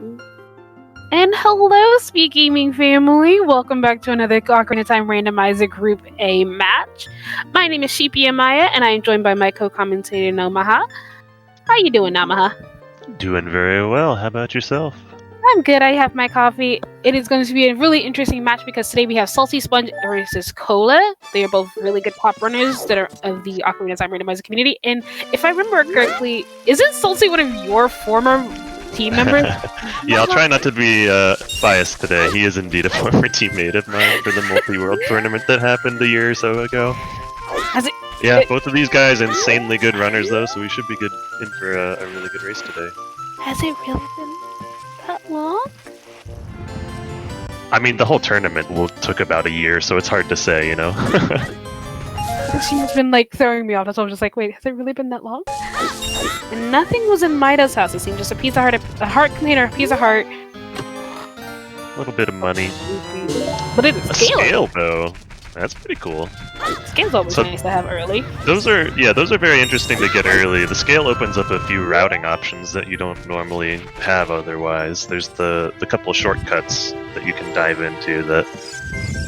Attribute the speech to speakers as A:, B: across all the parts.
A: And hello, SpeedGaming family! Welcome back to another Ocarina Time Randomizer Group A match. My name is Sheepy Amaya, and I am joined by my co-commentator Namaha. How you doing, Namaha?
B: Doing very well. How about yourself?
A: I'm good. I have my coffee. It is going to be a really interesting match because today we have SaltySponge versus Cola. They are both really good top runners that are of the Ocarina Time Randomizer community. And if I remember correctly, isn't Salty one of your former team members?
B: Yeah, I'll try not to be biased today. He is indeed a former teammate of mine for the multi-world tournament that happened a year or so ago. Both of these guys insanely good runners though, so we should be good in for a really good race today.
A: Has it really been that long?
B: I mean, the whole tournament took about a year, so it's hard to say, you know?
A: She's been like throwing me off, so I'm just like, wait, has it really been that long? And nothing was in Maida's house. It seemed just a piece of heart, a heart container, a piece of heart.
B: A little bit of money.
A: But it's a
B: scale though. That's pretty cool.
A: Scale's always nice to have early.
B: Those are very interesting to get early. The scale opens up a few routing options that you don't normally have otherwise. There's the couple shortcuts that you can dive into that,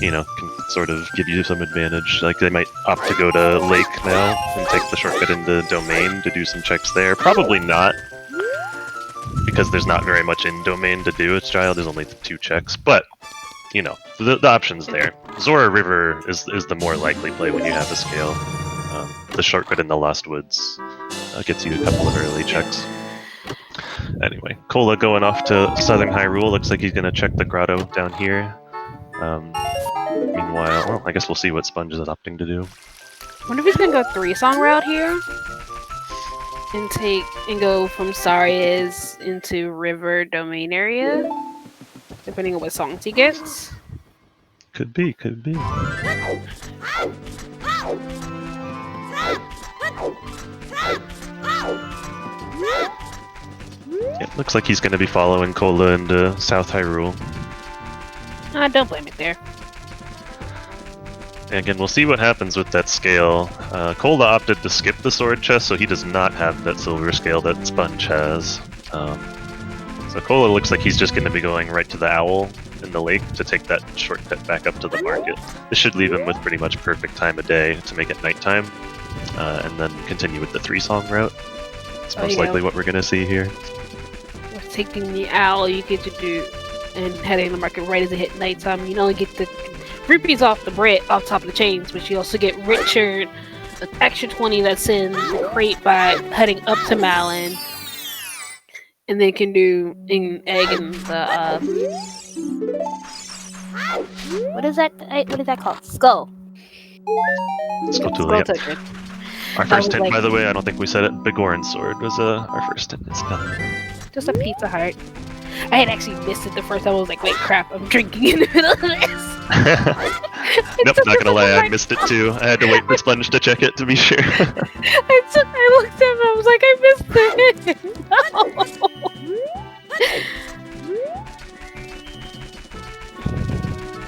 B: you know, can sort of give you some advantage. Like they might opt to go to Lake now and take the shortcut into Domain to do some checks there. Probably not, because there's not very much in Domain to do. It's Child, there's only 2 checks, but you know, the option's there. Zora River is the more likely play when you have a scale. The shortcut in the Lost Woods gets you a couple of early checks. Anyway, Cola going off to Southern Hyrule. Looks like he's going to check the grotto down here. Meanwhile, well, I guess we'll see what Sponge is opting to do.
A: I wonder if he's going to go 3-song route here. And go from Saria's into River Domain area. Depending on what songs he gets.
B: Could be. It looks like he's going to be following Cola into South Hyrule.
A: Don't blame it there.
B: And again, we'll see what happens with that scale. Cola opted to skip the sword chest, so he does not have that silver scale that Sponge has. So Cola looks like he's just going to be going right to the owl in the lake to take that shortcut back up to the market. This should leave him with pretty much perfect time of day to make it nighttime, and then continue with the 3-song route. It's most likely what we're going to see here.
A: With taking the owl, you get to do, and heading to the market right as it hit nighttime. You only get the rupees off the bread, off top of the chains, but you also get richer, an extra 20 that's in the crate by heading up to Malin. And they can do an egg in the what is that called? Skull.
B: Skull token. Our first hint, by the way, I don't think we said it. Bigorn's sword was our first hint. It's not.
A: Just a pizza heart. I had actually missed it the first time. I was like, wait, crap! I'm drinking in the middle of this.
B: Nope, not gonna lie, I missed it too. I had to wait for Sponge to check it to be sure.
A: I looked at him and I was like, I missed it! No!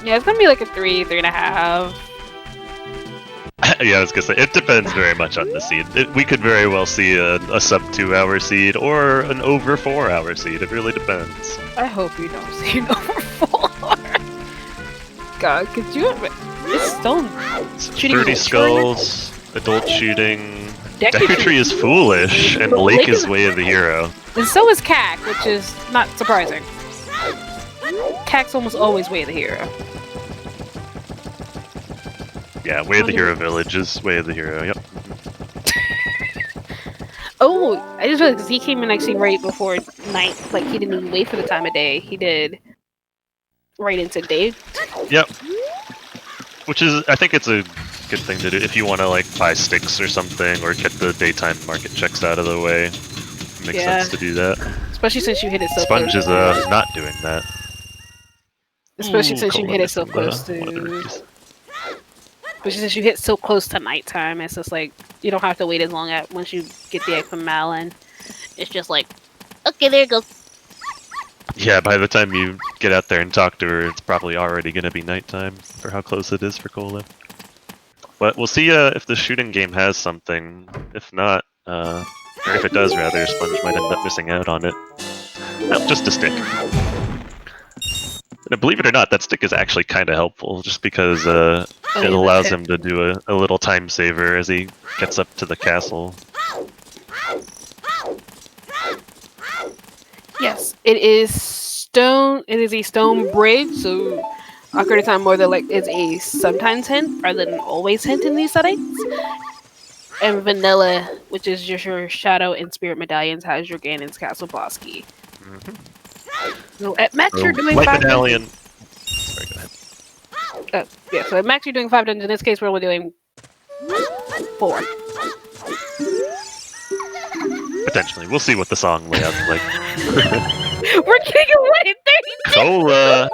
A: Yeah, it's gonna be like a 3.5.
B: Yeah, I was gonna say, it depends very much on the seed. We could very well see a sub 2-hour seed or an over 4-hour seed. It really depends.
A: I hope you don't see an over 4. God, could you have this stone shooting
B: 30 skulls, adult shooting. Deku Tree is foolish, and Lake is way of the hero.
A: And so is Cack, which is not surprising. Cack's almost always way of the hero.
B: Yeah, way of the hero village is way of the hero, yep.
A: Oh, I just realized because he came in actually right before night. Like, he didn't even wait for the time of day. He did right into day.
B: Yep. Which is, I think it's a good thing to do if you want to, like, buy sticks or something, or get the daytime market checks out of the way. It makes sense to do that.
A: Especially since you hit it so
B: Sponge
A: close.
B: Sponge is not doing that.
A: Especially since you hit it so close to... Especially since you hit so close to nighttime, it's just like, you don't have to wait as long once you get the egg from Malin. It's just like, okay, there you go.
B: Yeah, by the time you get out there and talk to her, it's probably already going to be nighttime for how close it is for Cola. But we'll see if the shooting game has something. If not, or if it does rather, Sponge might end up missing out on it. Well, just a stick. And believe it or not, that stick is actually kind of helpful, just because it allows him to do a little time saver as he gets up to the castle.
A: Yes, it is stone. It is a stone bridge, so Ocarina of Time more than like is a sometimes hint rather than always hint in these settings. And Vanilla, which is just your Shadow and Spirit medallions, has your Ganon's Castle boss key. So at max you're doing
B: Light
A: 5
B: medallion.
A: dungeons.
B: Sorry, go ahead.
A: Yeah, so at max you're doing 5 dungeons. In this case, we're only doing 4.
B: Potentially. We'll see what the song layout's like.
A: We're getting away at 32!
B: Cola!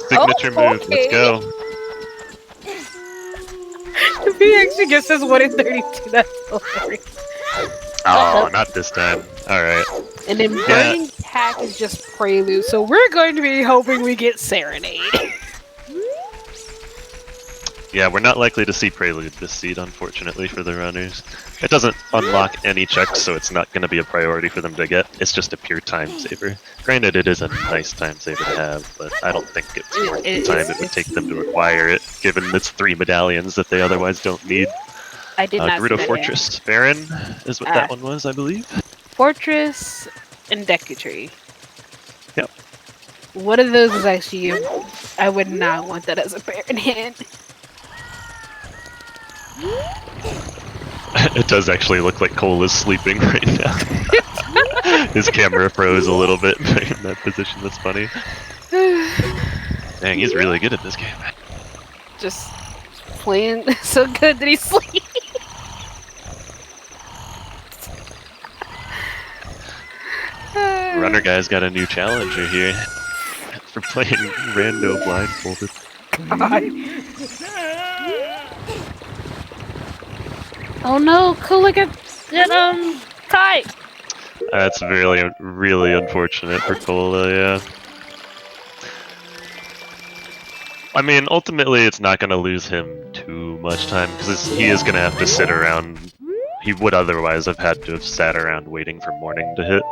B: Signature move, let's go.
A: If he actually gets this 1 in 32, that's hilarious.
B: Oh, not this time. Alright.
A: And then Burning Pack is just Prelude, so we're going to be hoping we get Serenade.
B: Yeah, we're not likely to see Prelude this seed, unfortunately, for the runners. It doesn't unlock any checks, so it's not going to be a priority for them to get. It's just a pure time saver. Granted, it is a nice time saver to have, but I don't think it's worth the time it would take them to acquire it, given it's 3 medallions that they otherwise don't need.
A: I did not
B: Gerudo Fortress Baron is what that one was, I believe.
A: Fortress and Deku Tree.
B: Yep.
A: One of those is actually... I would not want that as a Baron hand.
B: It does actually look like Cole is sleeping right now. His camera froze a little bit in that position. That's funny. Dang, he's really good at this game.
A: Just playing so good that he's sleeping.
B: Runner guy's got a new challenger here for playing rando blindfolded.
A: God. Oh no, Kula get tied.
B: That's really, really unfortunate for Cola, yeah. I mean, ultimately it's not going to lose him too much time, because he is going to have to sit around. He would otherwise have had to have sat around waiting for morning to hit.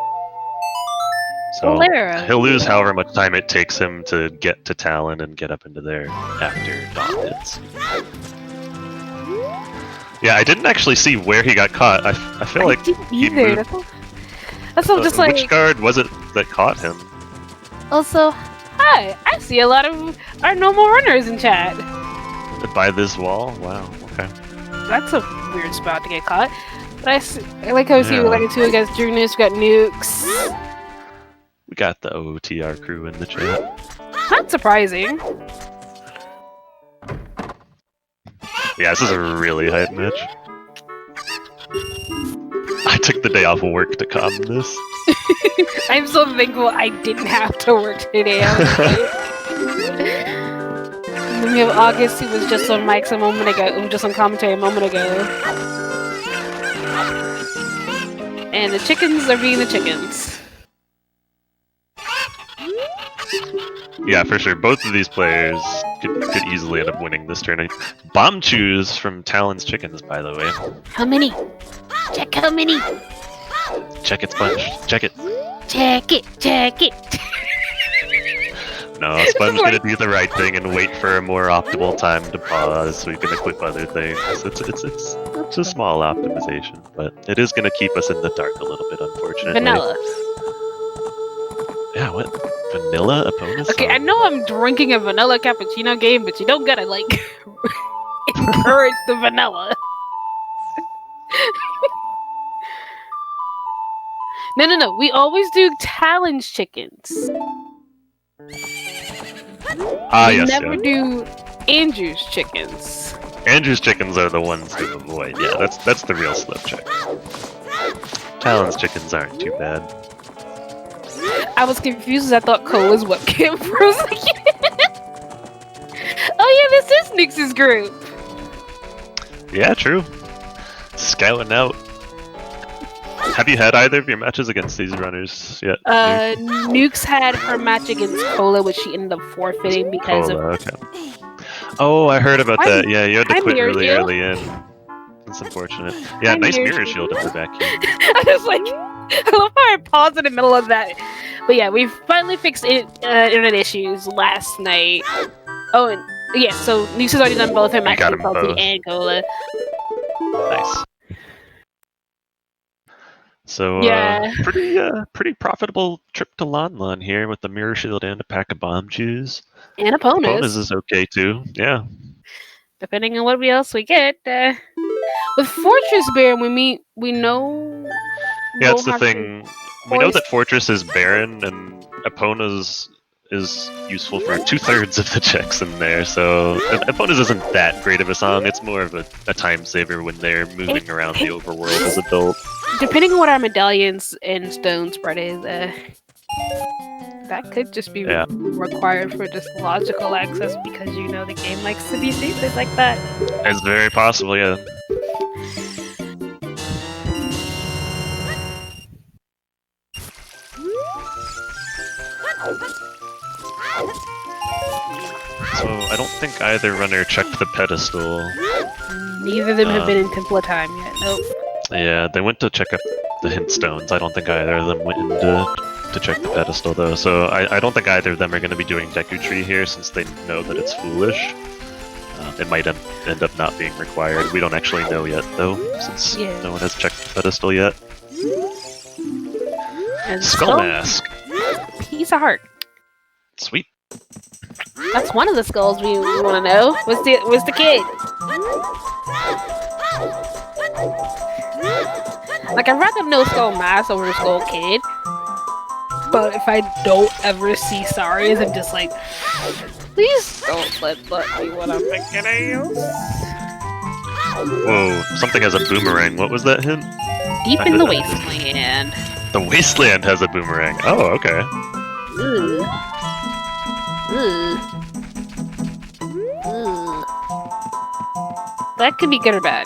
B: So he'll lose however much time it takes him to get to Talon and get up into there after dawn hits.
A: Yeah,
B: I didn't actually see where he got caught. I feel like he moved.
A: That's all just like...
B: Which guard was it that caught him?
A: Also, hi, I see a lot of our normal runners in chat.
B: By this wall? Wow, okay.
A: That's a weird spot to get caught. But I like how we see related to against Juniors, we got Nukes.
B: We got the OTR crew in the chat.
A: Not surprising.
B: Yeah, this is a really hype match. I took the day off of work to calm this.
A: I'm so thankful I didn't have to work today. And then we have August, who was just on mics a moment ago, just on commentary a moment ago. And the chickens are being the chickens.
B: Yeah, for sure. Both of these players could easily end up winning this tournament. Bomb Chews from Talon's Chickens, by the way.
A: How many? Check how many.
B: Check it, Sponge. Check it.
A: Check it. Check it.
B: No, Sponge's gonna do the right thing and wait for a more optimal time to pause so we can equip other things. It's a small optimization, but it is gonna keep us in the dark a little bit, unfortunately.
A: Vanilla.
B: Yeah, what? Vanilla opponents?
A: Okay, I know I'm drinking a vanilla cappuccino game, but you don't gotta, like, encourage the vanilla. No. We always do Talon's chickens. We never do Andrew's chickens.
B: Andrew's chickens are the ones to avoid. Yeah, that's the real slip check. Talon's chickens aren't too bad.
A: I was confused as I thought Cole was what Kim Froze again. Oh yeah, this is Nix's group.
B: Yeah, true. Scouting out. Have you had either of your matches against these runners yet?
A: Nukes had her match against Cola, which she ended up forfeiting because of...
B: Okay. Oh, I heard about that. Yeah, you had to quit really early in. That's unfortunate. Yeah, nice mirror shield in the back here.
A: I was like, I love how I paused in the middle of that. But yeah, we finally fixed internet issues last night. Oh, and yeah, so Nisa's already done both her
B: You got 'em
A: Salty
B: both.
A: and Cola.
B: Nice. So,
A: Yeah.
B: pretty profitable trip to Lon Lon here with the mirror shield and a pack of bomb chews.
A: And
B: Bonus is okay too. Yeah.
A: Depending on what else we get. With Fortress Bear, we know.
B: Yeah, that's the thing. We know that Fortress is barren, and Epona's is useful for 2/3 of the checks in there, so Epona's isn't that great of a song. It's more of a time saver when they're moving around the overworld as adults.
A: Depending on what our medallions and stone spread is, that could just be required for just logical access because the game likes to be secret like that.
B: It's very possible, yeah. So I don't think either runner checked the pedestal.
A: Neither of them have been in Temple of Time yet. Nope.
B: Yeah, they went to check up the hint stones. I don't think either of them went in to check the pedestal though. So I don't think either of them are going to be doing Deku Tree here since they know that it's foolish. It might end up not being required. We don't actually know yet though, since no one has checked the pedestal yet.
A: And
B: Skull Mask.
A: Piece of heart.
B: Sweet.
A: That's one of the skulls we want to know. What's the kid? Like, I'd rather know Skull Mask over Skull Kid. But if I don't ever see Saris, I'm just like, please don't let that be what I'm thinking of you.
B: Whoa, something has a boomerang. What was that hint?
A: Deep in the Wasteland.
B: The Wasteland has a boomerang. Oh, okay.
A: Ooh. Ooh. That could be good or bad.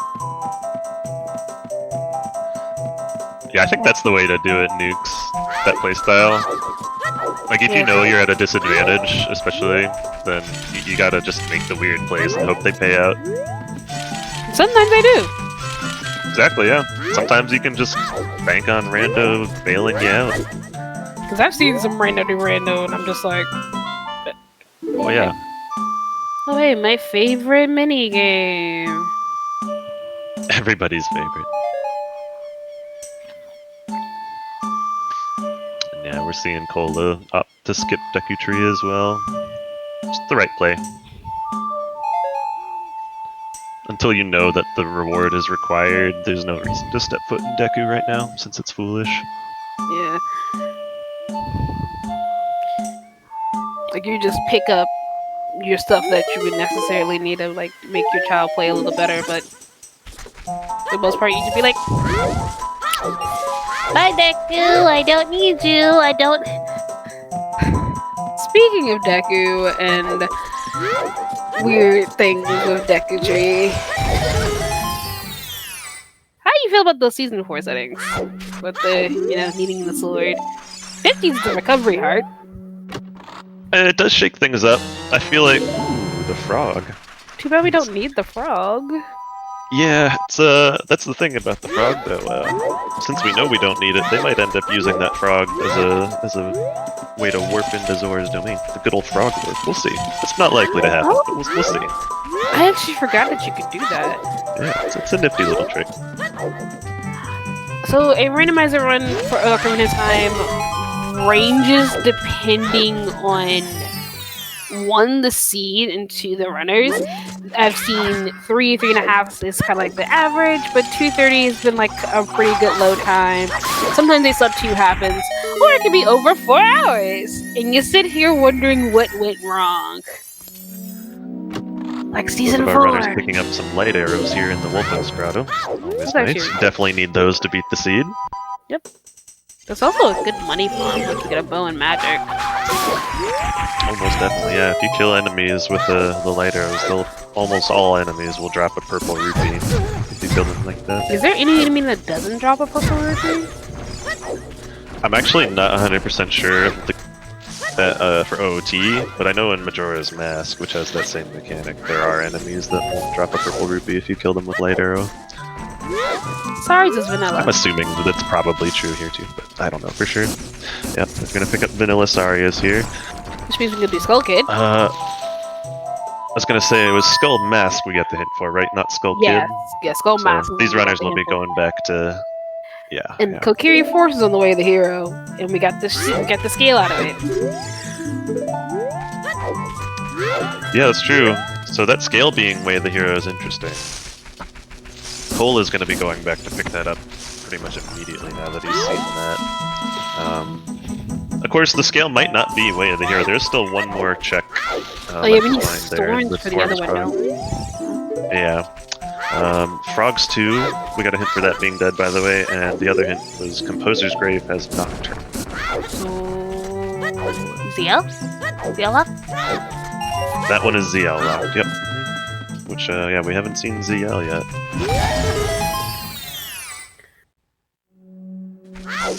B: Yeah, I think that's the way to do it, Nukes. That playstyle. Like, if you know you're at a disadvantage, especially, then you gotta just make the weird plays and hope they pay out.
A: Sometimes they do.
B: Exactly, yeah. Sometimes you can just bank on rando bailing you out.
A: Because I've seen some rando do rando, and I'm just like...
B: Oh, yeah.
A: Oh, hey, my favorite minigame.
B: Everybody's favorite. And yeah, we're seeing Cola up to skip Deku Tree as well. Just the right play. Until you know that the reward is required, there's no reason to step foot in Deku right now, since it's foolish.
A: Yeah. Like, you just pick up your stuff that you would necessarily need to, like, make your child play a little better, but for the most part, you just be like, bye, Deku, I don't need you, I don't... Speaking of Deku and weird things with Deku Tree, how do you feel about those Season 4 settings? With the, needing the sword. 50's the recovery heart.
B: It does shake things up. I feel like... Ooh, the frog.
A: Too bad we don't need the frog.
B: Yeah, that's the thing about the frog, though. Since we know we don't need it, they might end up using that frog as a way to warp into Zora's domain. The good old frog warp. We'll see. It's not likely to happen, but we'll see.
A: I actually forgot that you could do that.
B: Yeah, it's a nifty little trick.
A: So a randomizer run for Ocarina of Time ranges depending on 1, the seed, and 2, the runners. I've seen 3, 3.5 is kind of like the average, but 2:30 has been like a pretty good low time. Sometimes they sub 2 happens, or it can be over 4 hours, and you sit here wondering what went wrong. Like Season 4.
B: Our runners picking up some light arrows here in the Wolfen's Grotto. Always nice. You definitely need those to beat the seed.
A: Yep. There's also a good money farm once you get a bow and magic.
B: Almost definitely, yeah. If you kill enemies with the light arrows, almost all enemies will drop a purple rupee if you kill them like that.
A: Is there any enemy that doesn't drop a purple rupee?
B: I'm actually not 100% sure for OOT, but I know in Majora's Mask, which has that same mechanic, there are enemies that won't drop a purple rupee if you kill them with light arrow.
A: Sorry, just vanilla.
B: I'm assuming that it's probably true here too, but I don't know for sure. Yep, we're gonna pick up Vanilla Saria's here.
A: Which means we can do Skull Kid.
B: I was gonna say it was Skull Mask we got the hint for, right? Not Skull Kid.
A: Yeah, Skull Mask.
B: These runners will be going back to.
A: And
B: Yeah.
A: Kokiri Force is on the way of the hero, and we got the scale out of it.
B: Yeah, that's true. So that scale being way of the hero is interesting. Cole is going to be going back to pick that up pretty much immediately now that he's seen that. Of course, the scale might not be way of the hero. There's still one more check.
A: We need Storms for the other window.
B: Yeah. Frogs 2, we got a hint for that being dead, by the way, and the other hint was Composer's Grave has Nocturne.
A: So... ZL? ZL lock?
B: That one is ZL locked, yep. Which, yeah, we haven't seen ZL yet.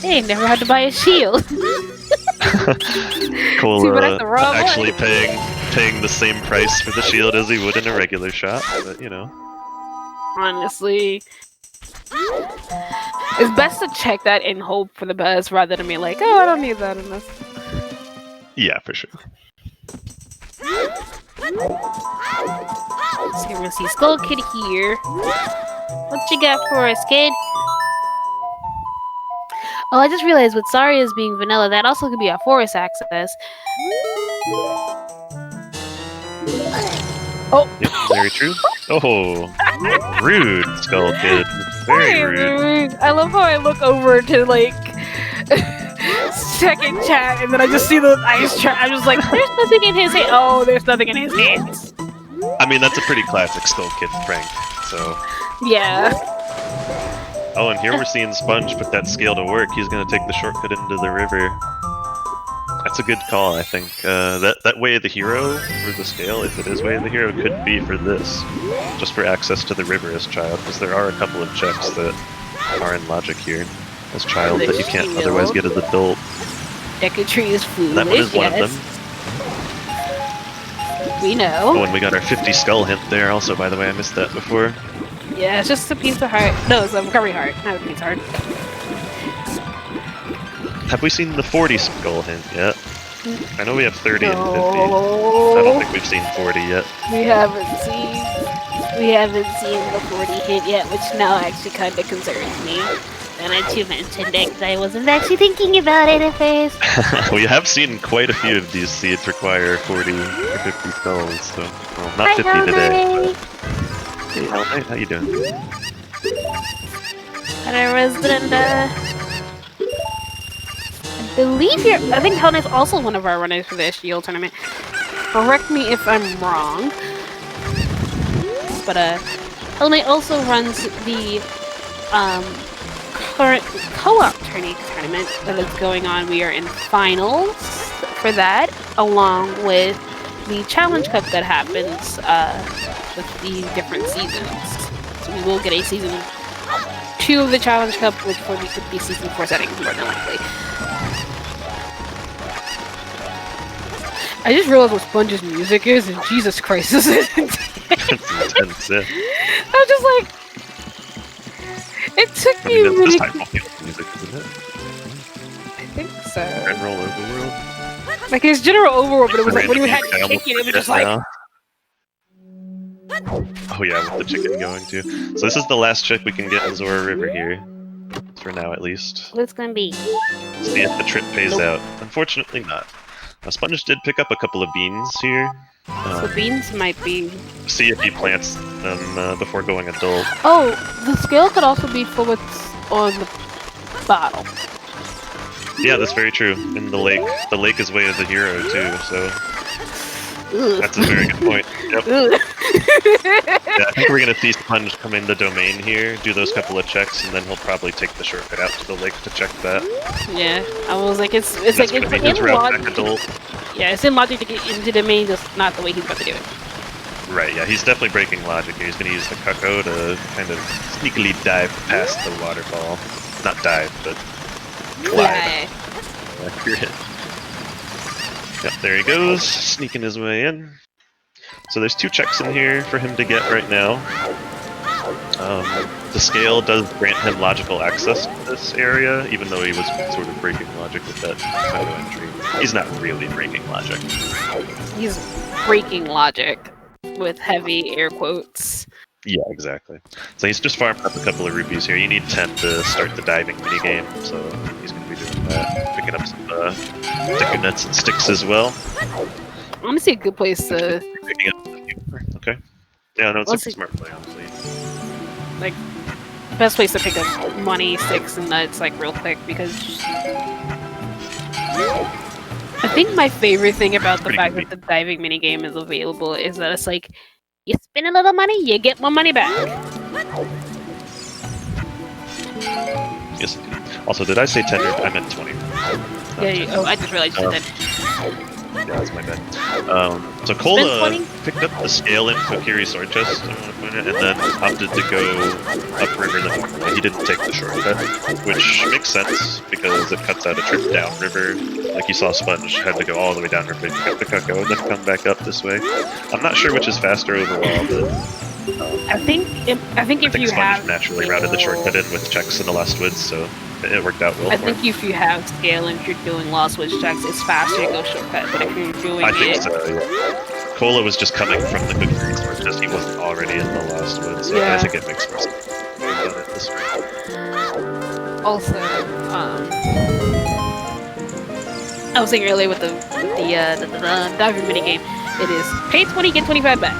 A: Hey, never had to buy a shield.
B: Cole actually paying the same price for the shield as he would in a regular shot, but you know.
A: Honestly, it's best to check that and hope for the best rather than be like, oh, I don't need that in this.
B: Yeah, for sure.
A: So we're gonna see Skull Kid here. What you got for us, kid? Oh, I just realized with Saria's being vanilla, that also could be a forest access. Oh!
B: Yep, very true. Oh, rude, Skull Kid. Very rude.
A: I love how I look over to, like, second chat, and then I just see the ice trap. I'm just like, there's nothing in his hand. Oh, there's nothing in his hands.
B: I mean, that's a pretty classic Skull Kid prank, so...
A: Yeah.
B: Oh, and here we're seeing Sponge put that scale to work. He's gonna take the shortcut into the river. That's a good call, I think. That way of the hero for the scale, if it is way of the hero, could be for this. Just for access to the river as child, because there are a couple of checks that are in logic here as child that you can't otherwise get as adult.
A: Decatry is foolish,
B: That one is one of them.
A: We know.
B: Oh, and we got our 50 skull hint there also, by the way. I missed that before.
A: Yeah, it's just a piece of heart. No, it's a recovery heart, not a piece of heart.
B: Have we seen the 40 skull hint yet? I know we have 30 and 50. I don't think we've seen 40 yet.
A: We haven't seen the 40 hint yet, which now actually kind of concerns me. And I too mentioned it because I wasn't actually thinking about it at first.
B: We have seen quite a few of these seeds require 40 or 50 skulls, so well, not 50 today. Hey, how you doing?
A: Hello, resident. I think Hell Knight's also one of our runners for the Shield tournament. Correct me if I'm wrong. But Hell Knight also runs the current co-op tournament that is going on. We are in finals for that, along with the Challenge Cup that happens with the different seasons. So we will get a season 2 of the Challenge Cup, which will be season 4 settings more than likely. I just realized what Sponge's music is, and Jesus Christ, this is intense.
B: Intense, yeah.
A: I'm just like, it took me a minute.
B: Music, isn't it?
A: I think so.
B: General Overworld?
A: Like, it's General Overworld, but it was like, when you had to kick it, it was just like...
B: Oh yeah, with the chicken going too. So this is the last trick we can get in Zora River here. For now, at least.
A: What's gonna be?
B: See if the trip pays out. Unfortunately not. Sponge did pick up a couple of beans here.
A: So beans might be...
B: See if he plants them before going adult.
A: Oh, the scale could also be for what's on the bottle.
B: Yeah, that's very true. In the lake. The lake is way of the hero too, so...
A: Ugh.
B: That's a very good point. Yep. Yeah, I think we're gonna see Sponge come in the domain here, do those couple of checks, and then he'll probably take the shortcut out to the lake to check that.
A: Yeah, I was like, it's
B: That's
A: like
B: gonna
A: it's
B: be his
A: in
B: route
A: logic.
B: back adult.
A: Yeah, it's in logic to get into the domain, just not the way he's about to do it.
B: Right, yeah, he's definitely breaking logic here. He's gonna use the Cucko to kind of sneakily dive past the waterfall. Not dive, but glide. Accurate. Yep, there he goes, sneaking his way in. So there's 2 checks in here for him to get right now. The scale does grant him logical access to this area, even though he was sort of breaking logic with that kind of entry. He's not really breaking logic.
A: He's breaking logic with heavy air quotes.
B: Yeah, exactly. So he's just farming up a couple of rupees here. You need 10 to start the diving minigame, so he's going to be doing that. Picking up some sticker nuts and sticks as well.
A: Honestly, a good place to...
B: Picking up... Okay. Yeah, no, it's a smart play, honestly.
A: Like, best place to pick up money, sticks, and nuts, like, real quick, because... I think my favorite thing about the fact that the diving minigame is available is that it's like, you spend a little money, you get more money back.
B: Yes, indeed. Also, did I say 10 or I meant 20?
A: Yeah, I just realized you said 10.
B: Yeah, that's my bad. So Cola picked up the scale in Kokiri sword chest, and then opted to go upriver. He didn't take the shortcut, which makes sense because it cuts out a trip downriver. Like you saw, Sponge had to go all the way downriver to pick up the Cuckoo, and then come back up this way. I'm not sure which is faster overall, but
A: I think if you
B: Sponge
A: have
B: naturally routed the shortcut in with checks in the last woods, so it worked out well.
A: I think if you have scale and if you're doing lost switch checks, it's faster to go shortcut. But if you're doing
B: I think so, yeah. Cola was just coming from the good resource, just he wasn't already in the last wood, so
A: yeah.
B: I think it makes more sense. This way.
A: Also, I was saying earlier with the diving minigame, it is pay 20, get 25 back.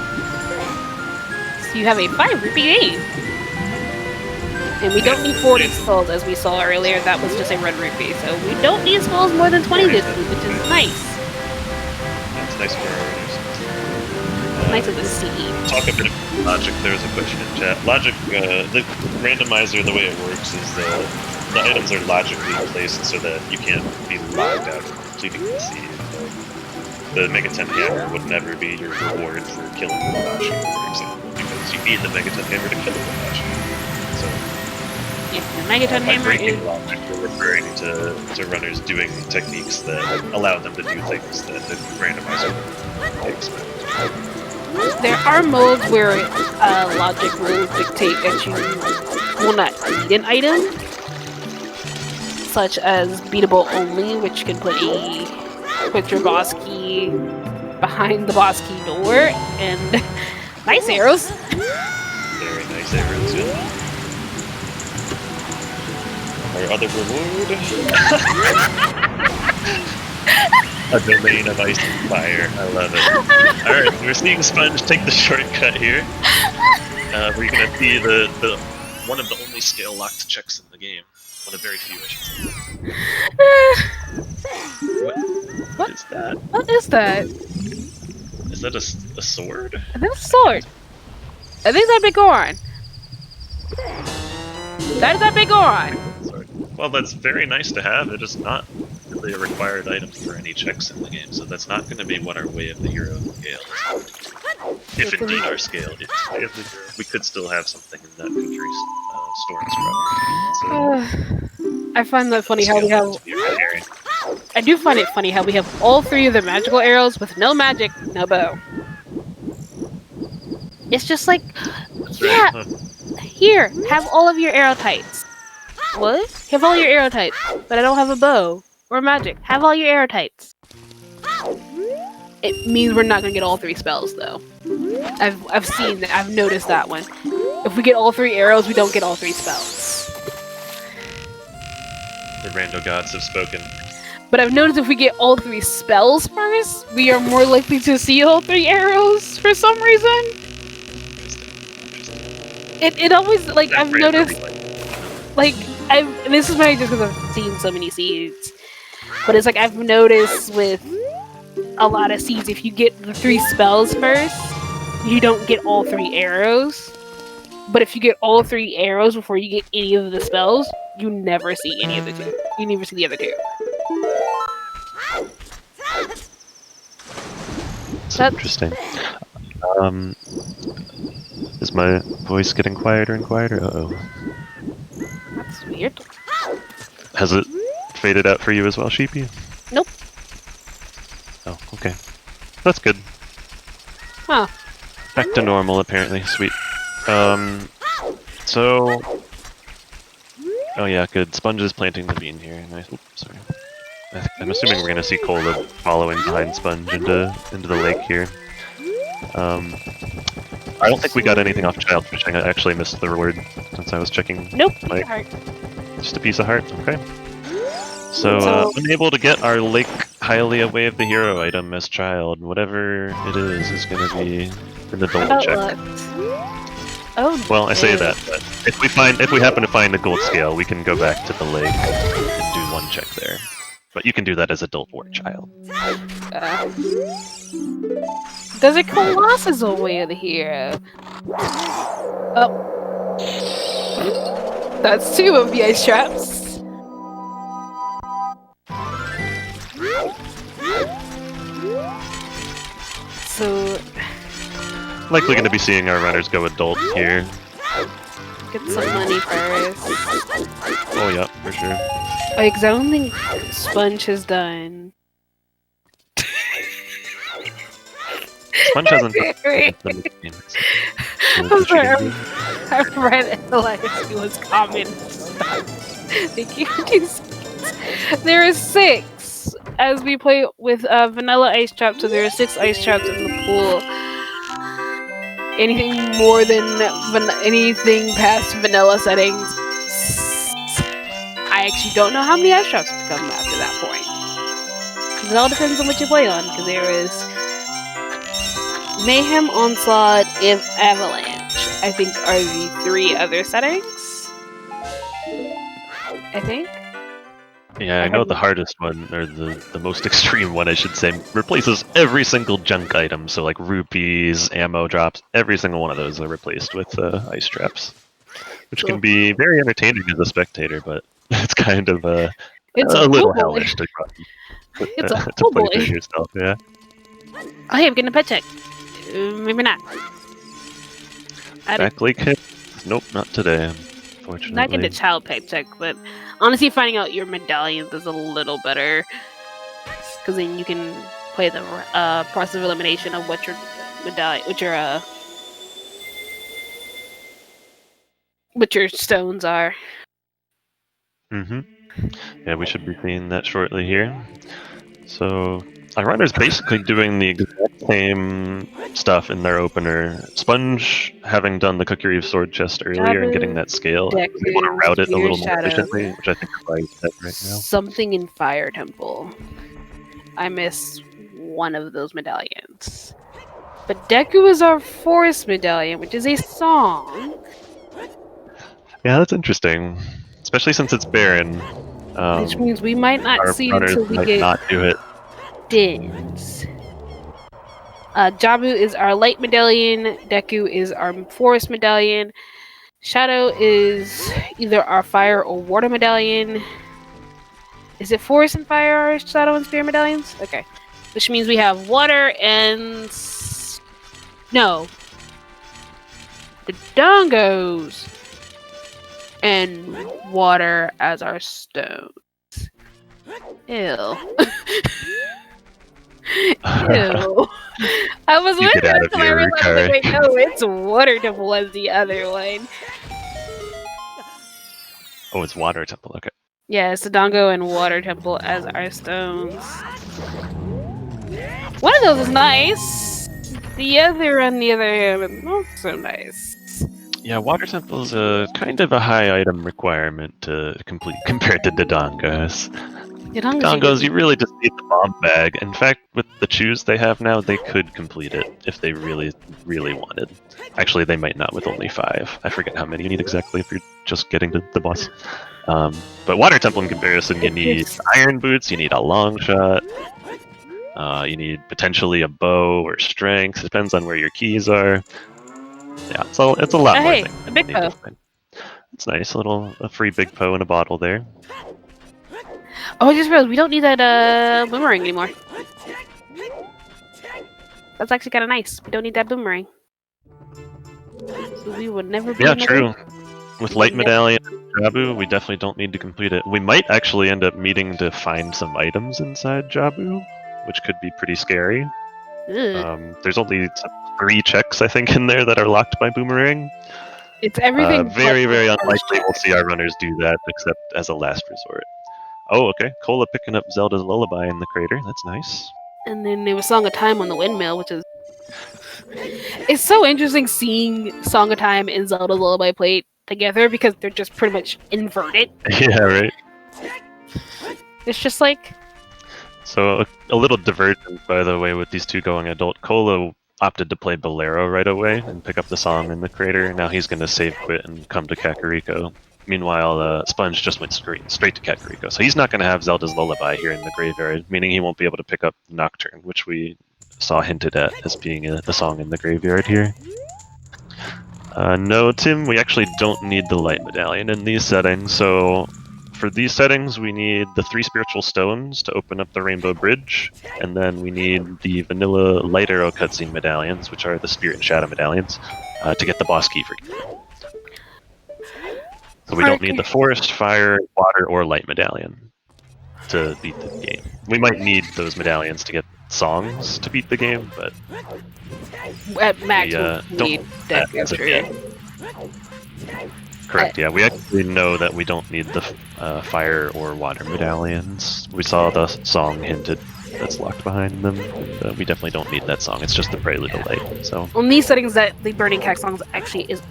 A: So you have a 5 rupee game. And we don't need 40 skulls as we saw earlier, that was just a red rupee. So we don't need skulls more than 20 this week, which is nice.
B: That's nice for our owners.
A: Nice of the sea.
B: Talk a bit of logic, there was a question in chat. Logic, the randomizer, the way it works is the items are logically placed so that you can't be locked out of completing the sea. The Megaton Hammer would never be your reward for killing the Babashi, for example, because you need the Megaton Hammer to kill the Babashi. So,
A: if the Megaton Hammer is...
B: logic, we're referring to runners doing techniques that allow them to do things that the randomizer would expect.
A: There are modes where logic will dictate that you will not need an item, such as beatable only, which can put your boss key behind the boss key door, and nice arrows.
B: Very nice arrows, yeah. Our other reward. A domain of ice and fire. I love it. Alright, we're seeing Sponge take the shortcut here. We're gonna see the one of the only scale locked checks in the game. One of very few, I should say. What is that?
A: What is that?
B: Is that a sword?
A: I think it's a sword. I think that big Goron. That is that big Goron.
B: Well, that's very nice to have. It is not really a required item for any checks in the game, so that's not going to be what our Way of the Hero scale is. If indeed our scale is Way of the Hero, we could still have something in that country's storms probably. So,
A: I find that funny how we have... I do find it funny how we have all 3 of the magical arrows with no magic, no bow. It's just like, yeah, here, have all of your arrow types. What? Have all your arrow types, but I don't have a bow or magic. Have all your arrow types. It means we're not gonna get all 3 spells though. I've seen that. I've noticed that one. If we get all 3 arrows, we don't get all 3 spells.
B: The rando gods have spoken.
A: But I've noticed if we get all 3 spells first, we are more likely to see all 3 arrows for some reason. It always, like, I've noticed, like, and this is maybe just because I've seen so many seeds, but it's like I've noticed with a lot of seeds, if you get the 3 spells first, you don't get all 3 arrows. But if you get all 3 arrows before you get any of the spells, you never see any of the 2. You never see the other 2.
B: That's interesting. Is my voice getting quieter and quieter? Uh-oh.
A: That's weird.
B: Has it faded out for you as well, Sheepy?
A: Nope.
B: Oh, okay. That's good.
A: Huh.
B: Back to normal, apparently. Sweet. So... Oh yeah, good. Sponge is planting the bean here. Nice. Oops, sorry. I'm assuming we're gonna see Cola following behind Sponge into the lake here. I don't think we got anything off Child Fishing. I actually missed the reward since I was checking.
A: Nope.
B: Like,
A: Heart.
B: just a piece of heart. Okay. So unable to get our Lake Hylia Way of the Hero item as Child. Whatever it is gonna be an adult check.
A: Oh.
B: Well, I say that, but if we happen to find the gold scale, we can go back to the lake and do one check there. But you can do that as adult or child.
A: Desert Colossus away of the hero. Oh. That's 2 of the ice traps. So...
B: Likely going to be seeing our runners go adult here.
A: Get some money first.
B: Oh yeah, for sure.
A: Like, 'cause I don't think Sponge has done.
B: Sponge hasn't done
A: I'm sorry, I read it like it was common. There are 6 as we play with vanilla ice traps, so there are 6 ice traps in the pool. Anything more than anything past vanilla settings, I actually don't know how many ice traps become after that point. It all depends on what you play on, because there is Mayhem, Onslaught, and Avalanche, I think, are the 3 other settings. I think.
B: Yeah, I know the hardest one, or the most extreme one, I should say, replaces every single junk item. So like rupees, ammo drops, every single one of those are replaced with ice traps, which can be very entertaining as a spectator, but it's kind of a little hellish to play through yourself. Yeah.
A: Oh, hey, I'm getting a pet check. Maybe not.
B: Back Lake hit? Nope, not today. Unfortunately.
A: Not getting a child pet check, but honestly, finding out your medallions is a little better, because then you can play the process of elimination of what your medallion, what your stones are.
B: Yeah, we should be seeing that shortly here. So our runner's basically doing the exact same stuff in their opener. Sponge, having done the Cookery of Sword chest earlier and getting that scale, is able to route it a little more efficiently, which I think is why he's dead right now.
A: Something in Fire Temple. I missed one of those medallions. But Deku is our Forest medallion, which is a song.
B: Yeah, that's interesting. Especially since it's barren.
A: Which means we might not see until we get
B: not do it.
A: Dins. Jabu is our light medallion. Deku is our forest medallion. Shadow is either our fire or water medallion. Is it forest and fire or shadow and spear medallions? Okay. Which means we have water and... No. The dongos. And water as our stones. Ew. Ew. I was wondering until I realized, wait, no, it's Water Temple as the other one.
B: Oh, it's Water Temple, okay.
A: Yeah, it's the Dongo and Water Temple as our stones. One of those is nice. The other, on the other hand, is not so nice.
B: Yeah, Water Temple is a kind of a high item requirement to complete compared to the Dongos. Dongos, you really just need the bomb bag. In fact, with the chews they have now, they could complete it if they really, really wanted. Actually, they might not with only 5. I forget how many you need exactly if you're just getting to the boss. But Water Temple in comparison, you need iron boots, you need a long shot, you need potentially a bow or strength. Depends on where your keys are. Yeah, so it's a lot more.
A: Hey, a big bow.
B: It's nice, a free big Poe in a bottle there.
A: Oh, I just realized we don't need that boomerang anymore. That's actually kind of nice. We don't need that boomerang. So we would never be.
B: Yeah, true. With Light Medallion and Jabu, we definitely don't need to complete it. We might actually end up needing to find some items inside Jabu, which could be pretty scary. There's only 3 checks, I think, in there that are locked by Boomerang.
A: It's everything.
B: Very,
A: but
B: very
A: the
B: unlikely
A: first
B: we'll see our runners do that, except as a last resort. Oh, okay. Cola picking up Zelda's Lullaby in the crater. That's nice.
A: And then there was Song of Time on the windmill, which is. It's so interesting seeing Song of Time and Zelda's Lullaby played together because they're just pretty much inverted.
B: Yeah, right.
A: It's just like.
B: So a little divergent, by the way, with these two going adult. Cola opted to play Bolero right away and pick up the song in the crater. Now he's going to save quit and come to Kakariko. Meanwhile, Sponge just went straight to Kakariko. So he's not going to have Zelda's Lullaby here in the graveyard, meaning he won't be able to pick up Nocturne, which we saw hinted at as being the song in the graveyard here. No, Tim, we actually don't need the Light Medallion in these settings. So for these settings, we need the 3 spiritual stones to open up the Rainbow Bridge, and then we need the vanilla Light Arrow cutscene medallions, which are the Spirit and Shadow medallions, to get the boss key for you. So we don't need the Forest, Fire, Water, or Light medallion to beat the game. We might need those medallions to get songs to beat the game, but
A: At max,
B: we
A: we need that
B: as a
A: capture.
B: game. Correct, yeah. We actually know that we don't need the fire or water medallions. We saw the song hinted that's locked behind them. We definitely don't need that song. It's just the Prelude to Light. So
A: On these settings, that the Burning Cack song actually is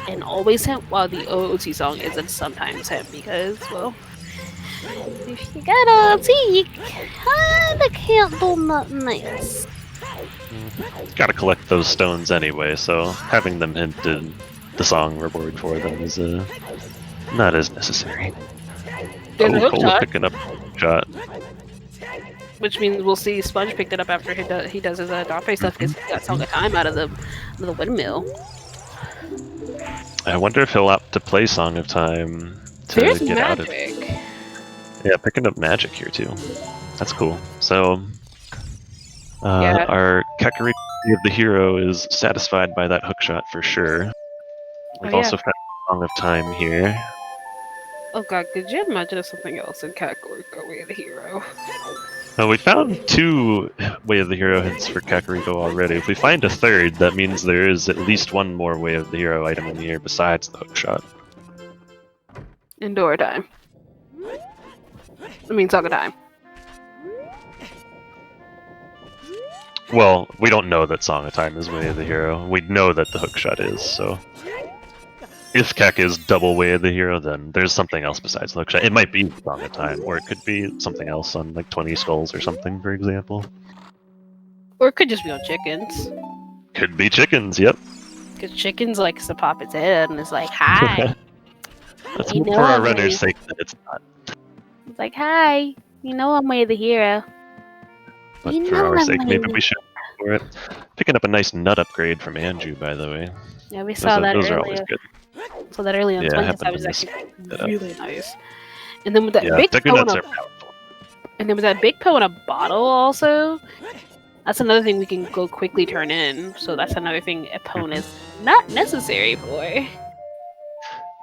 A: an always him, while the OOT song isn't sometimes him because, well, if you got OOT, you kinda can't do nothing else.
B: gotta collect those stones anyway, so having them hinted the song reward for them is not as necessary.
A: There's a hook
B: Cola
A: shot,
B: picking up shot.
A: which means we'll see Sponge picked it up after he does his Dark stuff because he got Song of Time out of the windmill.
B: I wonder if he'll opt to play Song of Time to
A: There's
B: get out of
A: magic.
B: Yeah, picking up magic here too. That's cool. So,
A: Yeah.
B: our Kakariko of the hero is satisfied by that hookshot for sure. We've
A: Oh, yeah.
B: also found Song of Time here.
A: Oh god, could you imagine if something else in Kakariko Way of the Hero?
B: We found 2 Way of the Hero hints for Kakariko already. If we find a third, that means there is at least one more Way of the Hero item in here besides the hookshot.
A: Indoor time. I mean, Song of Time.
B: Well, we don't know that Song of Time is Way of the Hero. We know that the hookshot is, so... If Kek is double Way of the Hero, then there's something else besides the hookshot. It might be Song of Time, or it could be something else on, like, 20 Skulls or something, for example.
A: Or it could just be on chickens.
B: Could be chickens, yep.
A: Because chickens likes to pop its head and it's like, hi.
B: Let's
A: You
B: hope
A: know
B: for our
A: I'm
B: runner's
A: ready.
B: sake that it's not.
A: It's like, hi. You know I'm Way of the Hero.
B: But
A: You
B: for
A: know
B: our
A: I'm
B: sake, maybe
A: ready.
B: we should go for it. Picking up a nice nut upgrade from Andrew, by the way.
A: Yeah, we saw that
B: Those are always
A: earlier.
B: good.
A: So that early on
B: Yeah,
A: Sponge,
B: happened
A: that was
B: to miss
A: actually
B: that up.
A: really nice. And then with that
B: Yeah,
A: big
B: Deku
A: po
B: nuts
A: in
B: are
A: a,
B: powerful.
A: and then with that big po in a bottle also. That's another thing we can go quickly turn in. So that's another thing Epona is not necessary for.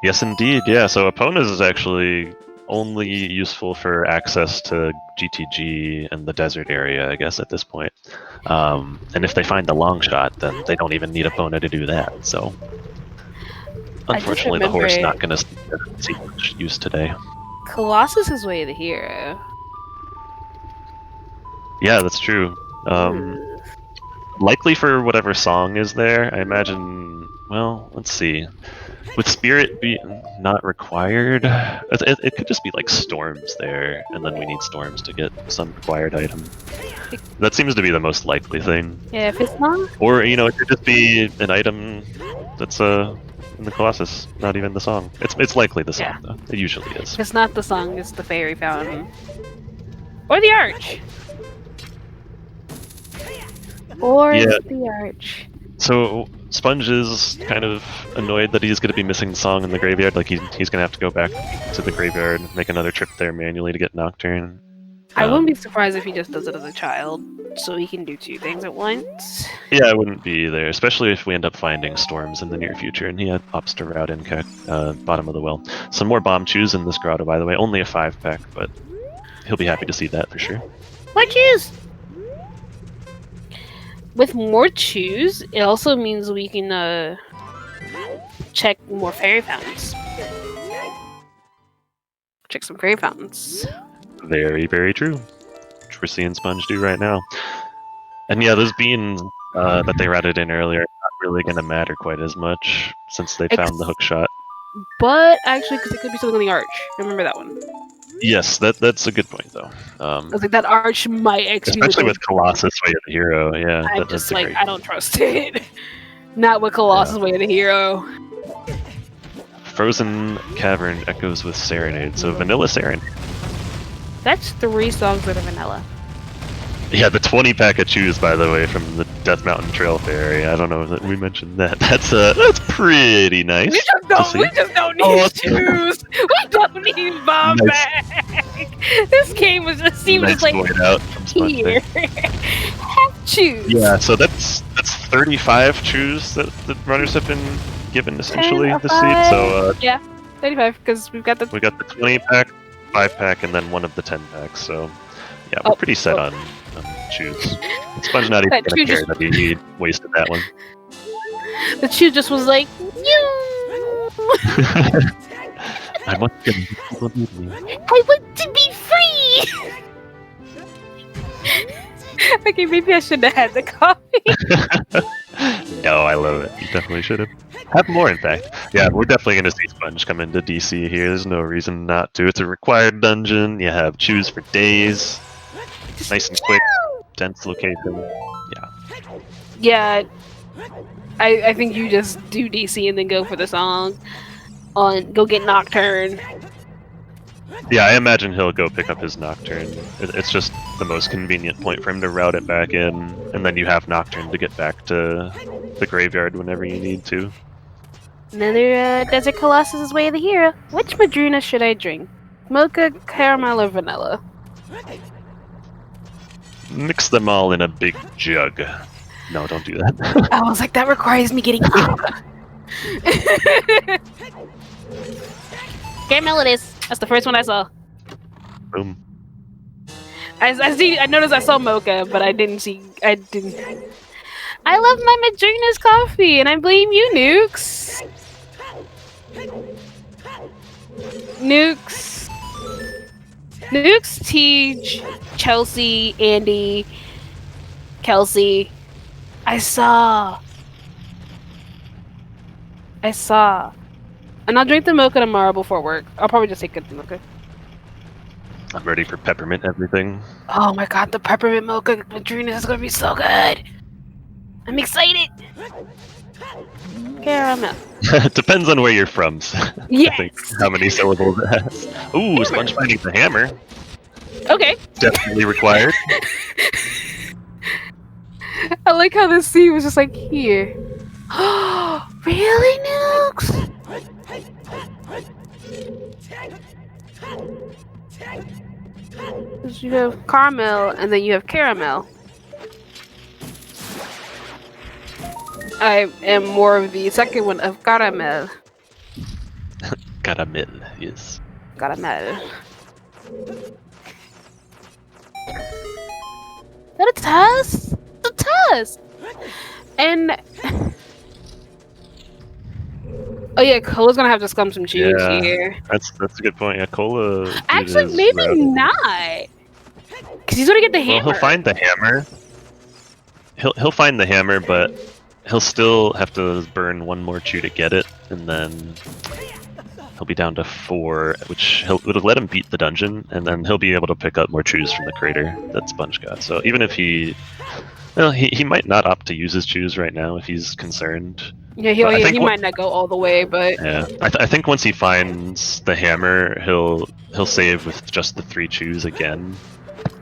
B: Yes, indeed. Yeah, so Epona's is actually only useful for access to GTG and the desert area, I guess, at this point. And if they find the long shot, then they don't even need Epona to do that. So, unfortunately, the horse not going to see much use today.
A: Colossus is Way of the Hero.
B: Yeah, that's true. Likely for whatever song is there, I imagine. Well, let's see. With Spirit being not required, it could just be like Storms there, and then we need Storms to get some required item. That seems to be the most likely thing.
A: Yeah, if it's not.
B: Or, you know, it could just be an item that's in the Colossus, not even the song. It's likely the song, though. It usually is.
A: If it's not the song, it's the Fairy Fountain. Or the Arch. Or
B: Yeah.
A: it's the Arch.
B: So Sponge is kind of annoyed that he's going to be missing the song in the graveyard. Like he's going to have to go back to the graveyard, make another trip there manually to get Nocturne.
A: I wouldn't be surprised if he just does it as a child, so he can do 2 things at once.
B: Yeah, I wouldn't be there, especially if we end up finding Storms in the near future, and he opts to route in bottom of the well. Some more bomb chews in this grotto, by the way. Only a 5-pack, but he'll be happy to see that for sure.
A: More chews! With more chews, it also means we can check more fairy fountains. Check some fairy fountains.
B: Very, very true. Which we're seeing Sponge do right now. And yeah, those beans that they routed in earlier are not really going to matter quite as much since they found the hook shot.
A: But actually, because it could be something on the arch. Remember that one.
B: Yes, that's a good point, though.
A: I was like, that arch might actually...
B: Especially with Colossus Way of the Hero, yeah.
A: I'm just like, I don't trust it. Not with Colossus Way of the Hero.
B: Frozen Cavern echoes with Serenade, so Vanilla Serenade.
A: That's 3 songs that are vanilla.
B: Yeah, the 20-pack of chews, by the way, from the Death Mountain Trail Fairy. I don't know that we mentioned that. That's pretty nice.
A: We just don't need chews. We don't need bomb back. This game was just seems like
B: out from
A: here. Have chews.
B: Yeah, so that's 35 chews that the runners have been given essentially this seed. So
A: yeah, 35 because we got the
B: 20-pack, 5-pack, and then one of the 10-packs. So yeah, we're pretty set on chews. Sponge not even gonna care that he wasted that one.
A: The chew just was like,
B: I want to
A: be free. Okay, maybe I shouldn't have had the coffee.
B: No, I love it. You definitely should have. Have more, in fact. Yeah, we're definitely going to see Sponge come into DC here. There's no reason not to. It's a required dungeon. You have chews for days. Nice and quick. Dense location. Yeah.
A: I think you just do DC and then go for the song. Go get Nocturne.
B: Yeah, I imagine he'll go pick up his Nocturne. It's just the most convenient point for him to route it back in, and then you have Nocturne to get back to the graveyard whenever you need to.
A: Another Desert Colossus' Way of the Hero. Which Madrina should I drink? Mocha, caramel, or vanilla?
B: Mix them all in a big jug. No, don't do that.
A: I was like, that requires me getting up. Caramel it is. That's the first one I saw.
B: Boom.
A: I noticed I saw Mocha, but I didn't. I love my Madrina's coffee, and I blame you, Nukes. Nukes, Tej, Chelsea, Andy, Kelsey. I saw. And I'll drink the mocha tomorrow before work. I'll probably just take good mocha.
B: I'm ready for peppermint everything.
A: Oh my god, the peppermint mocha Madrina is gonna be so good. I'm excited. Caramel.
B: Depends on where you're from.
A: Yes.
B: I think how many syllables it has. Ooh, Sponge finding the hammer.
A: Okay.
B: Definitely required.
A: I like how the sea was just like here. Really, Nukes? You have caramel and then you have caramel. I am more of the second one of caramel.
B: Caramel, yes.
A: Caramel. That a tusk? A tusk! And oh yeah, Cola's gonna have to scum some cheese here.
B: That's a good point. Yeah, Cola.
A: Actually, maybe not, because he's gonna get the hammer.
B: Well, he'll find the hammer. He'll find the hammer, but he'll still have to burn one more chew to get it, and then he'll be down to 4, which it'll let him beat the dungeon, and then he'll be able to pick up more chews from the crater that Sponge got. So even if he might not opt to use his chews right now if he's concerned.
A: Yeah, he might not go all the way, but
B: yeah, I think once he finds the hammer, he'll save with just the 3 chews again,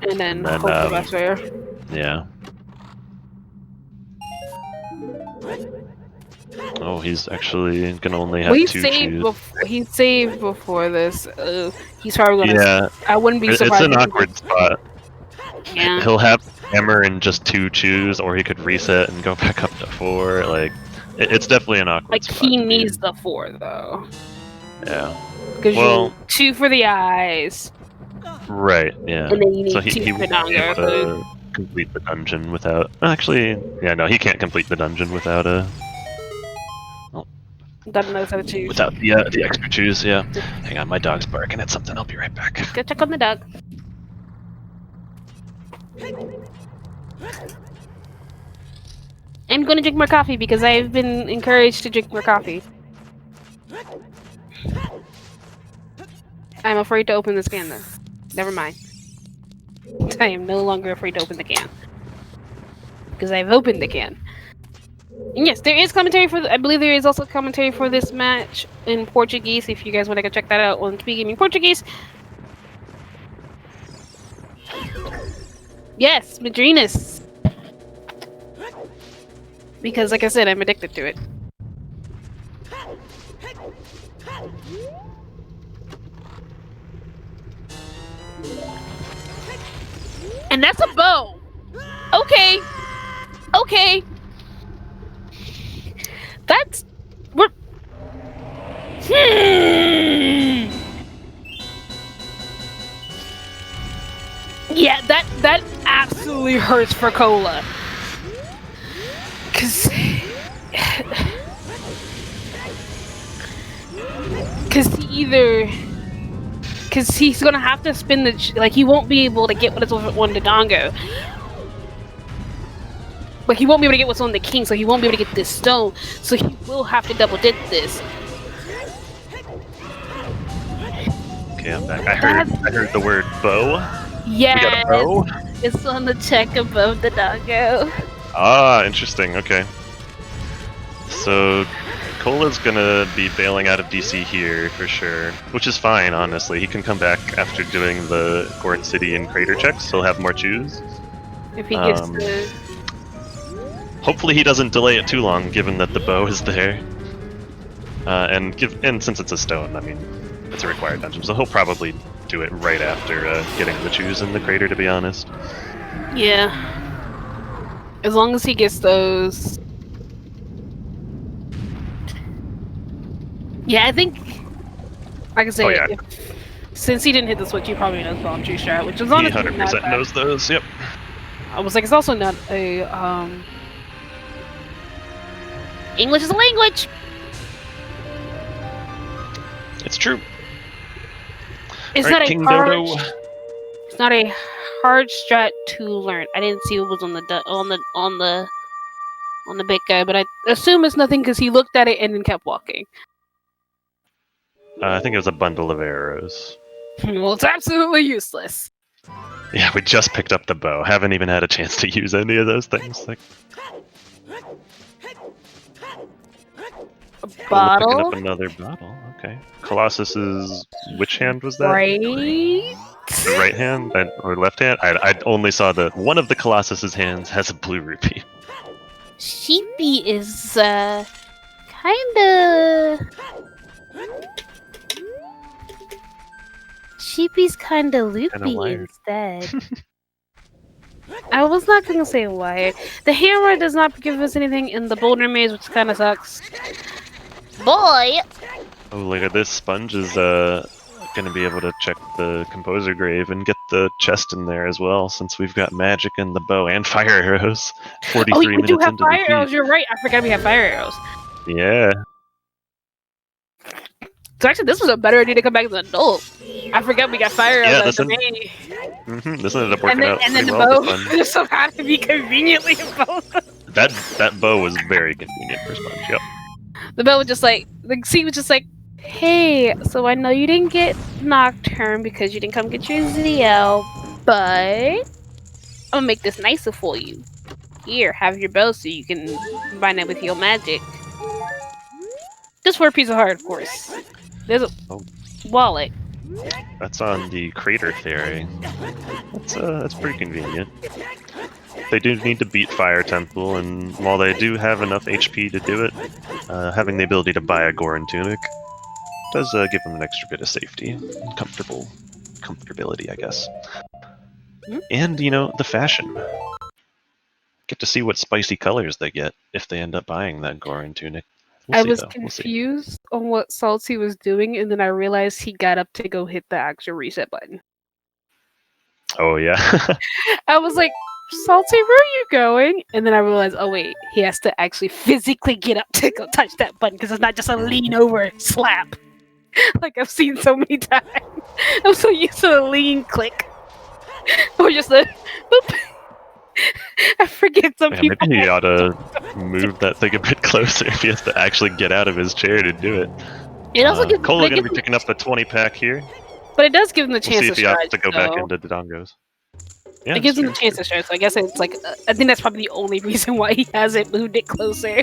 A: and then hope the best there.
B: Yeah. Oh, he's actually gonna only have 2 chews.
A: He saved before this. He's probably gonna. Yeah. I wouldn't be surprised.
B: It's an awkward spot.
A: Yeah.
B: He'll have hammer and just 2 chews, or he could reset and go back up to 4. Like, it's definitely an awkward spot.
A: Like, he needs the 4 though.
B: Yeah.
A: Because you need 2 for the eyes.
B: Right. Yeah.
A: And then you need
B: so
A: 2 for
B: the complete the dungeon without. Actually, yeah, no, he can't complete the dungeon without a.
A: Doesn't know how to choose.
B: Without the extra choose, yeah. Hang on, my dog's barking at something. I'll be right back.
A: Go check on the dog. I'm going to drink more coffee because I've been encouraged to drink more coffee. I'm afraid to open this can, though. Never mind. I am no longer afraid to open the can. Because I've opened the can. And yes, there is commentary for... I believe there is also commentary for this match in Portuguese, if you guys want to go check that out on SpeedGaming Portuguese. Yes, Madrinas. Because, like I said, I'm addicted to it. And that's a bow! Okay! Okay! That's... What? Yeah, that absolutely hurts for Cola. Cause he's gonna have to spin the he won't be able to get what's on the Dongo. But he won't be able to get what's on the king, so he won't be able to get this stone. So he will have to double dip this.
B: Okay, I'm back. I heard the word bow.
A: Yeah.
B: We got a bow?
A: It's on the check above the Dongo.
B: Ah, interesting. Okay. So Cola's gonna be bailing out of DC here for sure, which is fine, honestly. He can come back after doing the Goron City and Crater checks. He'll have more choose.
A: If he gets the...
B: Hopefully he doesn't delay it too long, given that the bow is there. And since it's a stone, I mean, it's a required dungeon, so he'll probably do it right after getting the choose in the Crater, to be honest.
A: Yeah. As long as he gets those... Yeah, I think, like I said, since he didn't hit the switch, he probably knows Bomb Tree Strat, which is honestly
B: he 100% knows those, yep.
A: I was like, it's also not a, English is a language!
B: It's true.
A: It's
B: right,
A: not
B: King
A: a hard...
B: Dodo.
A: It's not a hard strat to learn. I didn't see what was on the big guy, but I assume it's nothing because he looked at it and then kept walking.
B: I think it was a bundle of arrows.
A: Well, it's absolutely useless.
B: Yeah, we just picked up the bow. Haven't even had a chance to use any of those things. Like,
A: a bottle?
B: Picking up another bottle. Okay. Colossus's... Which hand was that?
A: Right?
B: The right hand? Or left hand? I only saw one of the Colossus's hands has a blue rupee.
A: Sheepy is, kinda... Sheepy's kinda loopy instead. I was not gonna say why. The hammer does not give us anything in the boulder maze, which kinda sucks. Boy!
B: Oh, look at this. Sponge is gonna be able to check the Composer Grave and get the chest in there as well, since we've got magic and the bow and fire arrows. 43
A: we
B: minutes
A: do have
B: into
A: fire
B: the
A: arrows, you're right. I forgot we have fire arrows.
B: Yeah.
A: So actually, this was a better idea to come back as an adult. I forgot we got fire arrows.
B: Yeah,
A: this
B: ended up working out
A: and then
B: pretty
A: the
B: well.
A: bow just so happened to be conveniently in both.
B: That bow was very convenient for Sponge, yep.
A: The bow was just like, the scene was just like, hey, so I know you didn't get Nocturne because you didn't come get your ZL, but I'm gonna make this nicer for you. Here, have your bow so you can combine it with your magic. Just for a piece of heart, of course. There's a wallet.
B: That's on the Crater Theory. That's pretty convenient. They do need to beat Fire Temple, and while they do have enough HP to do it, having the ability to buy a Goron Tunic does give them an extra bit of safety and comfortability, I guess. And, you know, the fashion. Get to see what spicy colors they get if they end up buying that Goron Tunic.
A: I was confused on what Salty was doing, and then I realized he got up to go hit the actual reset button.
B: Oh, yeah.
A: I was like, Salty, where are you going? And then I realized, oh wait, he has to actually physically get up to go touch that button because it's not just a lean over slap. Like I've seen so many times. I'm so used to the lean click. Or just a boop. I forget some
B: Yeah,
A: people.
B: maybe he ought to move that thing a bit closer if he has to actually get out of his chair to do it.
A: It also gives
B: Cola going to be picking up the 20-pack here.
A: but it does give him the
B: We'll
A: chance
B: see if
A: to
B: he has
A: stretch.
B: to go back into the dongos. Yeah,
A: It gives him the chance to stretch. So I guess it's like I think that's probably the only reason why he hasn't moved it closer.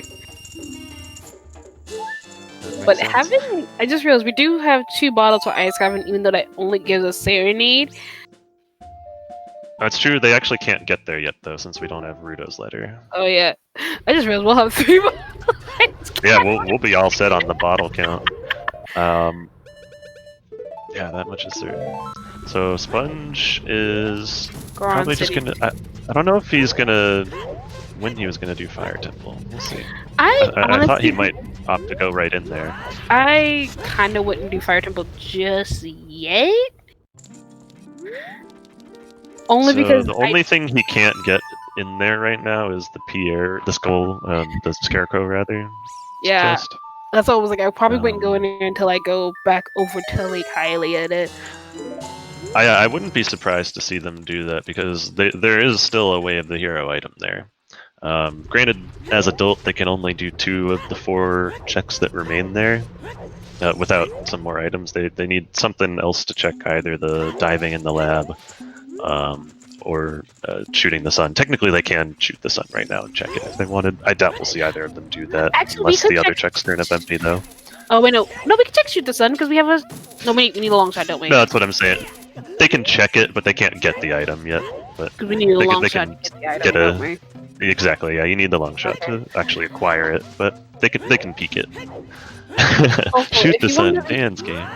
A: But having, I just realized we do have 2 bottles for ice cream, even though that only gives us serenade.
B: That's true. They actually can't get there yet, though, since we don't have Rudo's letter.
A: Oh yeah, I just realized we'll have 3 bottles.
B: Yeah, we'll be all set on the bottle count. Yeah, that much is certain. So Sponge is probably just gonna. I don't know if he's gonna. When he was gonna do Fire Temple, we'll see. I thought he might opt to go right in there.
A: I kind of wouldn't do Fire Temple just yet. Only because
B: the only thing he can't get in there right now is the Pierre, the skull, the Scarecrow rather.
A: Yeah,
B: chest.
A: that's what I was like. I probably wouldn't go in there until I go back over to Lake Hylia.
B: I wouldn't be surprised to see them do that because there is still a Way of the Hero item there. Granted, as adult, they can only do 2 of the 4 checks that remain there. Without some more items, they need something else to check, either the diving in the lab, or shooting the sun. Technically, they can shoot the sun right now and check it if they wanted. I doubt we'll see either of them do that, unless the other checks turn up empty, though.
A: Oh wait, no, we can check shoot the sun because we have a. No, we need a long shot, don't we?
B: No, that's what I'm saying. They can check it, but they can't get the item yet. But
A: because we need a long shot to get the item, don't we?
B: Exactly, yeah, you need the long shot to actually acquire it, but they can peek it. Shoot the sun, Dan's game.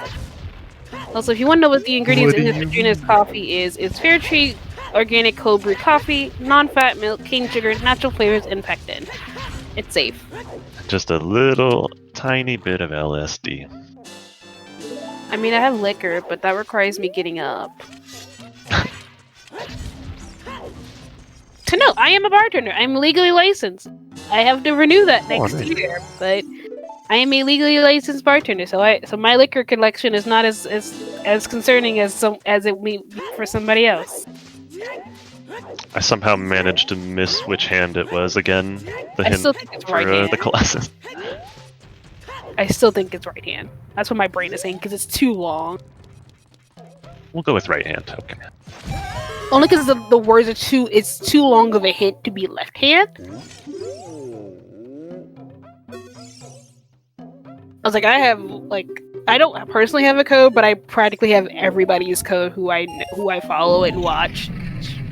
A: Also, if you want to know what the ingredients in Katrina's coffee is, it's fair trade, organic cold brew coffee, non-fat milk, cane sugar, natural flavors, and pectin. It's safe.
B: Just a little tiny bit of LSD.
A: I mean, I have liquor, but that requires me getting up. To know, I am a bartender. I'm legally licensed. I have to renew that next year, but I am a legally licensed bartender. So my liquor collection is not as concerning as it may be for somebody else.
B: I somehow managed to miss which hand it was again. The hint
A: still think it's
B: for
A: right hand.
B: the Colossus.
A: I still think it's right hand. That's what my brain is saying because it's too long.
B: We'll go with right hand. Okay.
A: Only because the words are too. It's too long of a hint to be left hand. I was like, I don't personally have a code, but I practically have everybody's code who I follow and watch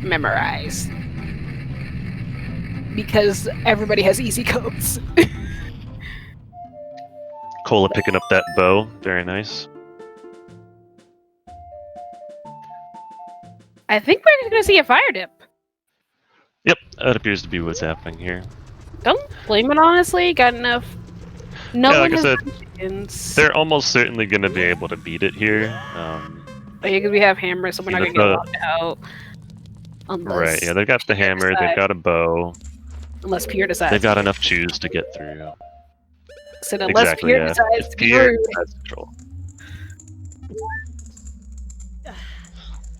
A: memorized because everybody has easy codes.
B: Cola picking up that bow, very nice.
A: I think we're gonna see a fire dip.
B: Yep, that appears to be what's happening here.
A: Don't blame it, honestly. Got enough. No
B: Yeah,
A: one
B: like I said,
A: has
B: they're almost certainly going to be able to beat it here.
A: Oh yeah, because we have hammers, so we're not gonna get locked out.
B: Right, yeah, they've got the hammer, they've got a bow.
A: Unless Pierre decides.
B: They've got enough chews to get through.
A: So unless
B: Exactly,
A: Pierre
B: yeah.
A: decides
B: If
A: to be
B: Pierre
A: rude.
B: has control.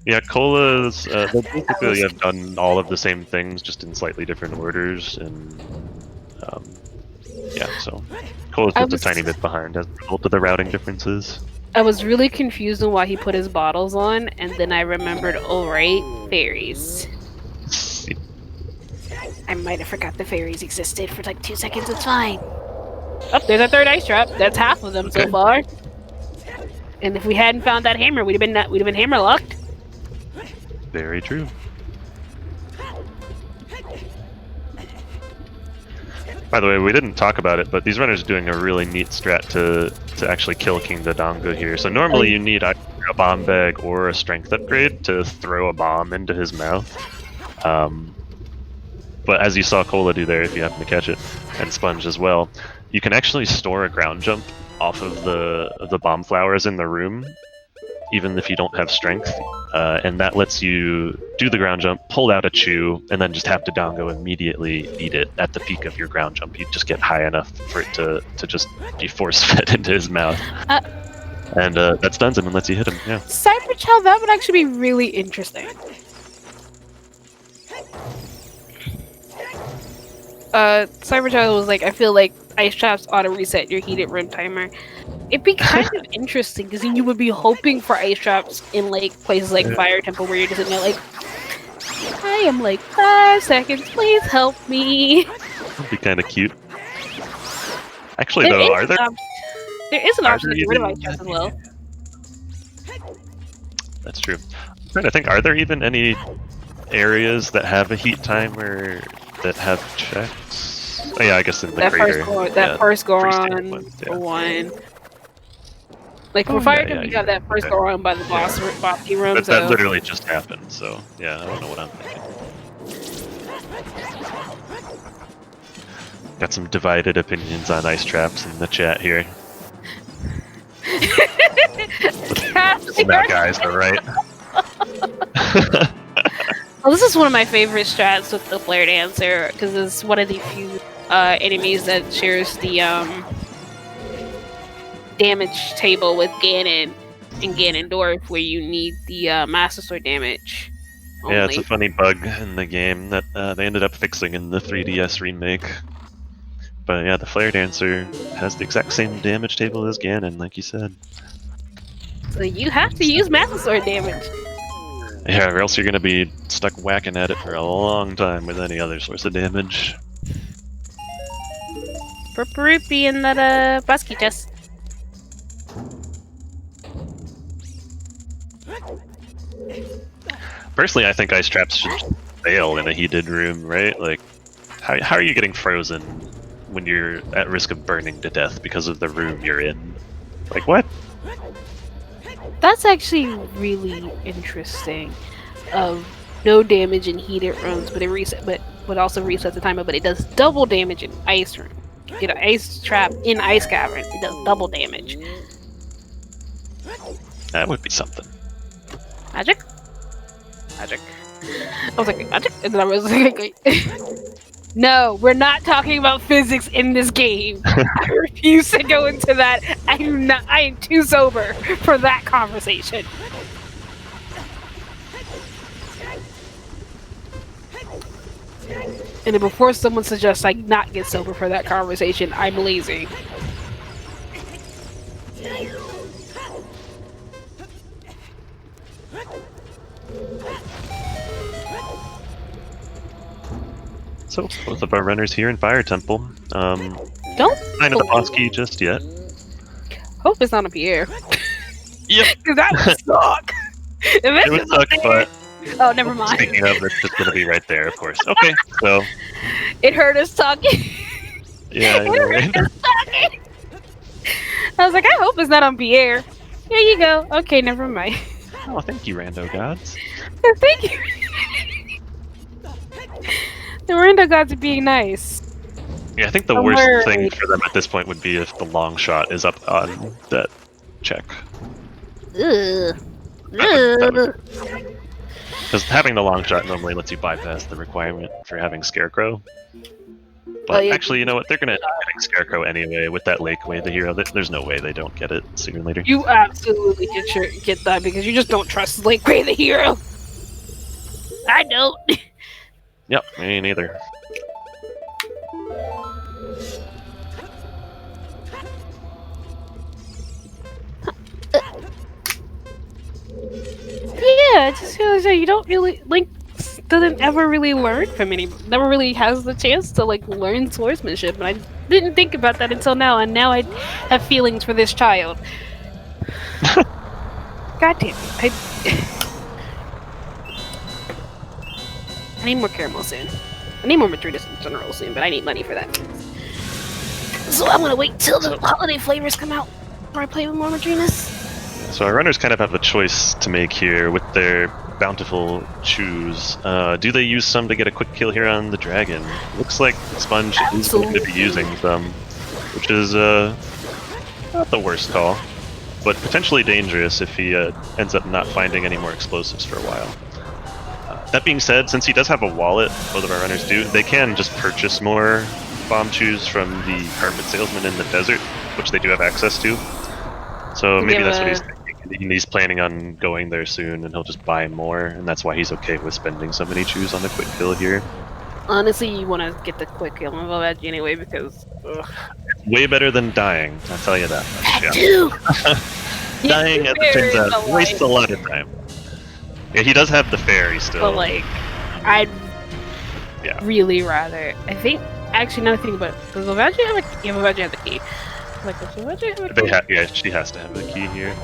B: Yeah, Cola's, they basically have done all of the same things, just in slightly different orders, and yeah, so Cola's just a tiny bit behind as a result of the routing differences.
A: I was really confused on why he put his bottles on, and then I remembered, oh right, fairies. I might have forgot the fairies existed for like 2 seconds, it's fine. Oh, there's our 3rd ice trap. That's half of them so far. And if we hadn't found that hammer, we'd have been hammer locked.
B: Very true. By the way, we didn't talk about it, but these runners are doing a really neat strat to actually kill King Dodongo here. So normally you need either a bomb bag or a strength upgrade to throw a bomb into his mouth. But as you saw Cola do there, if you happen to catch it, and Sponge as well, you can actually store a ground jump off of the bomb flowers in the room even if you don't have strength, and that lets you do the ground jump, pull out a chew, and then just have Dodongo immediately eat it at the peak of your ground jump. You just get high enough for it to just be force-fed into his mouth. And that stuns him and lets you hit him, yeah.
A: Cyber Child, that would actually be really interesting. Cyber Child was like, I feel like ice traps auto reset your heated room timer. It'd be kind of interesting because you would be hoping for ice traps in like places like Fire Temple where you're just sitting there like, I am like 5 seconds, please help me.
B: That'd be kind of cute. Actually, though, are there?
A: There is an option to get rid of ice traps as well.
B: That's true. I'm trying to think, are there even any areas that have a heat timer that have checks? Oh yeah, I guess in the crater.
A: First go on one. Like for Fire Temple, you got that first go on by the boss room.
B: But that literally just happened, so yeah, I don't know what I'm thinking. Got some divided opinions on ice traps in the chat here. That guys are right.
A: Well, this is one of my favorite strats with the Flare Dancer because it's one of the few enemies that shares the damage table with Ganon and Ganondorf, where you need the Master Sword damage. Only.
B: Yeah, it's a funny bug in the game that they ended up fixing in the 3DS remake. But yeah, the Flare Dancer has the exact same damage table as Ganon, like you said.
A: So you have to use Master Sword damage.
B: Yeah, or else you're gonna be stuck whacking at it for a long time with any other source of damage.
A: Purple rupee in that busky chest.
B: Personally, I think ice traps should fail in a heated room, right? Like, how are you getting frozen when you're at risk of burning to death because of the room you're in? Like, what?
A: That's actually really interesting. No damage in heated rooms, but it also resets the timer. But it does double damage in ice room. Get an ice trap in ice cavern. It does double damage.
B: That would be something.
A: Magic. I was like, magic, and then I was like, no, we're not talking about physics in this game. I refuse to go into that. I am too sober for that conversation. And then before someone suggests I not get sober for that conversation, I'm lazy.
B: So, both of our runners here in Fire Temple.
A: Don't
B: Kind of the boss key just yet.
A: Hope it's not a Pierre.
B: Yep.
A: Because that would suck.
B: It would suck, but...
A: Oh, never mind.
B: Speaking of, it's just gonna be right there, of course. Okay, so...
A: It hurt us talking.
B: Yeah, I know, right?
A: I was like, I hope it's not on Pierre. Here you go. Okay, never mind.
B: Oh, thank you, Rando Gods.
A: Thank you. The Rando Gods are being nice.
B: Yeah, I think the worst thing for them at this point would be if the long shot is up on that check.
A: Ugh.
B: Because having the long shot normally lets you bypass the requirement for having Scarecrow. But actually, you know what? They're gonna end up getting Scarecrow anyway with that Lakeway, the hero. There's no way they don't get it sooner or later.
A: You absolutely get that because you just don't trust Lakeway, the hero. I don't.
B: Yep, me neither.
A: Yeah, I just feel like you don't really Link doesn't ever really learn from never really has the chance to like learn swordsmanship, and I didn't think about that until now, and now I have feelings for this child. God damn it! I need more caramel soon. I need more Madridas in general soon, but I need money for that. So I'm gonna wait till the holiday flavors come out before I play with more Madrinas.
B: So our runners kind of have a choice to make here with their bountiful chews. Do they use some to get a quick kill here on the dragon? Looks like Sponge is going to be using some, which is not the worst call. but potentially dangerous if he ends up not finding any more explosives for a while. That being said, since he does have a wallet, both of our runners do, they can just purchase more bomb chews from the carpet salesman in the desert, which they do have access to. So maybe that's what he's thinking. He's planning on going there soon, and he'll just buy more, and that's why he's okay with spending so many chews on the quick kill here.
A: Honestly, you want to get the quick kill on Vovadge anyway, because...
B: Way better than dying, I'll tell you that much.
A: Yeah.
B: Dying, as it turns out, wastes a lot of time. Yeah, he does have the fairy still.
A: But, like, I'd really rather... I think... Actually, now I think about it, does Vovadge have a key? Yeah, Vovadge has the key. Like, does Vovadge have a key?
B: Yeah, she has to have a key here.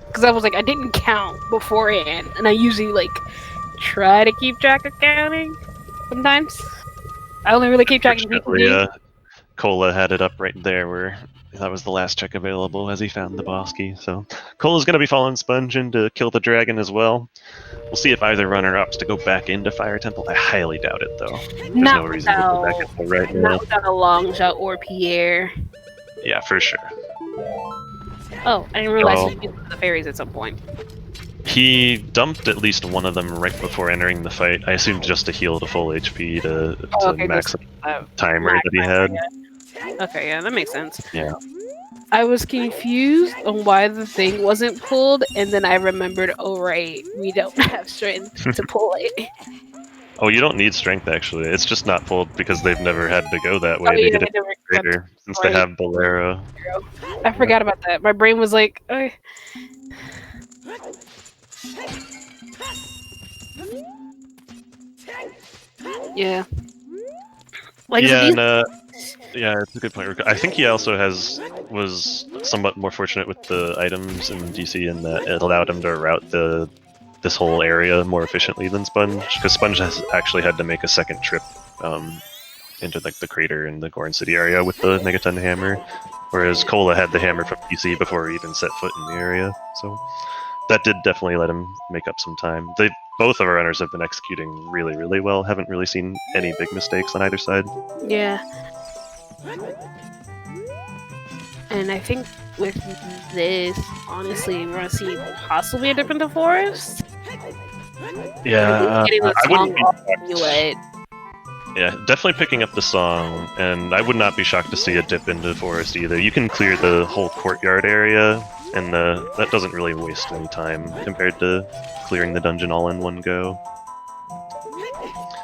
A: Because I was like, I didn't count beforehand, and I usually, like, try to keep track of counting sometimes. I only really keep track of people.
B: Cola had it up right there where that was the last check available as he found the boss key. So Cola's going to be following Sponge in to kill the dragon as well. We'll see if either runner opts to go back into Fire Temple. I highly doubt it, though. There's no reason to go back into right now.
A: Not without a long shot or Pierre.
B: Yeah, for sure.
A: Oh, I didn't realize he used the fairies at some point.
B: He dumped at least one of them right before entering the fight. I assumed just to heal to full HP to max the timer that he had.
A: Okay, yeah, that makes sense.
B: Yeah.
A: I was confused on why the thing wasn't pulled, and then I remembered, oh right, we don't have strength to pull it.
B: Oh, you don't need strength, actually. It's just not pulled because they've never had to go that way. They get it greater since they have Bolero.
A: I forgot about that. My brain was like, yeah. Like,
B: yeah, it's a good point. I think he also was somewhat more fortunate with the items in DC in that it allowed him to route this whole area more efficiently than Sponge, because Sponge has actually had to make a second trip into like the crater in the Gorn City area with the Megaton hammer, whereas Cola had the hammer from DC before he even set foot in the area. So that did definitely let him make up some time. Both of our runners have been executing really, really well. Haven't really seen any big mistakes on either side.
A: Yeah. And I think with this, honestly, we're gonna see possibly a dip into forest.
B: Yeah,
A: I wouldn't be
B: yeah, definitely picking up the song, and I would not be shocked to see a dip into forest either. You can clear the whole courtyard area, and that doesn't really waste any time compared to clearing the dungeon all in one go.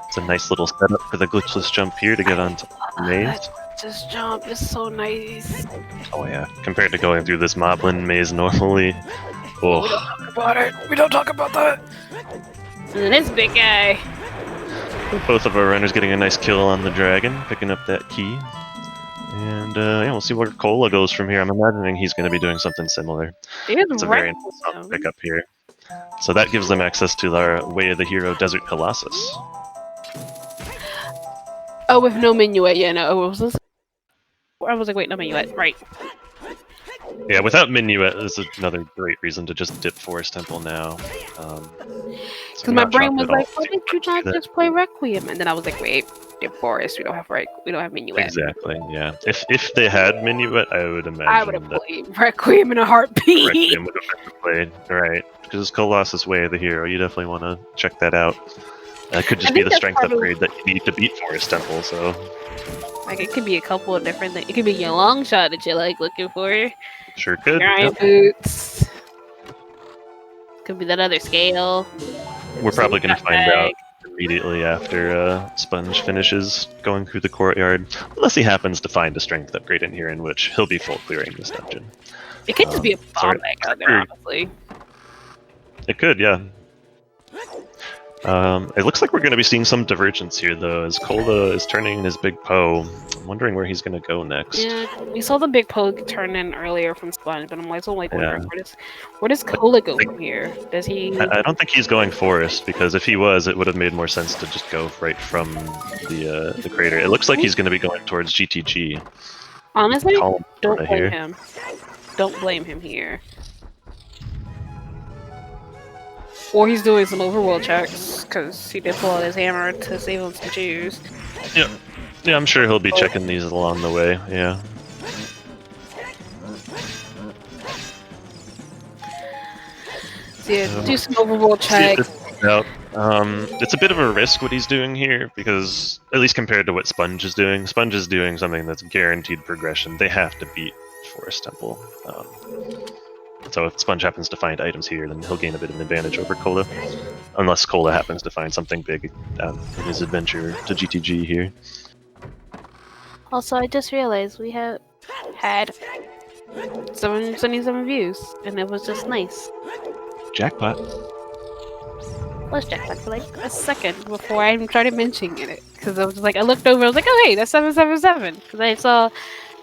B: It's a nice little setup for the glitchless jump here to get onto the maze.
A: This jump is so nice.
B: Oh yeah, compared to going through this Moblin maze normally. Oh.
A: We don't talk about it. We don't talk about that. And then this big guy.
B: Both of our runners getting a nice kill on the dragon, picking up that key. And yeah, we'll see where Cola goes from here. I'm imagining he's going to be doing something similar. It's a very nice pickup here. So that gives them access to our Way of the Hero Desert Colossus.
A: Oh, with no minuet, yeah, no. What was this? I was like, wait, no minuet, right.
B: Yeah, without minuet is another great reason to just dip Forest Temple now.
A: Because my brain was like, why didn't you not just play Requiem? And then I was like, wait, dip Forest, we don't have minuet.
B: Exactly, yeah. If they had minuet, I would imagine
A: I would have played Requiem in a heartbeat.
B: Requiem would have been played, right. Because it's Colossus Way of the Hero, you definitely want to check that out. That could just be the strength upgrade that you need to beat Forest Temple, so...
A: Like, it could be a couple of different things. It could be your long shot that you're, like, looking for.
B: Sure could.
A: Giant boots. Could be that other scale.
B: We're probably going to find out immediately after Sponge finishes going through the courtyard. Unless he happens to find a strength upgrade in here, in which he'll be full clearing this dungeon.
A: It could just be a bomb bag out there, honestly.
B: It could, yeah. It looks like we're going to be seeing some divergence here, though, as Cola is turning his big Poe. I'm wondering where he's going to go next.
A: Yeah, we saw the big Poe turn in earlier from Sponge, but I'm like, wondering, where does Cola go from here? Does he...
B: I don't think he's going Forest, because if he was, it would have made more sense to just go right from the crater. It looks like he's going to be going towards GTG.
A: Honestly, don't blame him. Don't blame him here. Or he's doing some overworld checks, because he did pull out his hammer to save him some chews.
B: Yep. Yeah, I'm sure he'll be checking these along the way, yeah.
A: yeah, do some overworld check.
B: It's a bit of a risk what he's doing here because, at least compared to what Sponge is doing something that's guaranteed progression. They have to beat Forest Temple. So if Sponge happens to find items here, then he'll gain a bit of an advantage over Cola. Unless Cola happens to find something big in his adventure to GTG here.
A: Also, I just realized we have had 777 views, and it was just nice.
B: Jackpot.
A: Was jackpot for like a second before I even started mentioning it, because I was just like, I looked over, I was like, oh hey, that's 777, because I saw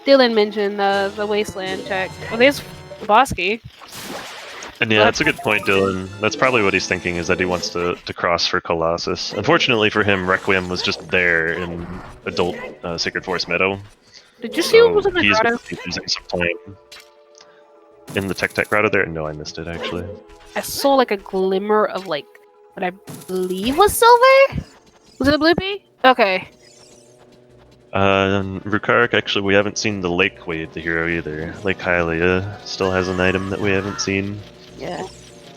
A: Dylan mention the wasteland check. Well, there's Bosky.
B: And yeah, that's a good point, Dylan. That's probably what he's thinking, is that he wants to cross for Colossus. Unfortunately for him, Requiem was just there in adult Sacred Forest Meadow.
A: Did you see what was in the grotto?
B: He's using some time in the Tech grotto there? No, I missed it, actually.
A: I saw like a glimmer of like what I believe was silver? Was it a bloopy? Okay.
B: Rukarik, actually, we haven't seen the Lake Wave, the hero, either. Lake Hylia still has an item that we haven't seen.
A: Yeah.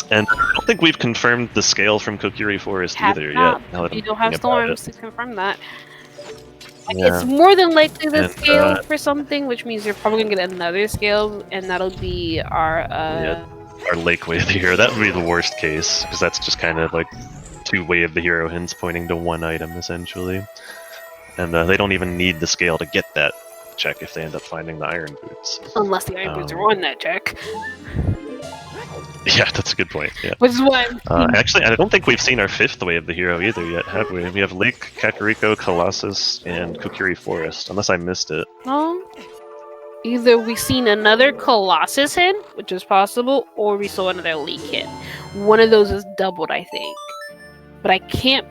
B: And I don't think we've confirmed the scale from Kokiri Forest either yet.
A: You don't have storms to confirm that.
B: Yeah.
A: It's more than likely the scale for something, which means you're probably gonna get another scale, and that'll be our
B: Lake Way of the Hero. That would be the worst case, because that's just kind of like 2 Way of the Hero hints pointing to 1 item, essentially. And they don't even need the scale to get that check if they end up finding the Iron Boots.
A: Unless the Iron Boots are on that check.
B: Yeah, that's a good point. Yeah.
A: Which is why.
B: Actually, I don't think we've seen our 5th Way of the Hero either yet, have we? We have Lake, Kakariko, Colossus, and Kokiri Forest, unless I missed it.
A: Either we've seen another Colossus hint, which is possible, or we saw another Lake hint. One of those is doubled, I think. But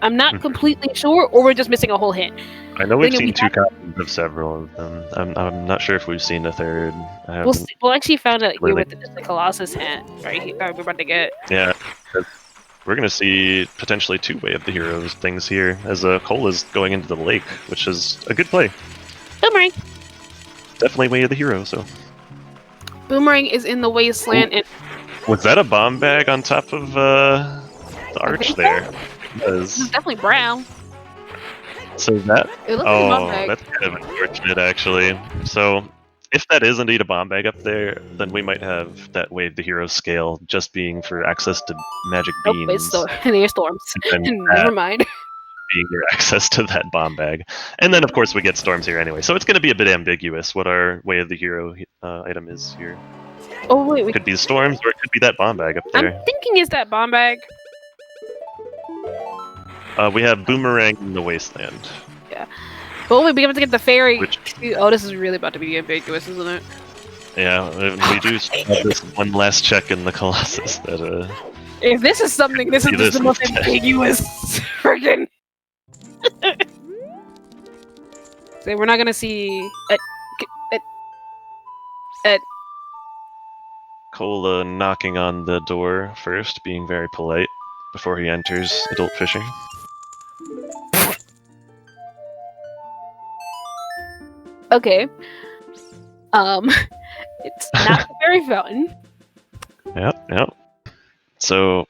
A: I'm not completely sure, or we're just missing a whole hint.
B: I know we've seen 2 copies of several of them. I'm not sure if we've seen a third.
A: We'll actually found out here with the Colossus hint, right? We're about to get.
B: Yeah. We're going to see potentially 2 Way of the Heroes things here, as Cole is going into the lake, which is a good play.
A: Boomerang!
B: Definitely Way of the Hero, so.
A: Boomerang is in the wasteland. And
B: was that a bomb bag on top of the arch there?
A: It's definitely brown.
B: So that...
A: It looks like a bomb bag.
B: That's kind of unfortunate, actually. So, if that is indeed a bomb bag up there, then we might have that Way of the Hero scale just being for access to magic beams.
A: There's storms. Never mind.
B: Being your access to that bomb bag. And then, of course, we get storms here anyway. So it's going to be a bit ambiguous what our Way of the Hero item is here.
A: Oh, wait.
B: It could be the storms, or it could be that bomb bag up there.
A: I'm thinking it's that bomb bag.
B: We have Boomerang in the Wasteland.
A: Yeah. But we have to get the fairy. Oh, this is really about to be ambiguous, isn't it?
B: Yeah, we do have this one last check in the Colossus that,
A: If this is something, this is just the most ambiguous friggin'. So we're not gonna see
B: Cola knocking on the door first, being very polite before he enters adult fishing.
A: Okay. It's not the fairy fountain.
B: Yep. So,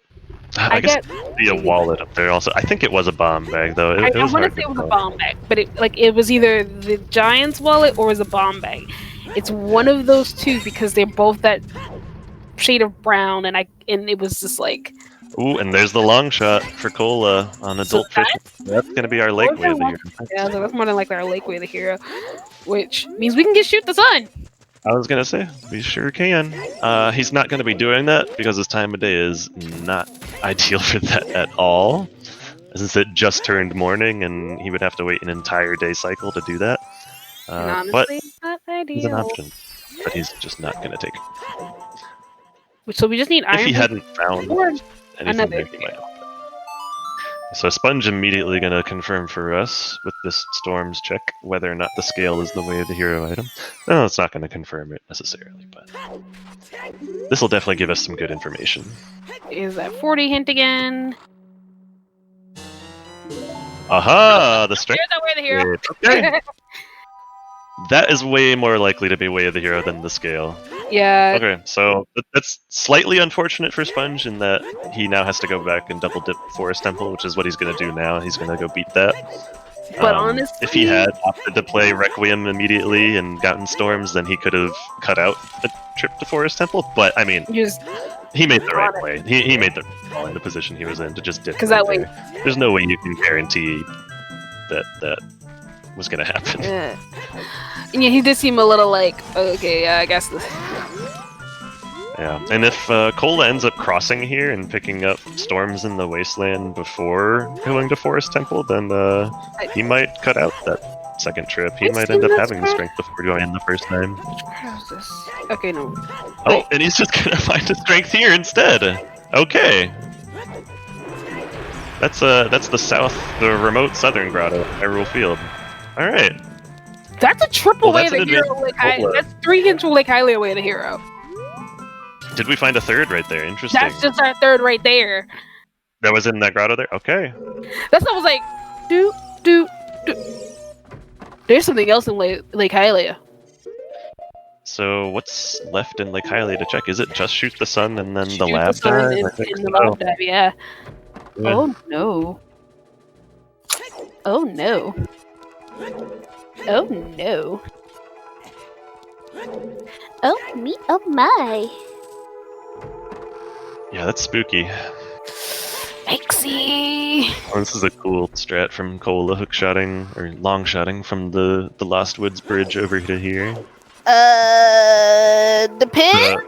B: I guess there'd be a wallet up there also. I think it was a bomb bag, though.
A: I want to say it was a bomb bag, but it was either the giant's wallet or it was a bomb bag. It's one of those two because they're both that shade of brown, and it was just like.
B: Ooh, and there's the long shot for Cola on adult fishing. That's gonna be our Lake Way of the Hero.
A: Yeah, so that's more than likely our Lake Way of the Hero, which means we can get shoot the sun.
B: I was gonna say, we sure can. He's not gonna be doing that because his time of day is not ideal for that at all. Since it just turned morning and he would have to wait an entire day cycle to do that.
A: Honestly,
B: but
A: not ideal.
B: He's an option. But he's just not gonna take it.
A: So we just need iron.
B: If he hadn't found anything there, he might. So Sponge immediately going to confirm for us with this Storms check whether or not the scale is the Way of the Hero item. No, it's not going to confirm it necessarily, but this will definitely give us some good information.
A: Is that 40 hint again?
B: Aha! The strength.
A: There's that Way of the Hero.
B: Okay. That is way more likely to be Way of the Hero than the scale.
A: Yeah.
B: Okay, so that's slightly unfortunate for Sponge in that he now has to go back and double dip Forest Temple, which is what he's going to do now. He's going to go beat that.
A: But
B: If he
A: honestly,
B: had opted to play Requiem immediately and gotten Storms, then he could have cut out a trip to Forest Temple. But I mean,
A: just
B: he made the right play. He made the right call in the position he was in to just dip
A: because
B: right
A: that way.
B: there. There's no way you can guarantee that was going to happen.
A: Yeah. And yeah, he did seem a little like, okay, yeah, I guess.
B: Yeah, and if Cola ends up crossing here and picking up Storms in the Wasteland before going to Forest Temple, then he might cut out that second trip. He might end up having the strength before going in the first time.
A: How's this? Okay, no.
B: Oh, and he's just gonna find the strength here instead. Okay. That's the remote southern grotto, Hyrule Field. All right.
A: That's a triple
B: Well,
A: way
B: that's
A: to
B: an
A: hero. Like,
B: advantage.
A: that's 3 hits with Lake Hylia way to hero.
B: Did we find a third right there? Interesting.
A: That's just our third right there.
B: That was in that grotto there? Okay.
A: That's what I was like, do. There's something else in Lake Hylia.
B: So what's left in Lake Hylia to check? Is it just shoot the sun and then
A: Shoot
B: the lab dive?
A: in
B: I think
A: the
B: so.
A: lab dive, yeah.
B: Yeah.
A: Oh no. Oh no. Oh no. Oh me, oh my.
B: Yeah, that's spooky.
A: Pixie.
B: Oh, this is a cool strat from Cola, hook shotting or long shotting from the Lost Woods bridge over to here.
A: Depends.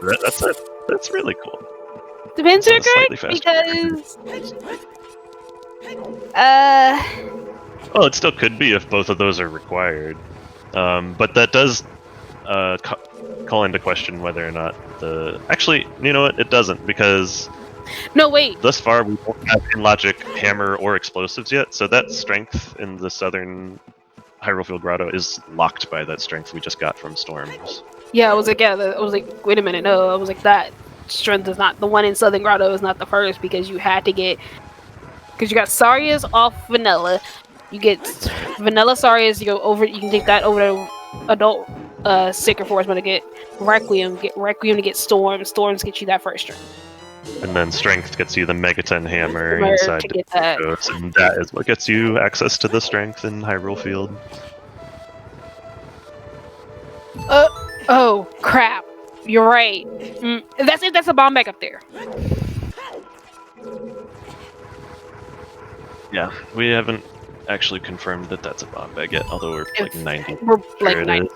B: That's really cool.
A: Depends,
B: Sounds
A: Rickard,
B: slightly faster.
A: because
B: Well, it still could be if both of those are required, but that does call into question whether or not the. Actually, you know what? It doesn't, because
A: no, wait.
B: thus far we don't have in logic hammer or explosives yet. So that strength in the southern Hyrule Field Grotto is locked by that strength we just got from Storms.
A: Yeah, I was like, wait a minute, no, I was like, that strength is not the one in Southern Grotto is not the first because you had to get, because you got Saria's off Vanilla, you get Vanilla Saria's, you can take that over to Adult Sacred Forest, but to get Requiem to get Storms get you that first strength.
B: And then strength gets you the Megaton hammer inside
A: to
B: the
A: get that.
B: Ghost, and that is what gets you access to the strength in Hyrule Field.
A: Oh crap! You're right. That's a bomb back up there.
B: Yeah, we haven't actually confirmed that that's a bomb bag yet, although we're like 90.
A: We're
B: Sure
A: like
B: it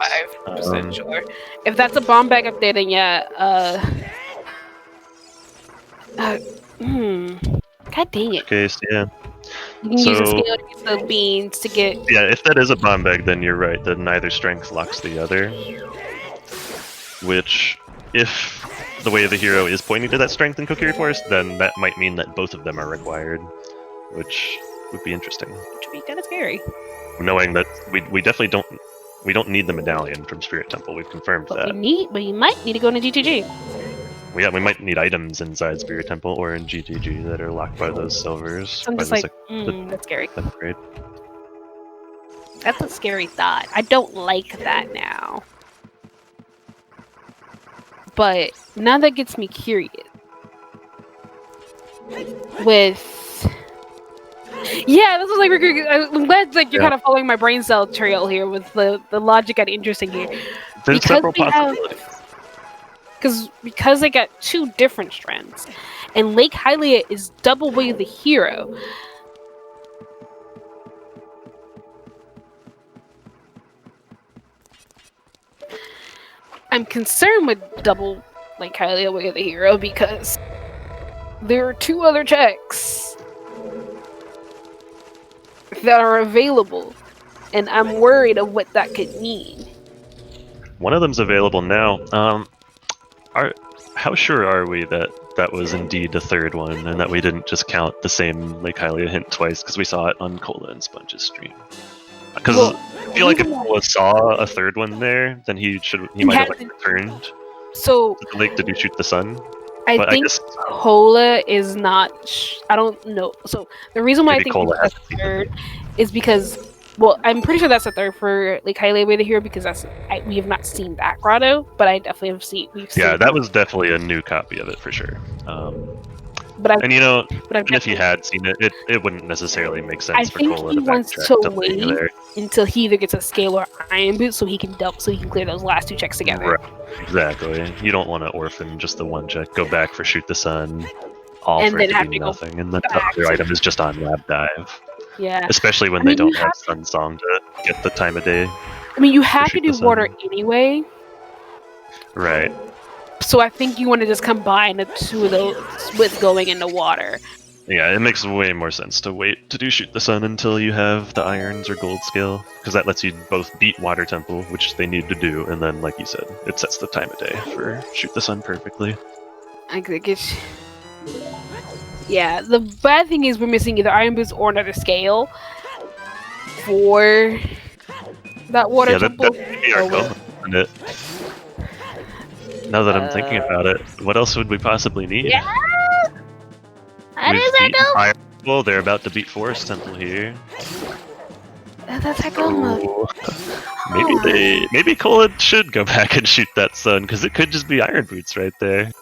A: 95% sure. If that's a bomb bag up there, then yeah. God dang it!
B: Case, yeah.
A: You can use the scale to use the beans to get.
B: Yeah, if that is a bomb bag, then you're right. Then neither strength locks the other. Which, if the way of the hero is pointing to that strength in Kokiri Forest, then that might mean that both of them are required, which would be interesting.
A: Which would be kind of scary.
B: Knowing that we definitely don't need the medallion from Spirit Temple. We've confirmed that.
A: But you might need to go into GTG.
B: We might need items inside Spirit Temple or in GTG that are locked by those silvers.
A: I'm just like, that's scary.
B: Upgrade.
A: That's a scary thought. I don't like that now. But now that gets me curious. Yeah, this is like, I'm glad like you're kind of following my brain cell trail here with the logic and interesting here.
B: There's several possibilities.
A: Because they got 2 different strengths, and Lake Hylia is double way the hero. I'm concerned with double Lake Hylia way of the hero because there are 2 other checks that are available, and I'm worried of what that could mean.
B: One of them's available now. How sure are we that that was indeed the third one, and that we didn't just count the same Lake Hylia hint twice because we saw it on Cola and Sponge's stream? Because I feel like if Cola saw a third one there, then he might have like returned to the lake to do shoot the sun.
A: I think Cola is not. I don't know. So the reason why I think Cola is third is because Well, I'm pretty sure that's the third for Lake Hylia way to here because we have not seen that grotto, but I definitely have seen.
B: Yeah, that was definitely a new copy of it for sure. And even if you had seen it, it wouldn't necessarily make sense for Cola to backtrack to
A: wait
B: there.
A: until he either gets a scale or iron boot so he can clear those last 2 checks together.
B: Right, exactly. You don't want to orphan just the 1 check. Go back for Shoot the Sun, all
A: and
B: for
A: then
B: it to be nothing, and then the other item is just on Lab Dive.
A: Yeah.
B: Especially when they don't have Sun Song to get the time of day.
A: I mean, you have to do water anyway.
B: Right.
A: So I think you want to just combine the 2 of those with going into water.
B: Yeah, it makes way more sense to wait to do Shoot the Sun until you have the irons or gold scale, because that lets you both beat Water Temple, which they need to do, and then, like you said, it sets the time of day for Shoot the Sun perfectly.
A: I think it's... Yeah, the bad thing is we're missing either iron boots or another scale for that Water Temple.
B: Yeah, that'd be our goal, isn't it? Now that I'm thinking about it, what else would we possibly need?
A: Yeah! That is our goal!
B: Well, they're about to beat Forest Temple here.
A: That's our goal.
B: Maybe Cola should go back and shoot that sun, because it could just be Iron Boots right there.
A: Yeah!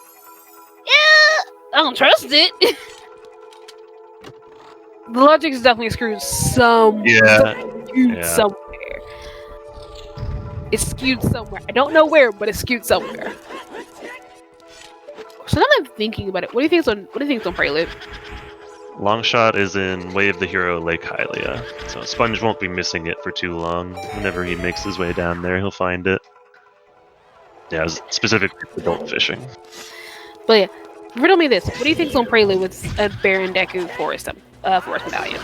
A: I don't trust it! The logic is definitely screwed somewhere. It's skewed somewhere. I don't know where, but it's skewed somewhere. So now that I'm thinking about it, what do you think's on Prelude?
B: Longshot is in Way of the Hero Lake Hylia, so Sponge won't be missing it for too long. Whenever he makes his way down there, he'll find it. Yeah, specifically for adult fishing.
A: But yeah, riddle me this: what do you think's on Prelude with a Baron Deku Forest Medallion?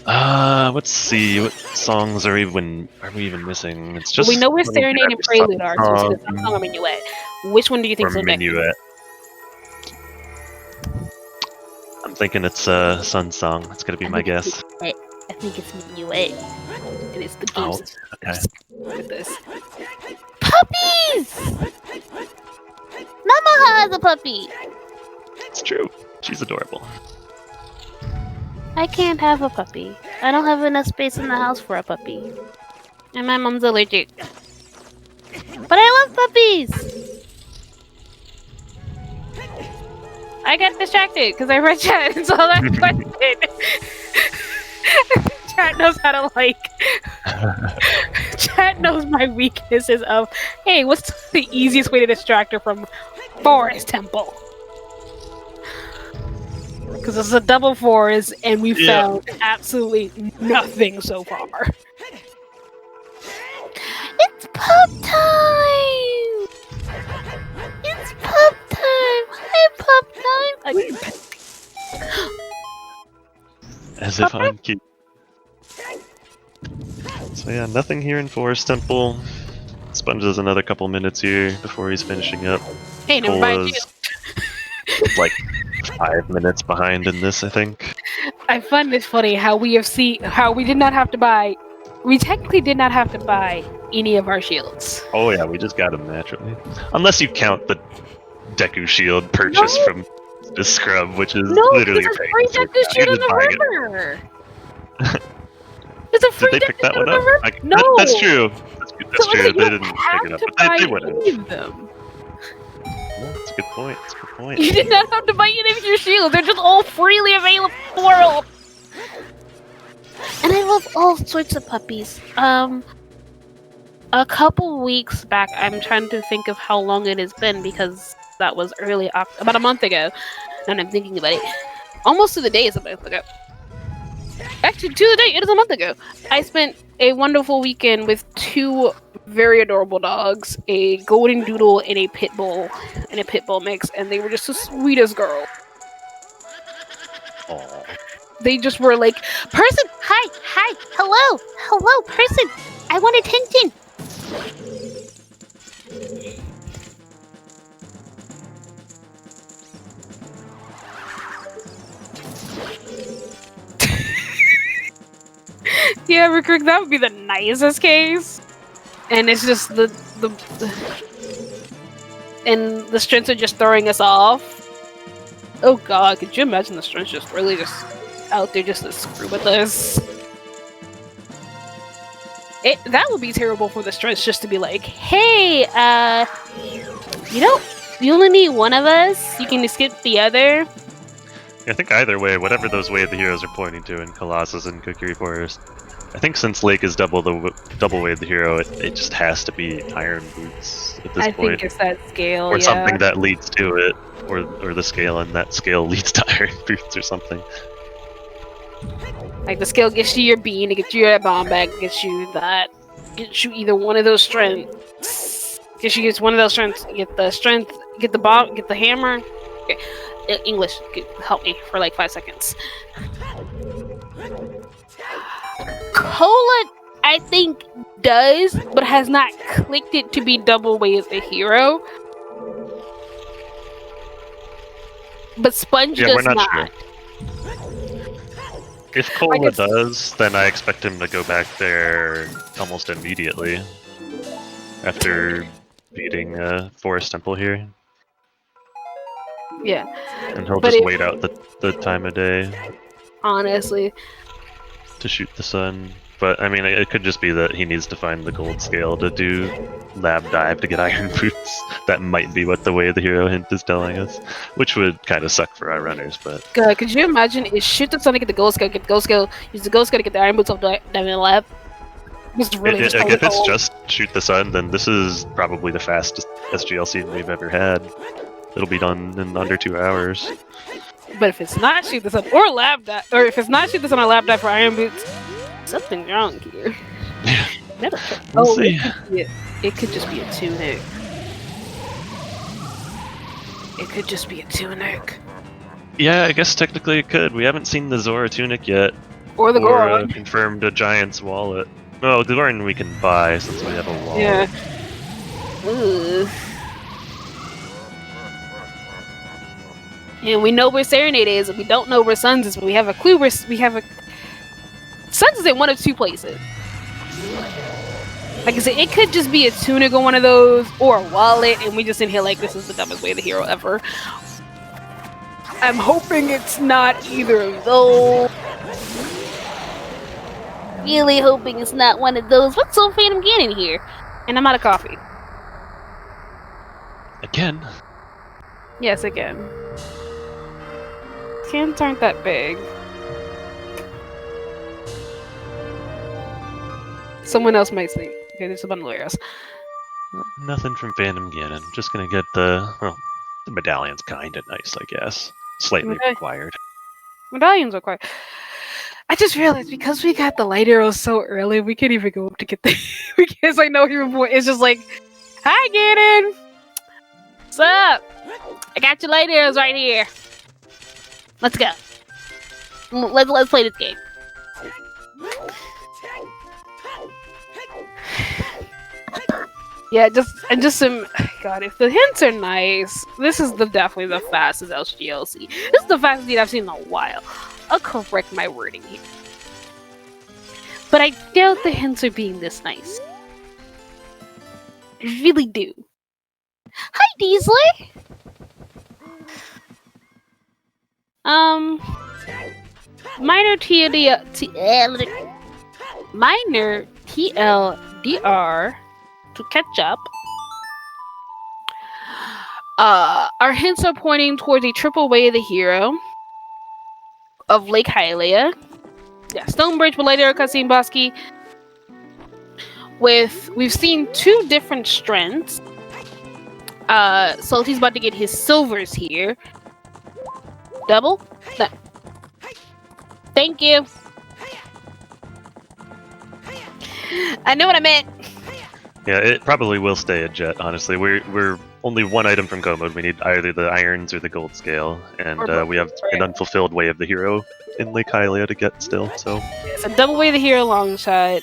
B: Let's see. What songs are we even missing? It's just.
A: Well, we know where Serenade and Prelude are. So it's a song or Minuet. Which one do you think's on Minuet?
B: I'm thinking it's Sun Song. That's gonna be my guess.
A: I think it's Minuet. And it's the games.
B: Okay.
A: With this. Puppies! Mama has a puppy!
B: It's true. She's adorable.
A: I can't have a puppy. I don't have enough space in the house for a puppy. And my mom's allergic. But I love puppies! I got distracted because I read chat and saw that question. Chat knows how to Chat knows my weaknesses of, hey, what's the easiest way to distract her from Forest Temple? Because it's a double forest and we found absolutely nothing so far. It's pup time! It's pup time! Hi, pup time!
B: As if I'm cute. So yeah, nothing here in Forest Temple. Sponge has another couple minutes here before he's finishing up.
A: Hey, never mind you.
B: Like 5 minutes behind in this, I think.
A: I find it funny how we did not have to buy. We technically did not have to buy any of our shields.
B: Oh yeah, we just got them naturally. Unless you count the Deku shield purchased from the scrub, which is literally
A: a free Deku shield in the river. It's a free
B: Did they pick that one up?
A: No,
B: that's true. That's true. They didn't pick it up, but they would have.
A: Them.
B: That's a good point. That's a good point.
A: You did not have to buy any of your shields. They're just all freely available in the world. And I love all sorts of puppies. A couple weeks back, I'm trying to think of how long it has been because that was about a month ago. And I'm thinking about it. Almost to the day is a month ago. Actually, to the day, it is a month ago. I spent a wonderful weekend with 2 very adorable dogs, a golden doodle and a pit bull mix, and they were just the sweetest girl.
B: Aww.
A: They just were like, person, hi, hello, person, I want attention. Yeah, Rick, that would be the nicest case. And it's just and the strengths are just throwing us off. Oh god, could you imagine the strengths just really just out there just to screw with us? that would be terrible for the strengths just to be like, hey, you only need one of us. You can skip the other.
B: I think either way, whatever those way of the heroes are pointing to in Colossus and Kokiri Forest, I think since Lake is double way of the hero, it just has to be Iron Boots at this
A: I
B: point.
A: think it's that scale,
B: or
A: yeah.
B: something that leads to it, or the scale, and that scale leads to Iron Boots or something.
A: Like the scale gets you your bean, it gets you your bomb bag, gets you either one of those strengths. Gets one of those strengths. Get the strength, get the bomb, get the hammer. Okay. English, help me for like 5 seconds. Cola, I think, does, but has not clicked it to be double way as the hero. But Sponge does
B: we're not
A: not.
B: Sure. If Cola does, then I expect him to go back there almost immediately after beating Forest Temple here.
A: Yeah.
B: And he'll just wait out the time of day.
A: Honestly.
B: To shoot the sun. But, I mean, it could just be that he needs to find the gold scale to do lab dive to get Iron Boots. That might be what the way of the hero hint is telling us. Which would kind of suck for our runners, but...
A: God, could you imagine is shoot the sun to get the gold scale, get the gold scale, use the gold scale to get the Iron Boots off the lab? It's really
B: if it's just shoot the sun, then this is probably the fastest SGLC we've ever had. It'll be done in under 2 hours.
A: But if it's not shoot the sun or lab dive, or if it's not shoot the sun or lab dive for Iron Boots, something's wrong here.
B: We'll see.
A: It could just be a tunic. It could just be a tunic.
B: Yeah, I guess technically it could. We haven't seen the Zora tunic yet.
A: Or the Goron.
B: Confirmed a Giant's wallet. No, the Goron we can buy since we have a wallet.
A: Yeah. Ugh. And we know where Serenade is, and we don't know where Suns is, but we have a clue where Suns is in one of two places. Like I said, it could just be a tunic on one of those, or a wallet, and we just in here like, this is the dumbest way of the hero ever. I'm hoping it's not either of those. Really hoping it's not one of those. What's so Phantom Ganon here? And I'm out of coffee.
B: Again?
A: Yes, again. Cans aren't that big. Someone else might think. Okay, there's a bundle of arrows.
B: Nothing from Phantom Ganon. Just gonna get the medallion's kinda nice, I guess. Slightly required.
A: Medallions are quite... I just realized because we got the light arrows so early, we can't even go up to get the... because I know human boy. It's just like, hi, Ganon! What's up? I got your light arrows right here. Let's go. Let's play this game. Yeah, just some... God, if the hints are nice, this is definitely the fastest SGLC. This is the fastest lead I've seen in a while. I'll correct my wording here. But I doubt the hints are being this nice. I really do. Hi, Deasley! Minor TLDR to catch up. Our hints are pointing towards a triple way of the hero of Lake Hylia. Yeah, Stonebridge, Light Arrow Cutscene Bosky. We've seen two different strengths. Salty's about to get his silvers here. Double? No. Thank you. I know what I meant.
B: Yeah, it probably will stay a jet, honestly. We're only one item from Go Mode. We need either the irons or the gold scale. And we have an unfulfilled way of the hero in Lake Hylia to get still, so...
A: It's a double way of the hero long shot.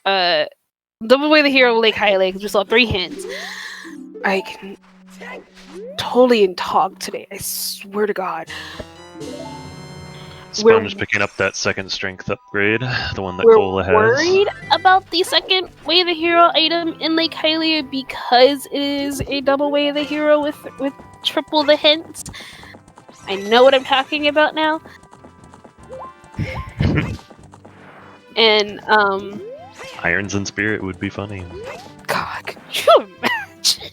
A: Double way of the hero Lake Hylia, because we saw 3 hints. I can... totally in talk today, I swear to God.
B: Sponge picking up that second strength upgrade, the one that Cola has.
A: We're worried about the second way of the hero item in Lake Hylia because it is a double way of the hero with triple the hints. I know what I'm talking about now. And
B: Irons and Spirit would be funny.
A: God, could you imagine?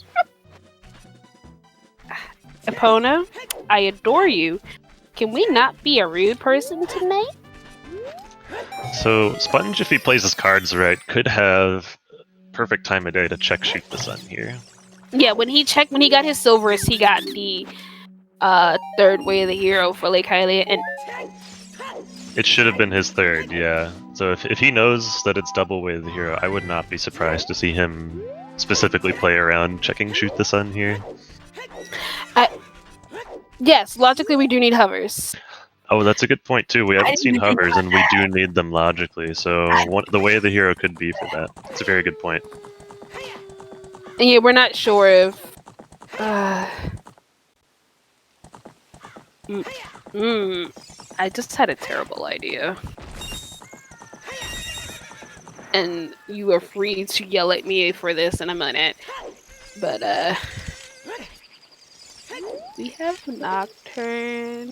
A: Epona, I adore you. Can we not be a rude person tonight?
B: So Sponge, if he plays his cards right, could have perfect time of day to check shoot the sun here.
A: Yeah, when he got his silvers, he got the third way of the hero for Lake Hylia, and
B: It should have been his third, yeah. So if he knows that it's double way of the hero, I would not be surprised to see him specifically play around checking shoot the sun here.
A: Yes, logically we do need hovers.
B: Oh, that's a good point too. We haven't seen hovers, and we do need them logically. So the way of the hero could be for that. It's a very good point.
A: And yeah, we're not sure if. I just had a terrible idea. And you are free to yell at me for this in a minute. But, we have Nocturne.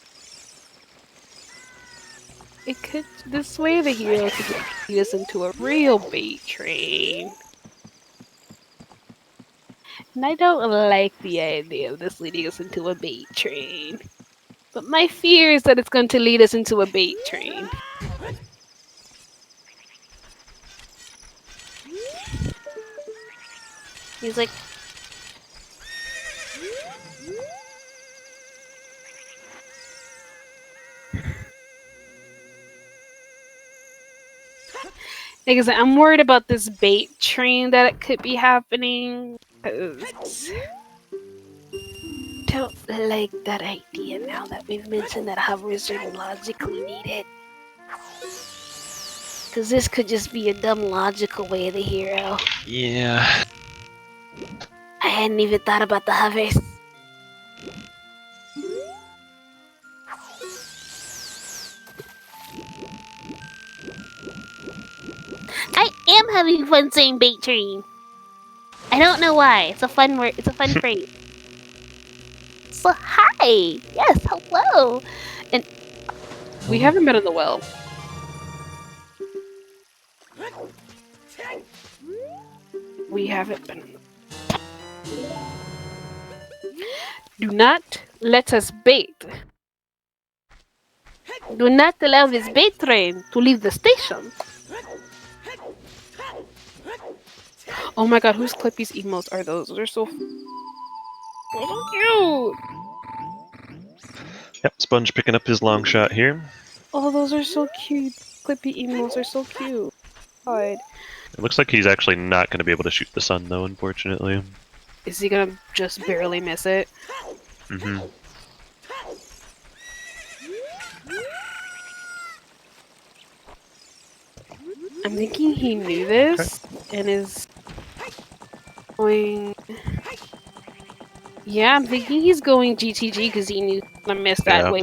A: This way the hero could lead us into a real bait train. And I don't like the idea of this leading us into a bait train. But my fear is that it's going to lead us into a bait train. He's like... Because I'm worried about this bait train that it could be happening. Don't like that idea now that we've mentioned that hovers are logically needed. Because this could just be a dumb logical way of the hero.
B: Yeah.
A: I hadn't even thought about the hovers. I am having fun saying bait train. I don't know why. It's a fun word. It's a fun phrase. So hi. Yes, hello. And we haven't been in the well. We haven't been. Do not let us bait. Do not allow this bait train to leave the station. Oh my god, whose Clippy's emotes are those? They're so cute.
B: Yep, Sponge picking up his long shot here.
A: Oh, those are so cute. Clippy emotes are so cute. God.
B: It looks like he's actually not going to be able to shoot the sun, though, unfortunately.
A: Is he gonna just barely miss it?
B: Mm-hmm.
A: I'm thinking he knew this and is going... Yeah, I'm thinking he's going GTG because he knew I missed that way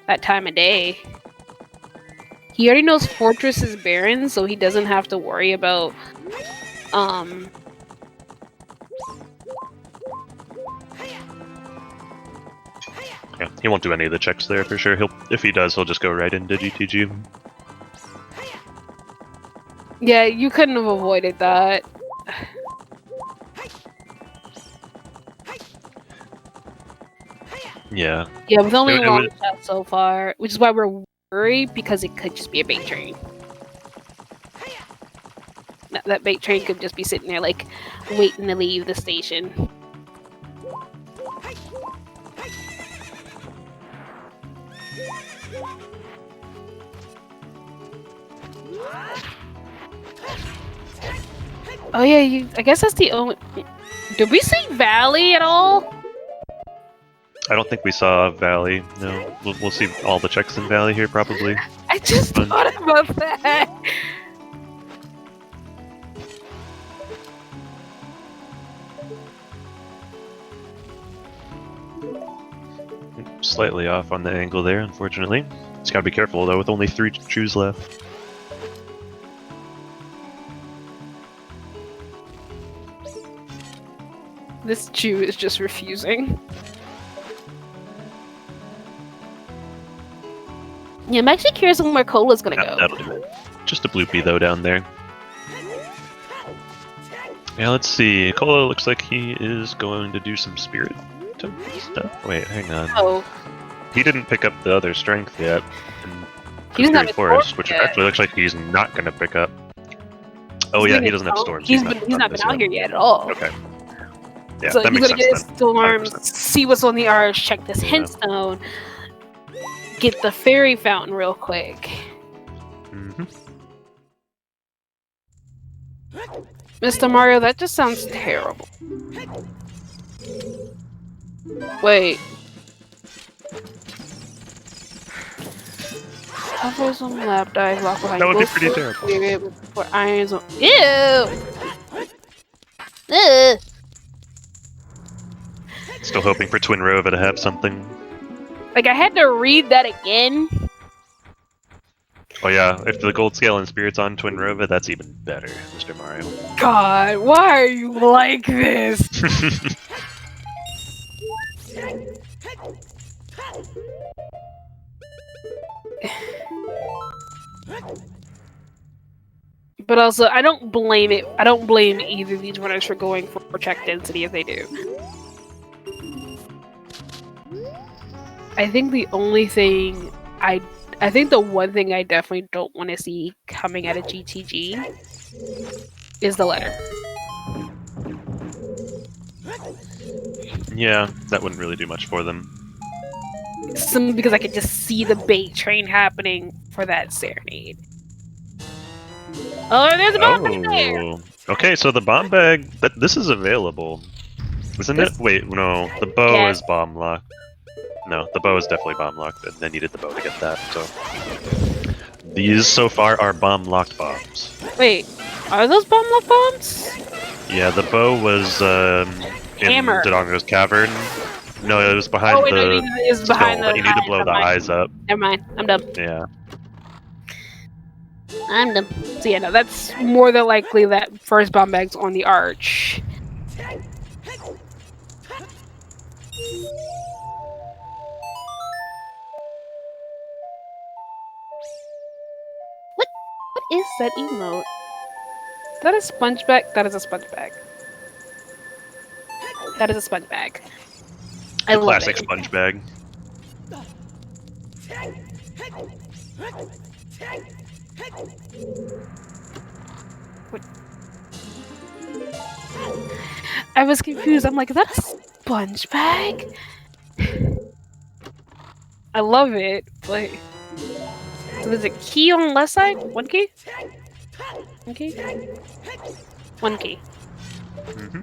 A: that time of day. He already knows Fortress is barren, so he doesn't have to worry about
B: Yeah, he won't do any of the checks there for sure. If he does, he'll just go right into GTG.
A: Yeah, you couldn't have avoided that.
B: Yeah.
A: Yeah, with only one shot so far, which is why we're worried, because it could just be a bait train. That bait train could just be sitting there, like, waiting to leave the station. Oh yeah, I guess that's the only... Did we see Valley at all?
B: I don't think we saw Valley. No, we'll see all the checks in Valley here probably.
A: I just thought about that.
B: Slightly off on the angle there, unfortunately. Just gotta be careful though, with only 3 chews left.
A: This Jew is just refusing. Yeah, I'm actually curious on where Cola's gonna go.
B: That'll do it. Just a bloopy though down there. Yeah, let's see. Cola looks like he is going to do some spirit stuff. Wait, hang on.
A: Oh,
B: He didn't pick up the other strength yet.
A: he doesn't have
B: Spirit
A: his
B: Forest,
A: storm
B: which
A: yet.
B: actually looks like he's not going to pick up. Oh yeah, he doesn't have storms.
A: He's not been out here yet at all.
B: Okay. Yeah,
A: So
B: that
A: he's
B: makes
A: gonna
B: sense
A: get his
B: then.
A: storms,
B: 100%.
A: see what's on the arch, check this
B: Yeah.
A: hint stone, get the fairy fountain real quick.
B: Mm-hmm.
A: Mr. Mario, that just sounds terrible. Wait. Hovers on lap dive, lock behind.
B: That would be
A: Ghost
B: pretty
A: Force,
B: terrible.
A: Spirit, for irons on. Ew! Ugh.
B: Still hoping for Twin Rova to have something.
A: Like, I had to read that again.
B: Oh yeah, if the Gold Scale and Spirit's on Twin Rova, that's even better, Mr. Mario.
A: God, why are you like this? But also, I don't blame it. I don't blame either of these runners for going for check density if they do. I think the only thing I think the one thing I definitely don't want to see coming out of GTG is the letter.
B: Yeah, that wouldn't really do much for them.
A: Simply because I could just see the bait train happening for that serenade. Oh, there's a bomb right there!
B: Okay, so the bomb bag, this is available. Isn't it? Wait, no, the bow is bomb locked. No, the bow is definitely bomb locked, and I needed the bow to get that, so. These so far are bomb locked bombs.
A: Wait, are those bomb lock bombs?
B: Yeah, the bow was in
A: Hammer.
B: Dodongo's cavern. No, it was behind the
A: it's behind
B: skull, but you need to blow the eyes up.
A: Never mind, I'm done.
B: Yeah.
A: I'm done. So yeah, no, that's more than likely that first bomb bag's on the arch. What is that emote? Is that a sponge bag? That is a sponge bag. That is a sponge bag. I love
B: Classic
A: it.
B: sponge bag.
A: What? I was confused. I'm like, is that a sponge bag? I love it. Like, so there's a key on the left side? One key? One key? One key.
B: Mm-hmm.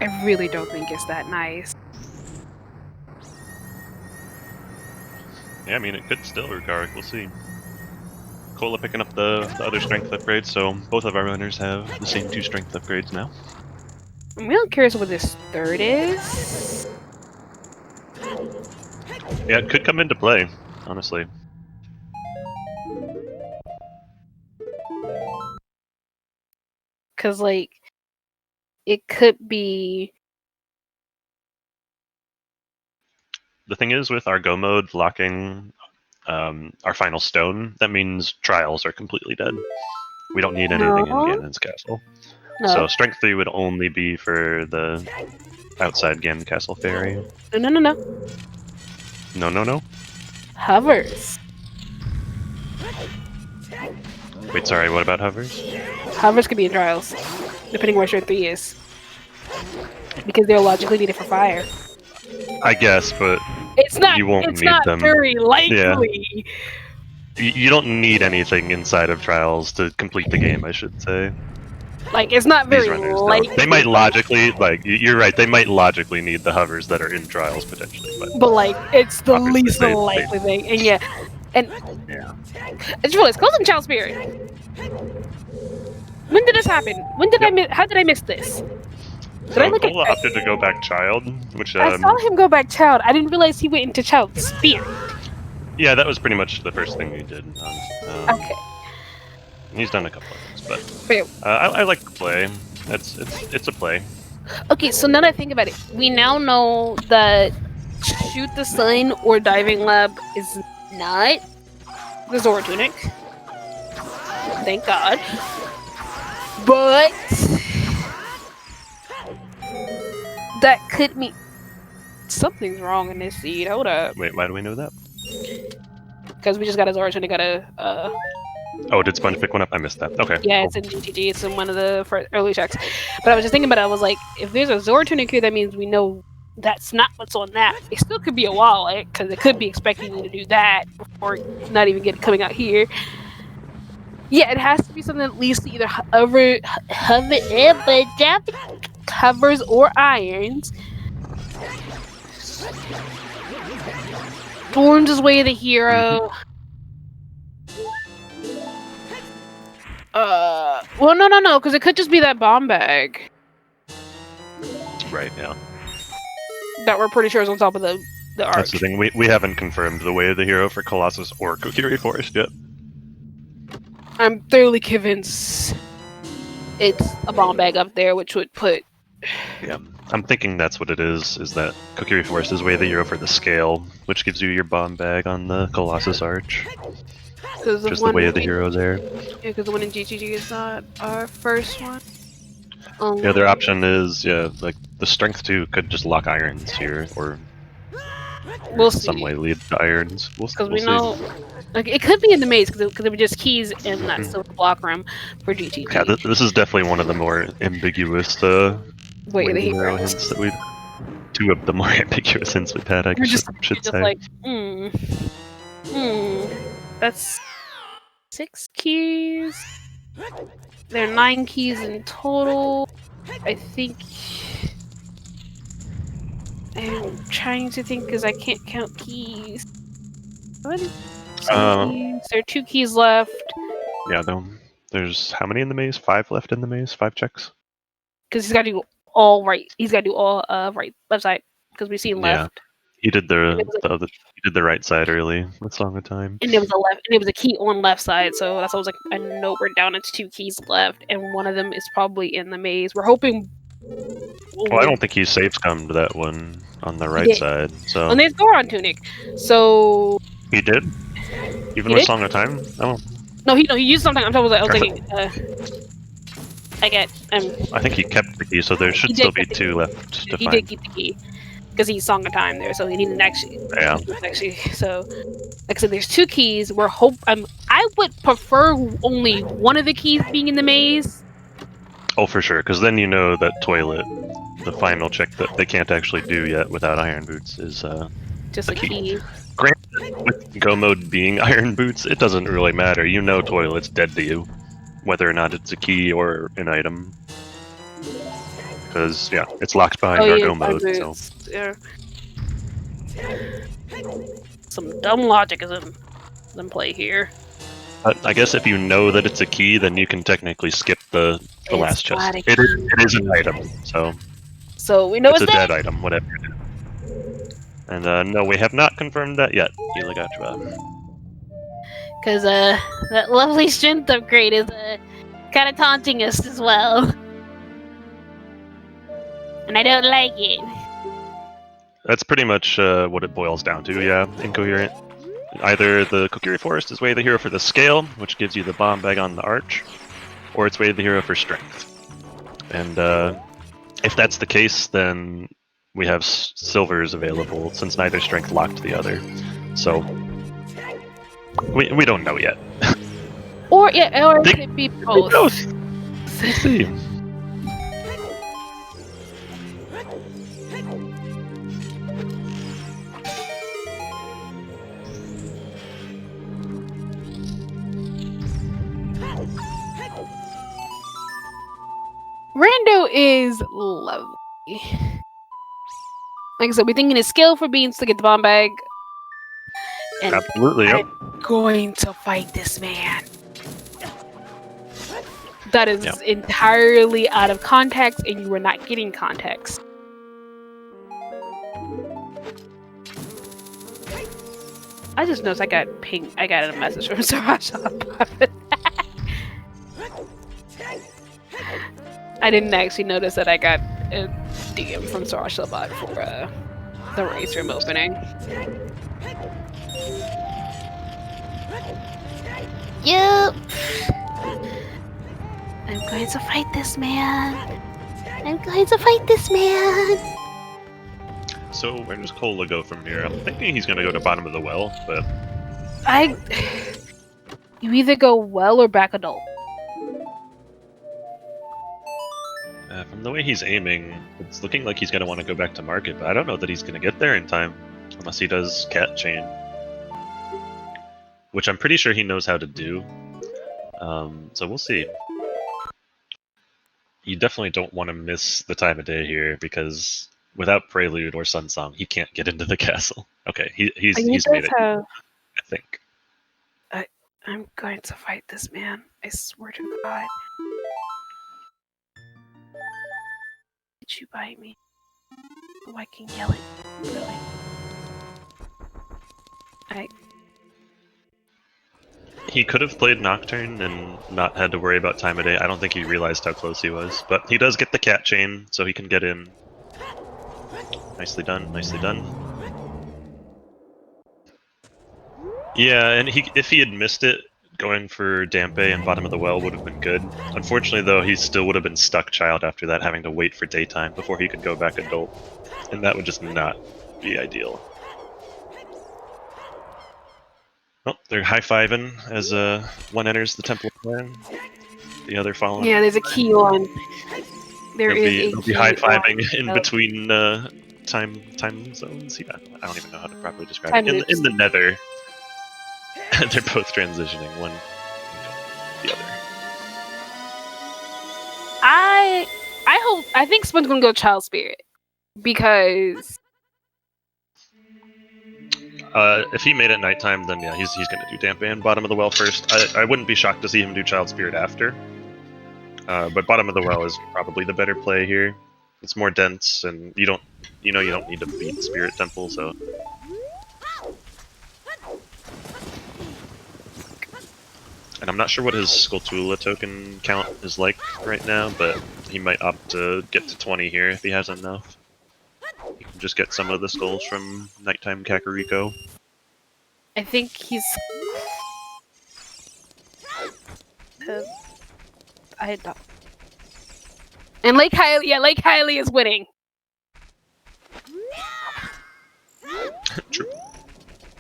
A: I really don't think it's that nice.
B: Yeah, I mean, it could still work, Garrick. We'll see. Cola picking up the other strength upgrades, so both of our runners have the same 2 strength upgrades now.
A: I'm real curious what this third is.
B: Yeah, it could come into play, honestly.
A: Because, like, it could be...
B: The thing is, with our Go mode locking our final stone, that means trials are completely dead. We don't need anything in Ganon's castle.
A: No.
B: So strength 3 would only be for the outside Ganon Castle Fairy.
A: No.
B: No.
A: Hovers.
B: Wait, sorry, what about hovers?
A: Hovers could be in trials, depending where strength 3 is. Because they're logically needed for fire.
B: I guess, but
A: It's not.
B: you won't
A: it's
B: need
A: not
B: them.
A: very likely.
B: You don't need anything inside of trials to complete the game, I should say.
A: Like, it's not very
B: These runners
A: likely.
B: don't. They might logically, like, you're right, they might logically need the hovers that are in trials, potentially,
A: But, like, it's the
B: Obviously,
A: least
B: they-
A: likely thing. And yeah. And
B: yeah.
A: I just realized, close in Child Spirit. When did this happen? When did how did I miss this? Did I
B: So
A: look
B: Cola
A: at...
B: opted to go back child, which,
A: I saw him go back Child. I didn't realize he went into Child Spirit.
B: yeah, that was pretty much the first thing we did.
A: Okay.
B: He's done a couple of things, but
A: Wait,
B: I like the play. It's a play.
A: okay, so now that I think about it, we now know that shoot the sun or diving lab is not the Zora tunic. Thank God. But that could mean something's wrong in this seed. Hold up,
B: Wait, why do we know that?
A: because we just got a Zora tunic. Got a
B: Oh, did Sponge pick one up? I missed that. Okay.
A: yeah,
B: cool.
A: it's in GTG. It's in one of the early checks. But I was just thinking about it. I was like, if there's a Zora tunic here, that means we know that's not what's on that. It still could be a wallet, because it could be expecting you to do that before not even coming out here. Yeah, it has to be something that leads to either covers or irons. Thorns is way of the hero. Well, no, because it could just be that bomb bag
B: Right. Yeah.
A: that we're pretty sure is on top of the arch.
B: That's the thing. We haven't confirmed the way of the hero for Colossus or Kokiri Forest yet.
A: I'm thoroughly convinced it's a bomb bag up there, which would put.
B: Yeah. I'm thinking that's what it is that Kokiri Forest is way of the hero for the scale, which gives you your bomb bag on the Colossus Arch. Just the way of the hero there.
A: Yeah, because the one in GGG is not our first one.
B: The other option is, like the strength 2 could just lock irons here, or
A: we'll
B: some
A: see.
B: way lead to irons.
A: Because
B: We'll
A: we
B: see.
A: know, like, it could be in the maze because it would just keys in that silver block room for GTG.
B: Yeah, this is definitely one of the more ambiguous way
A: Wait,
B: of
A: the
B: the hero
A: heroes.
B: hints that we've. Two of the more ambiguous hints we've had, I
A: We're
B: guess
A: just,
B: should
A: just
B: say.
A: like, that's 6 keys. There are 9 keys in total. I think. I'm trying to think because I can't count keys. 1, 2 keys. There are 2 keys left.
B: Yeah, though. There's how many in the maze? 5 left in the maze? 5 checks?
A: Because he's got to do all right. He's got to do all right, left side. Because we've seen left.
B: He did he did the right side early with Song of Time.
A: And there was a left, and there was a key on left side. So that's why I was like, I know we're down to 2 keys left, and one of them is probably in the maze. We're hoping.
B: Well, I don't think he safe scummed that one on the right side. So.
A: And there's Goron tunic. So.
B: He did. Even with Song of Time. Oh.
A: No, he used something. I was thinking.
B: I think he kept the key, so there should still be 2 left to find.
A: He did keep the key because he Song of Time there, so he didn't actually.
B: Yeah.
A: So, like I said, there's 2 keys. I would prefer only one of the keys being in the maze.
B: Oh, for sure, because then you know that toilet, the final check that they can't actually do yet without Iron Boots, is
A: just a key.
B: Granted, with Go Mode being Iron Boots, it doesn't really matter. You know toilet's dead to you, whether or not it's a key or an item. Because, yeah, it's locked behind our Go Mode, so...
A: Yeah. Some dumb logic is in play here.
B: But I guess if you know that it's a key, then you can technically skip the last chest. It is an item, so...
A: So we know
B: it's a dead item, whatever it is. And no, we have not confirmed that yet, Ilagatra.
A: Because that lovely strength upgrade is kind of taunting us as well. And I don't like it.
B: That's pretty much what it boils down to, yeah, Incoherent. Either the Kokiri Forest is way of the hero for the scale, which gives you the bomb bag on the arch, or it's way of the hero for strength. And if that's the case, then we have silvers available, since neither strength locked the other. So, we don't know yet.
A: Or it could be both.
B: We'll see.
A: Rando is lovely. Like I said, we're thinking his skill for beings to get the bomb bag. And
B: absolutely, yep.
A: I'm going to fight this man. That is entirely out of context, and you are not getting context. I just noticed I got a message from Sarasha. I didn't actually notice that I got a DM from Sarashabot for the race room opening. Yep. I'm going to fight this man. I'm going to fight this man.
B: So where does Cola go from here? I'm thinking he's gonna go to bottom of the well, but
A: You either go well or back adult.
B: from the way he's aiming, it's looking like he's gonna want to go back to market, but I don't know that he's gonna get there in time unless he does cat chain, which I'm pretty sure he knows how to do. So we'll see. You definitely don't want to miss the time of day here because without Prelude or Sun Song, he can't get into the castle. Okay, he's made it. I think.
A: I'm going to fight this man. I swear to God. Did you bite me? Oh, I can yell it. Really?
B: He could have played Nocturne and not had to worry about time of day. I don't think he realized how close he was, but he does get the cat chain, so he can get in. Nicely done, nicely done. Yeah, and if he had missed it, going for Dampe and bottom of the well would have been good. Unfortunately, though, he still would have been stuck child after that, having to wait for daytime before he could go back adult, and that would just not be ideal. Oh, they're high-fiving as one enters the Temple of Clan. The other following.
A: Yeah, there's a key on. They'll
B: be high-fiving in between time zones. Yeah, I don't even know how to properly describe it. In the Nether, they're both transitioning one the other.
A: I think Sponge's gonna go Child Spirit because
B: if he made it nighttime, then yeah, he's gonna do Damp and bottom of the well first. I wouldn't be shocked to see him do Child Spirit after. But bottom of the well is probably the better play here. It's more dense, and you don't need to beat Spirit Temple, so. And I'm not sure what his Skulltula token count is like right now, but he might opt to get to 20 here if he has enough. He can just get some of the skulls from Nighttime Kakariko.
A: I think he's. I don't. And Lake Hylia is winning.
B: True.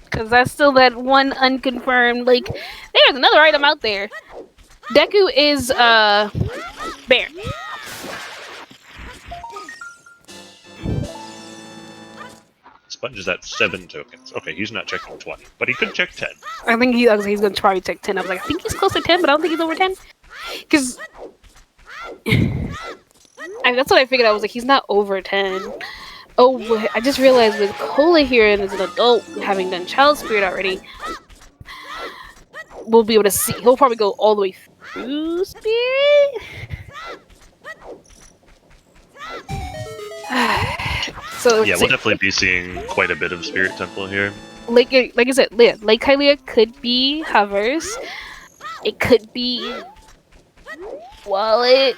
A: Because that's still that one unconfirmed. Like, there's another item out there. Deku is Baron.
B: Sponge is at 7 tokens. Okay, he's not checking 20, but he could check 10.
A: I think he's going to probably check 10. I was like, I think he's close to 10, but I don't think he's over 10. Because that's what I figured. I was like, he's not over 10. Oh, I just realized with Cola here and as an adult, having done Child Spirit already, we'll be able to see. He'll probably go all the way through Spirit. So
B: yeah, we'll definitely be seeing quite a bit of Spirit Temple here.
A: Like I said, Lake Hylia could be Hovers. It could be Wallet.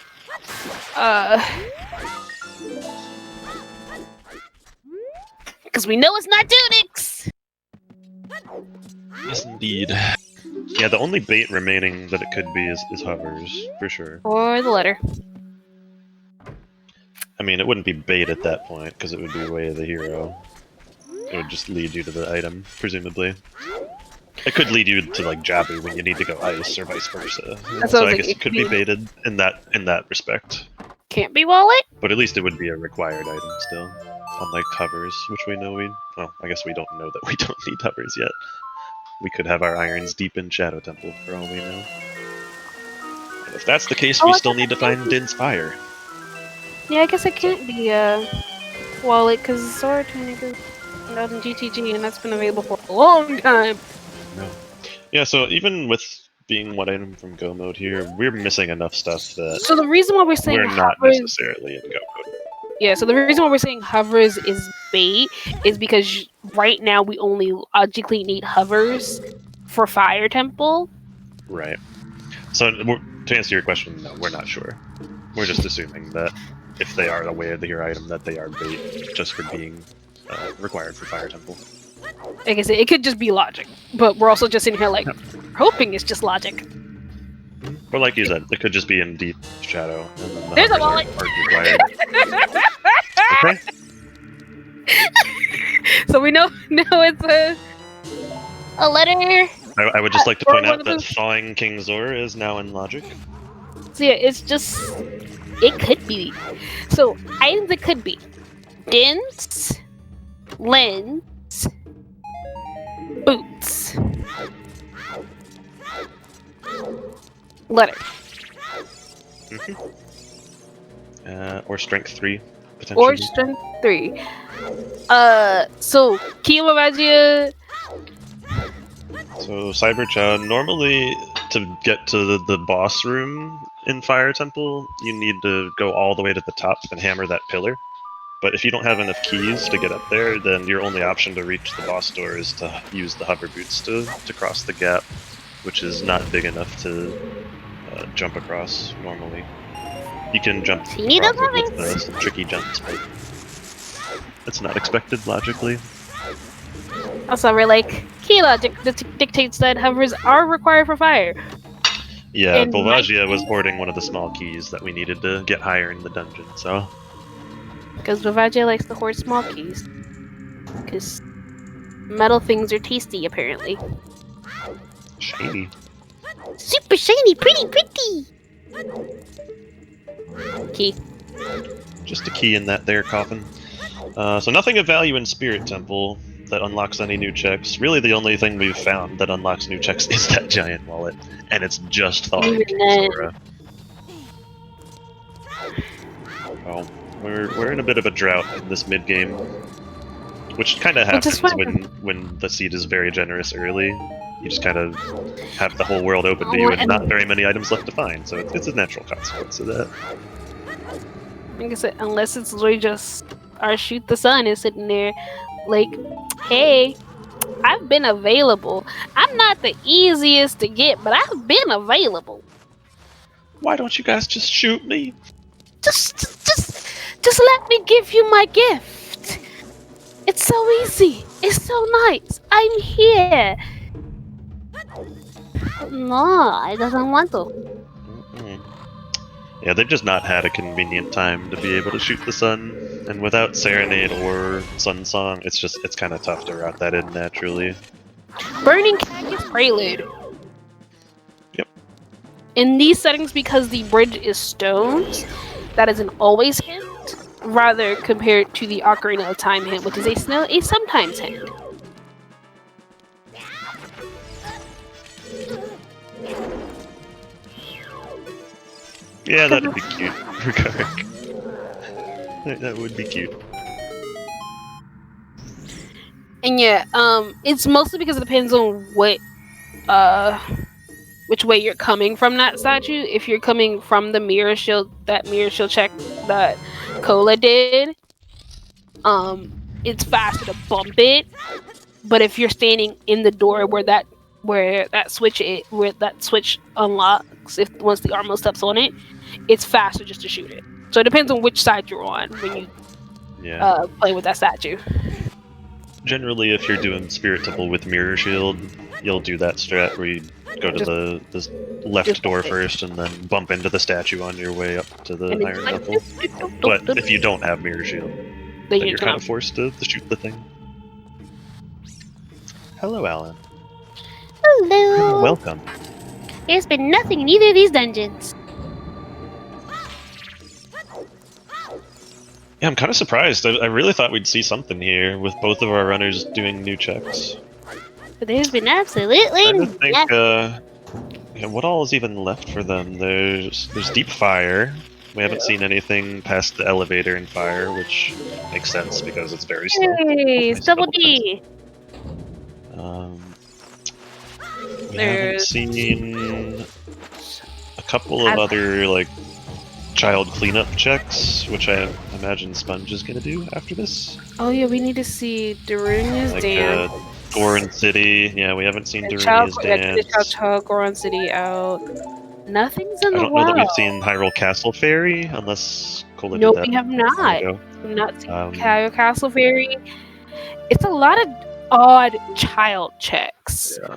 A: Because we know it's not Tunics!
B: Yes, indeed. Yeah, the only bait remaining that it could be is Hovers, for sure.
A: Or the letter.
B: I mean, it wouldn't be bait at that point, because it would be Way of the Hero. It would just lead you to the item, presumably. It could lead you to, like, Jabbu when you need to go Ice, or vice versa. So I guess it could be baited in that respect.
A: Can't be Wallet?
B: But at least it would be a required item still. Unlike Hovers, which we know well, I guess we don't know that we don't need Hovers yet. We could have our irons deep in Shadow Temple, for all we know. And if that's the case, we still need to find Din's Fire.
A: Yeah, I guess it can't be Wallet, because Sora Tunic is out in GTG, and that's been available for a long time.
B: No. Yeah, so even with being one item from Go mode here, we're missing enough stuff that. So the reason why we're saying we're not necessarily in Go mode.
A: Yeah, so the reason why we're saying Hovers is bait is because right now we only logically need Hovers for Fire Temple.
B: Right. So to answer your question, no, we're not sure. We're just assuming that if they are aware of your item, that they are bait just for being required for Fire Temple.
A: Like I said, it could just be logic, but we're also just in here like hoping it's just logic.
B: Or like you said, it could just be in deep shadow. And then the
A: There's a
B: hovers
A: wallet!
B: aren't required. Okay.
A: So we know it's a letter.
B: I would just like to point out that Thawing King Zor is now in logic.
A: So yeah, it's just it could be. So items it could be dents, lens, boots, letter,
B: or Strength 3, potentially.
A: or strength 3. So Kiyomagia.
B: So Cybercha, normally to get to the boss room in Fire Temple, you need to go all the way to the top and hammer that pillar. But if you don't have enough keys to get up there, then your only option to reach the boss door is to use the hover boots to cross the gap, which is not big enough to jump across normally. You can jump across it with some tricky jumps, but it's not expected logically.
A: Also, we're like, key logic dictates that hovers are required for fire.
B: Yeah,
A: And
B: Volvagia was hoarding one of the small keys that we needed to get higher in the dungeon, so...
A: Because Volvagia likes to hoard small keys. Because metal things are tasty, apparently.
B: Shiny.
A: Super shiny, pretty! Key.
B: Just a key in that there coffin. So nothing of value in Spirit Temple that unlocks any new checks. Really the only thing we've found that unlocks new checks is that giant wallet. And it's just Thawing King Zora. Well, we're in a bit of a drought in this mid-game. Which kind of happens when the seed is very generous early. You just kind of have the whole world open to you and not very many items left to find. So it's a natural consequence of that.
A: Like I said, unless it's literally just our Shoot the Sun is sitting there like, hey, I've been available. I'm not the easiest to get, but I've been available.
B: Why don't you guys just shoot me?
A: Just let me give you my gift. It's so easy. It's so nice. I'm here. No, I doesn't want to.
B: Mm-hmm. Yeah, they've just not had a convenient time to be able to shoot the sun, and without Serenade or Sun Song, it's kind of tough to route that in naturally.
A: Burning Cactus Prelude.
B: Yep.
A: In these settings, because the bridge is stones, that is an always hint, rather compared to the Ocarina of Time hint, which is a sometimes hint.
B: Yeah, that'd be cute. That would be cute.
A: And yeah, it's mostly because it depends on which way you're coming from that statue. If you're coming from the mirror shield check that Cola did, it's faster to bump it. But if you're standing in the door where that switch unlocks, once the Armo steps on it, it's faster just to shoot it. So it depends on which side you're on when you play with that statue.
B: Generally, if you're doing Spirit Temple with Mirror Shield, you'll do that strat where you go to the left door first and then bump into the statue on your way up to the Iron Knuckle. But if you don't have Mirror Shield, then you're kind of forced to shoot the thing. Hello, Alan.
A: Hello.
B: Welcome.
A: There's been nothing in either of these dungeons.
B: Yeah, I'm kind of surprised. I really thought we'd see something here with both of our runners doing new checks.
A: But there's been absolutely
B: nothing. What all is even left for them? There's Deep Fire. We haven't seen anything past the elevator in Fire, which makes sense because it's very slow.
A: Hey, it's Double D.
B: We haven't seen a couple of other child cleanup checks, which I imagine Sponge is gonna do after this.
A: Oh yeah, we need to see Darunia's dance.
B: Goron City. Yeah, we haven't seen Darunia's dance.
A: Child Goron City out. Nothing's in
B: I
A: the
B: don't know that
A: well.
B: we've seen Hyrule Castle Fairy, unless Cola
A: Nope,
B: did that
A: we have
B: a while
A: not.
B: ago.
A: We've not seen
B: Um,
A: Castle Fairy. It's a lot of odd child checks.
B: Yeah.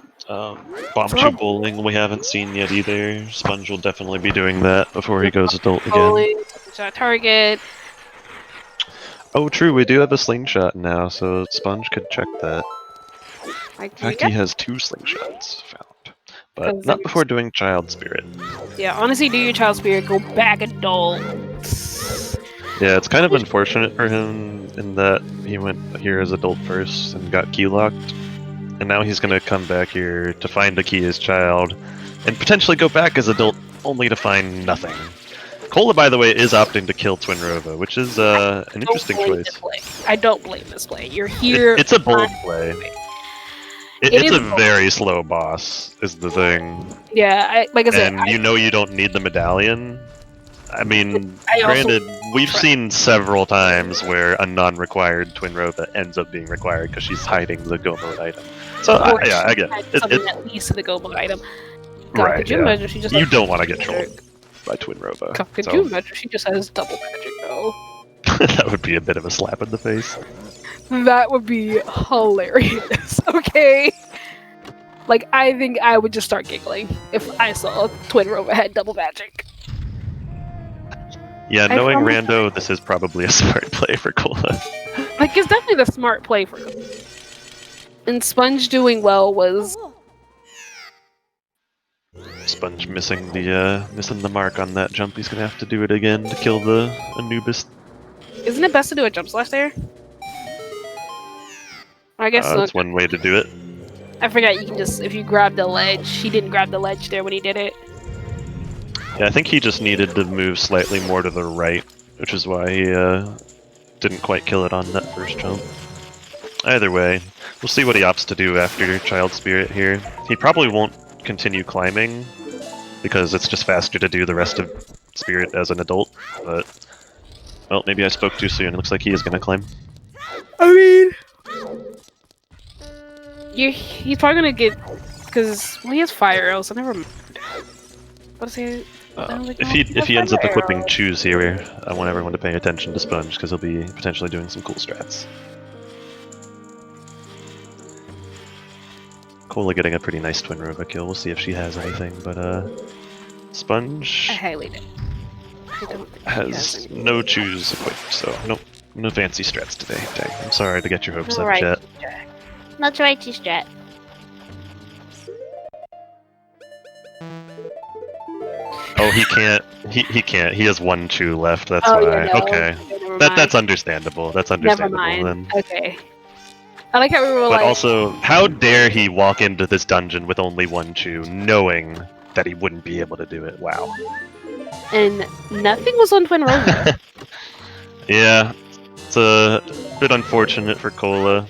B: Bombchu bowling we haven't seen yet either. Sponge will definitely be doing that before he goes adult again.
A: Bowling, target.
B: Oh, true, we do have a slingshot now, so Sponge could check that.
A: Like,
B: In fact, he has 2 slingshots found. But
A: 'Cause
B: not
A: there's-
B: before doing Child Spirit.
A: Yeah, honestly, do your child spirit, go back adult.
B: Yeah, it's kind of unfortunate for him in that he went here as adult first and got key locked. And now he's gonna come back here to find the key as child, and potentially go back as adult only to find nothing. Cola, by the way, is opting to kill Twinrova, which is an interesting choice.
A: I don't blame this play. You're here.
B: It's a bold play. It's a
A: bold.
B: very slow boss, is the thing.
A: Yeah, like I said,
B: And you know you don't need the medallion. I mean,
A: I also
B: granted, we've
A: try-
B: seen several times where a non-required Twinrova ends up being required because she's hiding the go mode item. So,
A: or
B: yeah, I get
A: had
B: it.
A: something that leads to the go mode item. God,
B: Right,
A: could you
B: yeah.
A: imagine she just
B: You
A: has
B: don't want to get
A: magic?
B: trolled by Twinrova.
A: God, could
B: so
A: you imagine she just has double magic though?
B: that would be a bit of a slap in the face.
A: That would be hilarious. Okay. Like, I think I would just start giggling if I saw Twinrova had double magic.
B: Yeah,
A: I
B: knowing
A: promise-
B: Rando, this is probably a smart play for Cola.
A: Like, it's definitely the smart play for him. And Sponge doing well was
B: Sponge missing the mark on that jump. He's gonna have to do it again to kill the Anubis.
A: Isn't it best to do a jump slash there? I guess
B: That's one way to do it.
A: I forgot you can just, if you grab the ledge, he didn't grab the ledge there when he did it.
B: Yeah, I think he just needed to move slightly more to the right, which is why he didn't quite kill it on that first jump. Either way, we'll see what he opts to do after Child Spirit here. He probably won't continue climbing, because it's just faster to do the rest of Spirit as an adult, but... Well, maybe I spoke too soon. It looks like he is going to climb.
A: I mean... he's probably gonna get... Because, well, he has fire arrows, so never mind. What is he...
B: If he ends up equipping Choose here, I want everyone to pay attention to Sponge, because he'll be potentially doing some cool strats. Cola getting a pretty nice Twinrova kill. We'll see if she has anything, but Sponge
A: I highly doubt. I don't think he
B: has
A: any.
B: no Choose equipped, so no fancy strats today. Dang, I'm sorry to get your hopes up,
A: Alright,
B: chat.
A: Not right, strat.
B: Oh, he can't. He can't. He has 1 Chew left. That's
A: Oh,
B: why.
A: yeah, no.
B: Okay,
A: Never
B: that's
A: mind.
B: understandable. That's
A: Never
B: understandable
A: mind.
B: then.
A: Okay. I like how we were
B: But
A: like...
B: also, how dare he walk into this dungeon with only 1 Chew, knowing that he wouldn't be able to do it? Wow.
A: And nothing was on Twinrova.
B: Yeah, it's a bit unfortunate for Cola.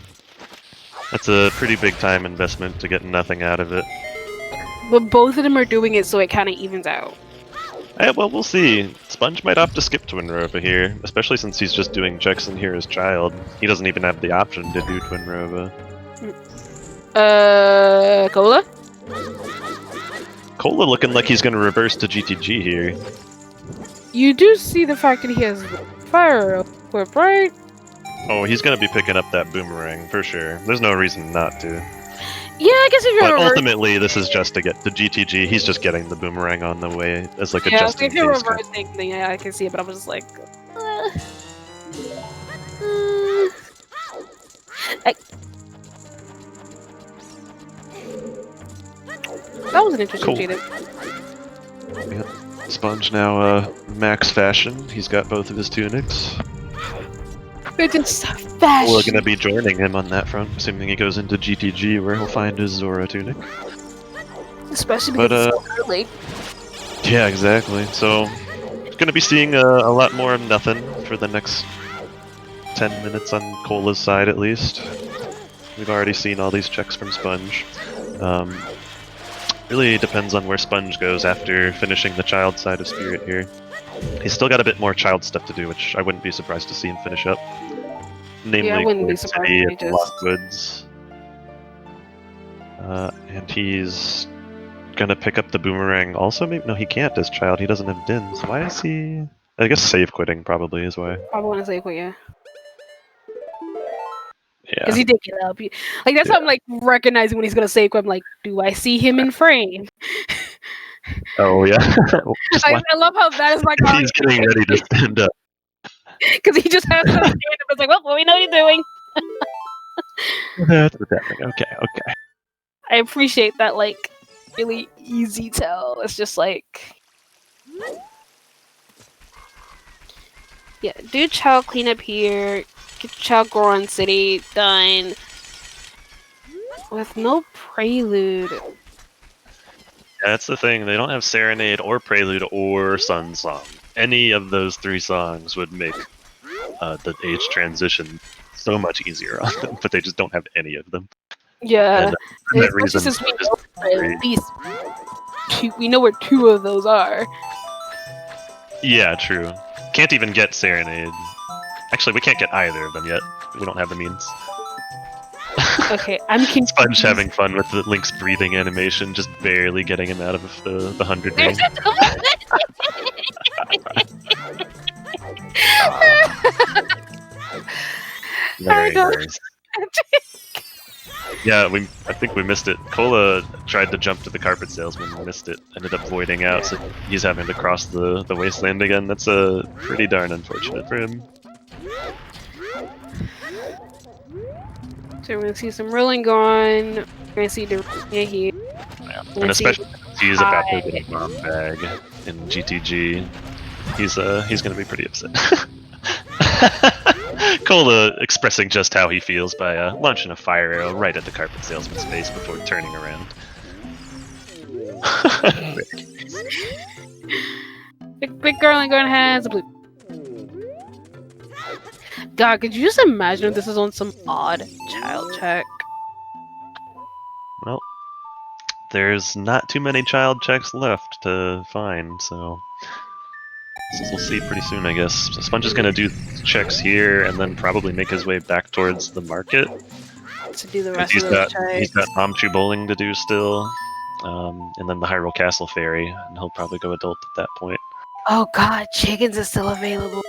B: That's a pretty big time investment to get nothing out of it.
A: But both of them are doing it so it kind of evens out.
B: Well, we'll see. Sponge might opt to skip Twinrova here, especially since he's just doing checks in here as child. He doesn't even have the option to do Twinrova.
A: Cola?
B: Cola looking like he's going to reverse to GTG here.
A: You do see the fact that he has fire equipped, right?
B: Oh, he's going to be picking up that boomerang, for sure. There's no reason not to.
A: Yeah, I guess if you're
B: But
A: reversing,
B: ultimately, this is just to get the GTG. He's just getting the boomerang on the way as like a
A: yeah,
B: just in
A: if you're
B: case.
A: reversing, then yeah, I can see it. But I was just like, that was an interesting
B: Cool.
A: cheating.
B: Sponge now max fashion. He's got both of his tunics.
A: It's just fashion.
B: We're going to be joining him on that front, assuming he goes into GTG where he'll find his Zora tunic.
A: Especially
B: But,
A: because it's so early.
B: Yeah, exactly. So, going to be seeing a lot more of nothing for the next 10 minutes on Cola's side, at least. We've already seen all these checks from Sponge. Really depends on where Sponge goes after finishing the child side of Spirit here. He's still got a bit more child stuff to do, which I wouldn't be surprised to see him finish up. Namely,
A: Yeah, I wouldn't be
B: Queen
A: surprised
B: City
A: if he
B: and
A: just-
B: Lost Goods. And he's gonna pick up the boomerang also? Maybe no, he can't as child. He doesn't have dins. Why is he? I guess save quitting probably is why.
A: Probably want to say quit, yeah.
B: Yeah.
A: Because he did get up. Like that's how I'm like recognizing when he's gonna save quit. I'm like, do I see him in frame?
B: Oh yeah.
A: I love how that is like
B: He's getting ready to stand up.
A: because he just has to stand up. It's like, well, we know what you're doing.
B: That's what's happening. Okay, okay.
A: I appreciate that, like, really easy tell. It's just like, yeah, do child cleanup here. Get child Goron City done with no prelude.
B: That's the thing. They don't have Serenade or Prelude or Sun Song. Any of those 3 songs would make the age transition so much easier on them, but they just don't have any of them.
A: Yeah,
B: and for that reason,
A: since we know at least we know where 2 of those are.
B: Yeah, true. Can't even get Serenade. Actually, we can't get either of them yet. We don't have the means.
A: Okay, I'm confused.
B: Sponge having fun with the Link's breathing animation, just barely getting him out of the 100 ring. Very nice. Yeah, I think we missed it. Cola tried to jump to the carpet salesman, missed it, ended up voiding out, so he's having to cross the wasteland again. That's pretty darn unfortunate for him.
A: So we're gonna see some rolling going. We're gonna see the here.
B: Yeah. And especially since he's about to get a bomb bag in GTG, he's gonna be pretty upset. Cola expressing just how he feels by launching a fire arrow right at the carpet salesman's face before turning around.
A: Big girl and going has a blue. God, could you just imagine if this is on some odd child check?
B: Well, there's not too many child checks left to find, so we'll see pretty soon, I guess. So Sponge is going to do checks here and then probably make his way back towards the market.
A: To do the rest of those checks.
B: He's got Momchu Bowling to do still, and then the Hyrule Castle Ferry, and he'll probably go adult at that point.
A: Oh god, chickens is still available.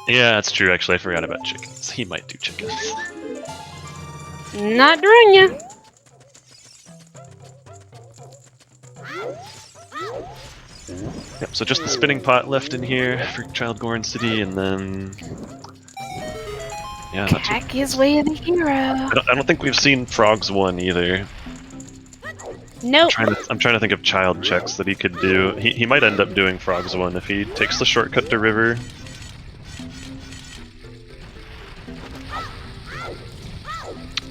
B: Yeah, that's true, actually. I forgot about chickens. He might do chickens.
A: Not during you.
B: Yep, so just the spinning pot left in here for Child Goron City, and then... Yeah, not
A: Hack his way of the hero.
B: I don't think we've seen Frogs 1 either.
A: Nope.
B: I'm trying to think of child checks that he could do. He might end up doing Frogs 1 if he takes the shortcut to River.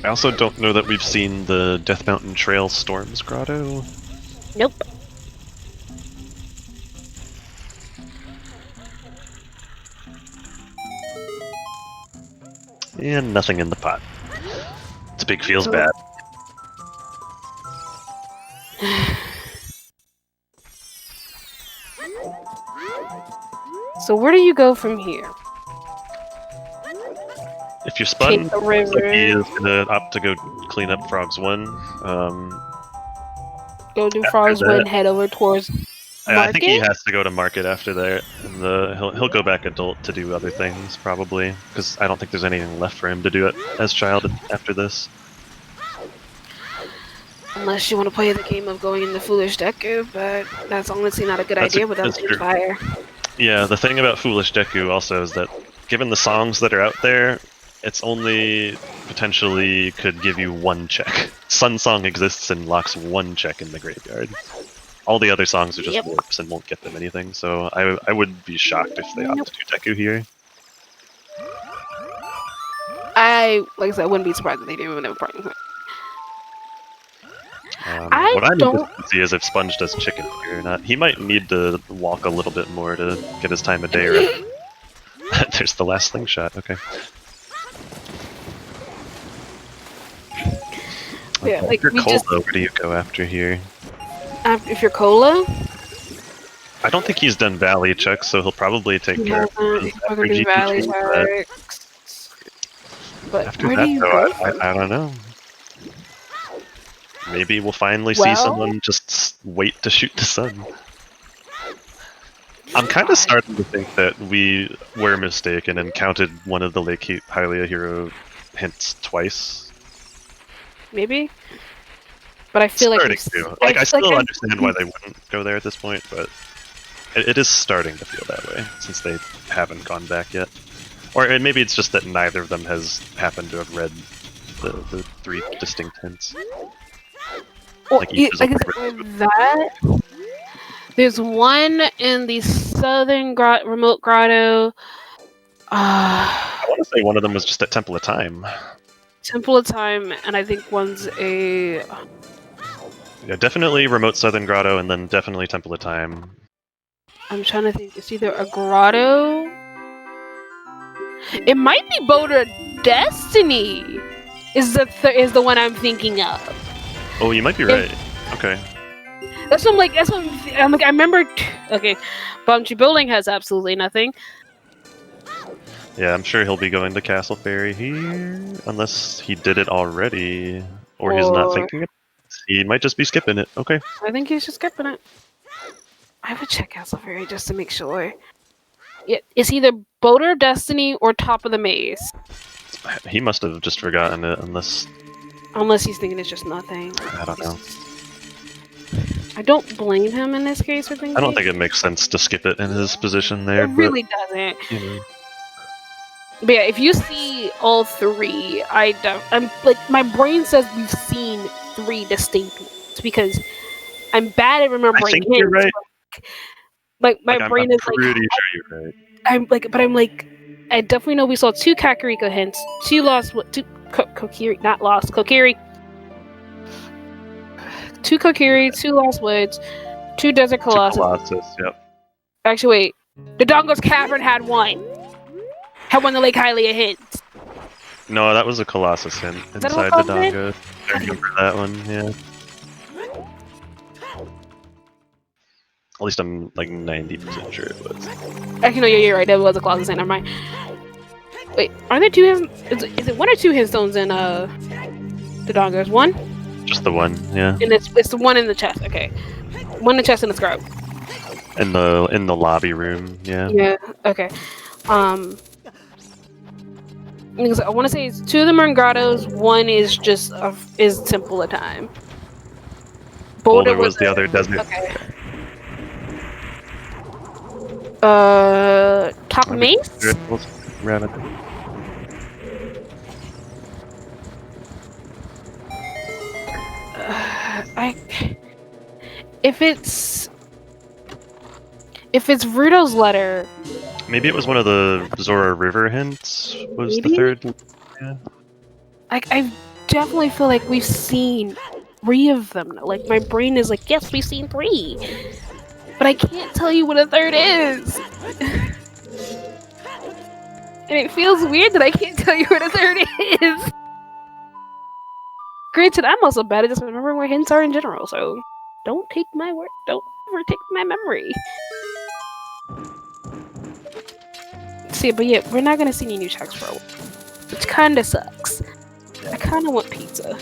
B: I also don't know that we've seen the Death Mountain Trail Storms Grotto.
A: Nope.
B: And nothing in the pot. It's big feels bad.
A: So where do you go from here?
B: If you're spun,
A: Take the river.
B: he is gonna opt to go clean up Frogs 1.
A: Go do Frogs Win, head over towards Market?
B: I think he has to go to Market after that, and he'll go back adult to do other things, probably, because I don't think there's anything left for him to do it as child after this.
A: Unless you want to play the game of going into Foolish Deku, but that's honestly not a good idea without the fire.
B: Yeah, the thing about Foolish Deku also is that, given the songs that are out there, it's only potentially could give you 1 check. Sun Song exists and locks 1 check in the graveyard. All the other songs are just warps and won't get them anything, so I would be shocked if they opt to do Deku here.
A: Like I said, I wouldn't be surprised if they do, and they would probably.
B: What I'm interested to see is if Sponge does chicken here or not. He might need to walk a little bit more to get his time of day right. There's the last slingshot, okay.
A: Yeah, like
B: if you're Cola, where do you go after here?
A: If you're Cola?
B: I don't think he's done Valley checks, so he'll probably take care of
A: do Valley checks. But
B: after
A: where
B: that,
A: do you
B: though,
A: go?
B: I don't know. maybe we'll finally see someone just wait to shoot the sun. I'm kind of starting to think that we were mistaken and counted one of the Lake Hylia hero hints twice.
A: Maybe? But I feel
B: I still understand why they wouldn't go there at this point, but it is starting to feel that way, since they haven't gone back yet. Or maybe it's just that neither of them has happened to have read the three distinct hints.
A: Well, like with that, there's one in the southern remote grotto.
B: I want to say one of them was just at Temple of Time.
A: Temple of Time, and I think one's a...
B: Yeah, definitely remote southern grotto, and then definitely Temple of Time.
A: I'm trying to think. It's either a grotto... It might be Boulder Destiny! Is the one I'm thinking of.
B: Oh, you might be right. Okay.
A: That's what I'm like. I'm like. I remember. Okay, Bumpy Building has absolutely nothing.
B: Yeah, I'm sure he'll be going to Castle Fairy here, unless he did it already, or he's not thinking it. He might just be skipping it. Okay.
A: I think he's just skipping it. I would check Castle Fairy just to make sure. Yeah, it's either Boulder Destiny or Top of the Maze.
B: He must have just forgotten it, unless
A: he's thinking it's just nothing.
B: I don't know.
A: I don't blame him in this case for thinking.
B: I don't think it makes sense to skip it in his position there.
A: It really doesn't. But yeah, if you see all three, I'm like, my brain says we've seen three distinct ones because I'm bad at remembering.
B: I think you're right.
A: Like my brain is
B: pretty sure you're right.
A: I'm like, I definitely know we saw 2 Kakariko hints, 2 Kokiri, not lost, Kokiri. 2 Kokiri, 2 Lost Woods, 2 Desert Colossus.
B: 2 Colossus, yep.
A: Actually, wait. The Dongo's Cavern had one. Had one of the Lake Hylia hints.
B: No, that was a Colossus hint inside the Dongo. I remember that one, yeah. At least I'm like 90% sure it was.
A: Actually, no, you're right. That was a Colossus hint. Never mind. Wait, are there 2 hints? Is it 1 or 2 hint stones in the Dongos? 1?
B: Just the one, yeah.
A: And it's the one in the chest. Okay, 1 in the chest and the scrub.
B: In the lobby room, yeah.
A: Yeah. Okay. Because I want to say it's 2 of them are in grottos. 1 is just is Temple of Time.
B: Boulder was the other desert.
A: Okay. Top of Maze? If it's Rudo's letter.
B: Maybe it was one of the Zora River hints. Was
A: maybe?
B: The third? Yeah.
A: I definitely feel like we've seen 3 of them. Like my brain is like, yes, we've seen 3, but I can't tell you what a third is. And it feels weird that I can't tell you what a third is. Granted, I'm also bad at just remembering where hints are in general, so don't take my word. Don't ever take my memory. See, but yeah, we're not gonna see any new checks for a while, which kinda sucks. I kinda want pizza.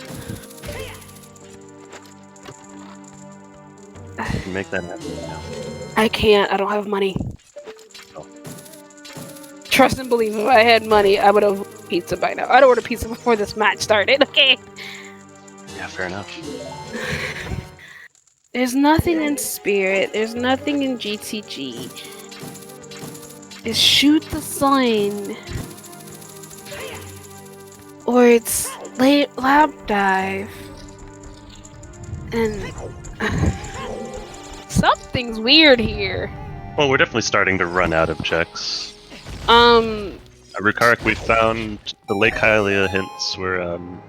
B: You can make that happen now.
A: I can't. I don't have money. Trust and believe, if I had money, I would have ordered pizza by now. I'd order pizza before this match started, okay?
B: Yeah, fair enough.
A: There's nothing in Spirit. There's nothing in GTG. It's Shoot the Sun. Or it's Lab Dive. And... something's weird here.
B: Well, we're definitely starting to run out of checks. Rukarik, we found the Lake Hylia hints were, oh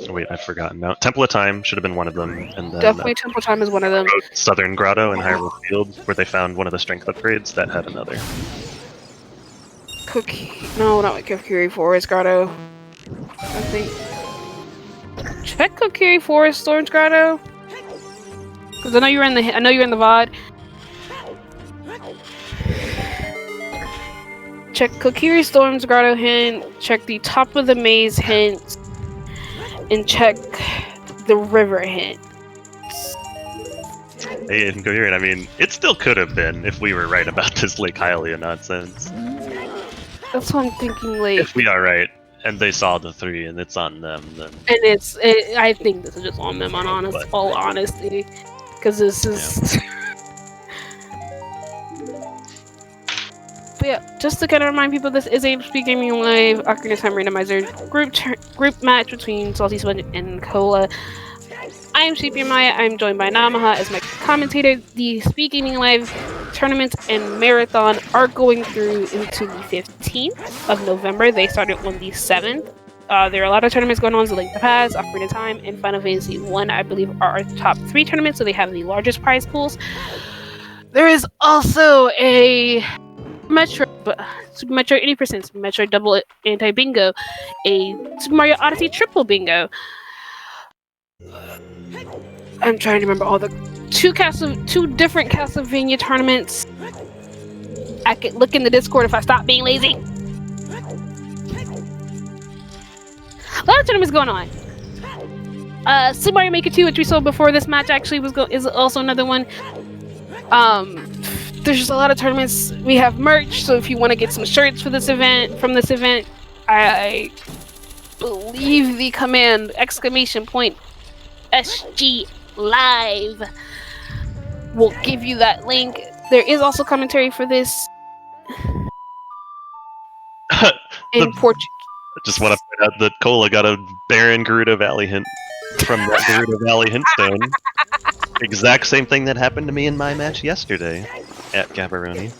B: wait, I've forgotten now. Temple of Time should have been one of them, and then
A: definitely Temple of Time is one of them.
B: Southern Grotto and Hyrule Field, where they found one of the strength upgrades that had another.
A: No, not Kokiri Forest Grotto. I think. Check Kokiri Forest Storage Grotto. Because I know you're in the VOD. Check Kokiri Storm's Grotto hint. Check the Top of the Maze hint. And check the river hint.
B: Hey, Incoherent, I mean, it still could have been if we were right about this Lake Hylia nonsense.
A: That's what I'm thinking. Like,
B: If we are right, and they saw the 3 and it's on them, then...
A: And I think this is just on them, all honesty. Because this is... Yeah. But yeah, just to kind of remind people, this is a SpeedGaming Live Ocarina of Time Randomizer group match between SaltySponge and Cola. I am Sheepy Maya. I'm joined by Namaha as my commentator. The SpeedGaming Live tournaments and marathon are going through into the 15th of November. They started on the 7th. There are a lot of tournaments going on, so Link to the Past, Ocarina of Time, and Final Fantasy 1, I believe, are our top 3 tournaments, so they have the largest prize pools. There is also a Super Metro 80%, Super Metro Double Anti-Bingo, a Super Mario Odyssey Triple Bingo. I'm trying to remember all the two different Castlevania tournaments. I could look in the Discord if I stop being lazy. A lot of tournaments going on. Super Mario Maker 2, which we saw before this match, actually is also another one. There's just a lot of tournaments. We have merch, so if you want to get some shirts from this event, I believe the command !SG Live will give you that link. There is also commentary for this in Portuguese.
B: I just want to point out that Cola got a Baron Gerudo Valley hint from that Gerudo Valley hint stone. Exact same thing that happened to me in my match yesterday at Gaborone.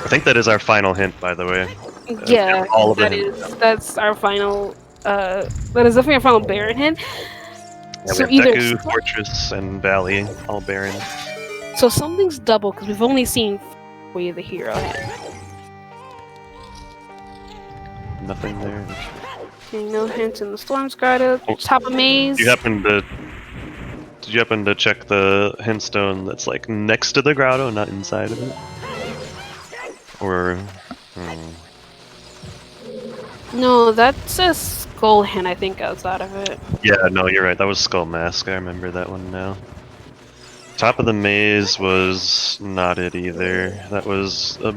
B: I think that is our final hint, by the way.
A: Yeah, that's our final. That is definitely our final Baron hint.
B: Yeah,
A: so
B: we have
A: either
B: Deku, Fortress, and Valley, all Baron.
A: So something's double because we've only seen Way of the Hero hint.
B: Nothing there.
A: Okay, no hints in the Storm's Grotto. Top of Maze.
B: Did you happen to check the hint stone that's like next to the grotto, not inside of it? Or
A: No, that's a skull hint, I think, outside of it.
B: Yeah, no, you're right. That was Skull Mask. I remember that one now. Top of the Maze was not it either. That was a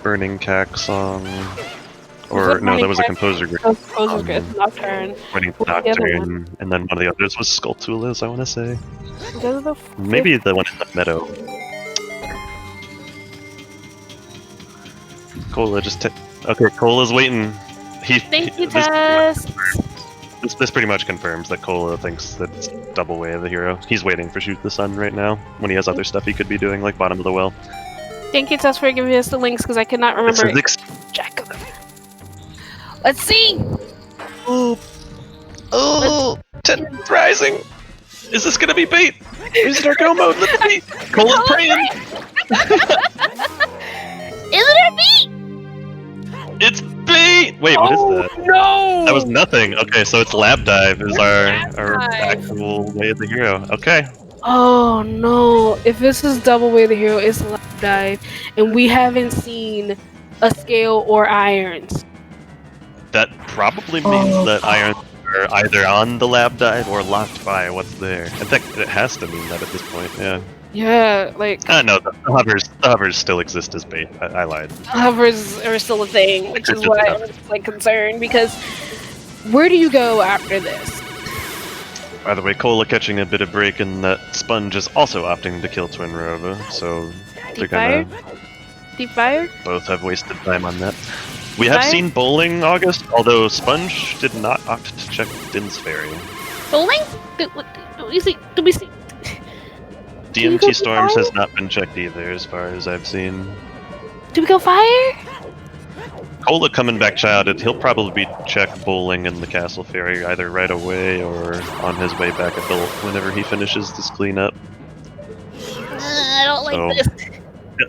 B: Burning Cack song. Or, no, that was a Composer Grid.
A: Composer Grid, Nocturne.
B: Burning Nocturne, and then one of the others was Skulltulas, I want to say. Maybe the one in the meadow. Cola just okay, Cola's waiting.
A: Thank you, Tess!
B: This pretty much confirms that Cola thinks that it's double Way of the Hero. He's waiting for Shoot the Sun right now, when he has other stuff he could be doing, like Bottom of the Well.
A: Thank you, Tess, for giving us the links, because I cannot remember Jack of them. Let's see!
B: Oh! 10 Rising! Is this gonna be bait? Is it our go mode? Let's see! Cola's praying!
A: Is it a bait?
B: It's bait! Wait, what is that?
A: No!
B: That was nothing. Okay, so it's Lab Dive is our actual Way of the Hero. Okay.
A: Oh no! If this is double Way of the Hero, it's Lab Dive, and we haven't seen a scale or irons.
B: That probably means that irons are either on the Lab Dive or locked by what's there. In fact, it has to mean that at this point, yeah.
A: Yeah, like...
B: no, the hovers still exist as bait. I lied.
A: Hovers are still a thing, which is why I was like concerned, because where do you go after this?
B: By the way, Cola catching a bit of break, and that Sponge is also opting to kill Twin Rova, so they're gonna...
A: Deep Fire?
B: Both have wasted time on that. We have seen Bowling August, although Sponge did not opt to check Din's Ferry.
A: Bowling? Do we see?
B: DMT Storms has not been checked either, as far as I've seen.
A: Do we go fire?
B: Cola coming back childhood, he'll probably check Bowling and the Castle Ferry either right away or on his way back adult whenever he finishes this cleanup.
A: I don't like this.
B: Yeah.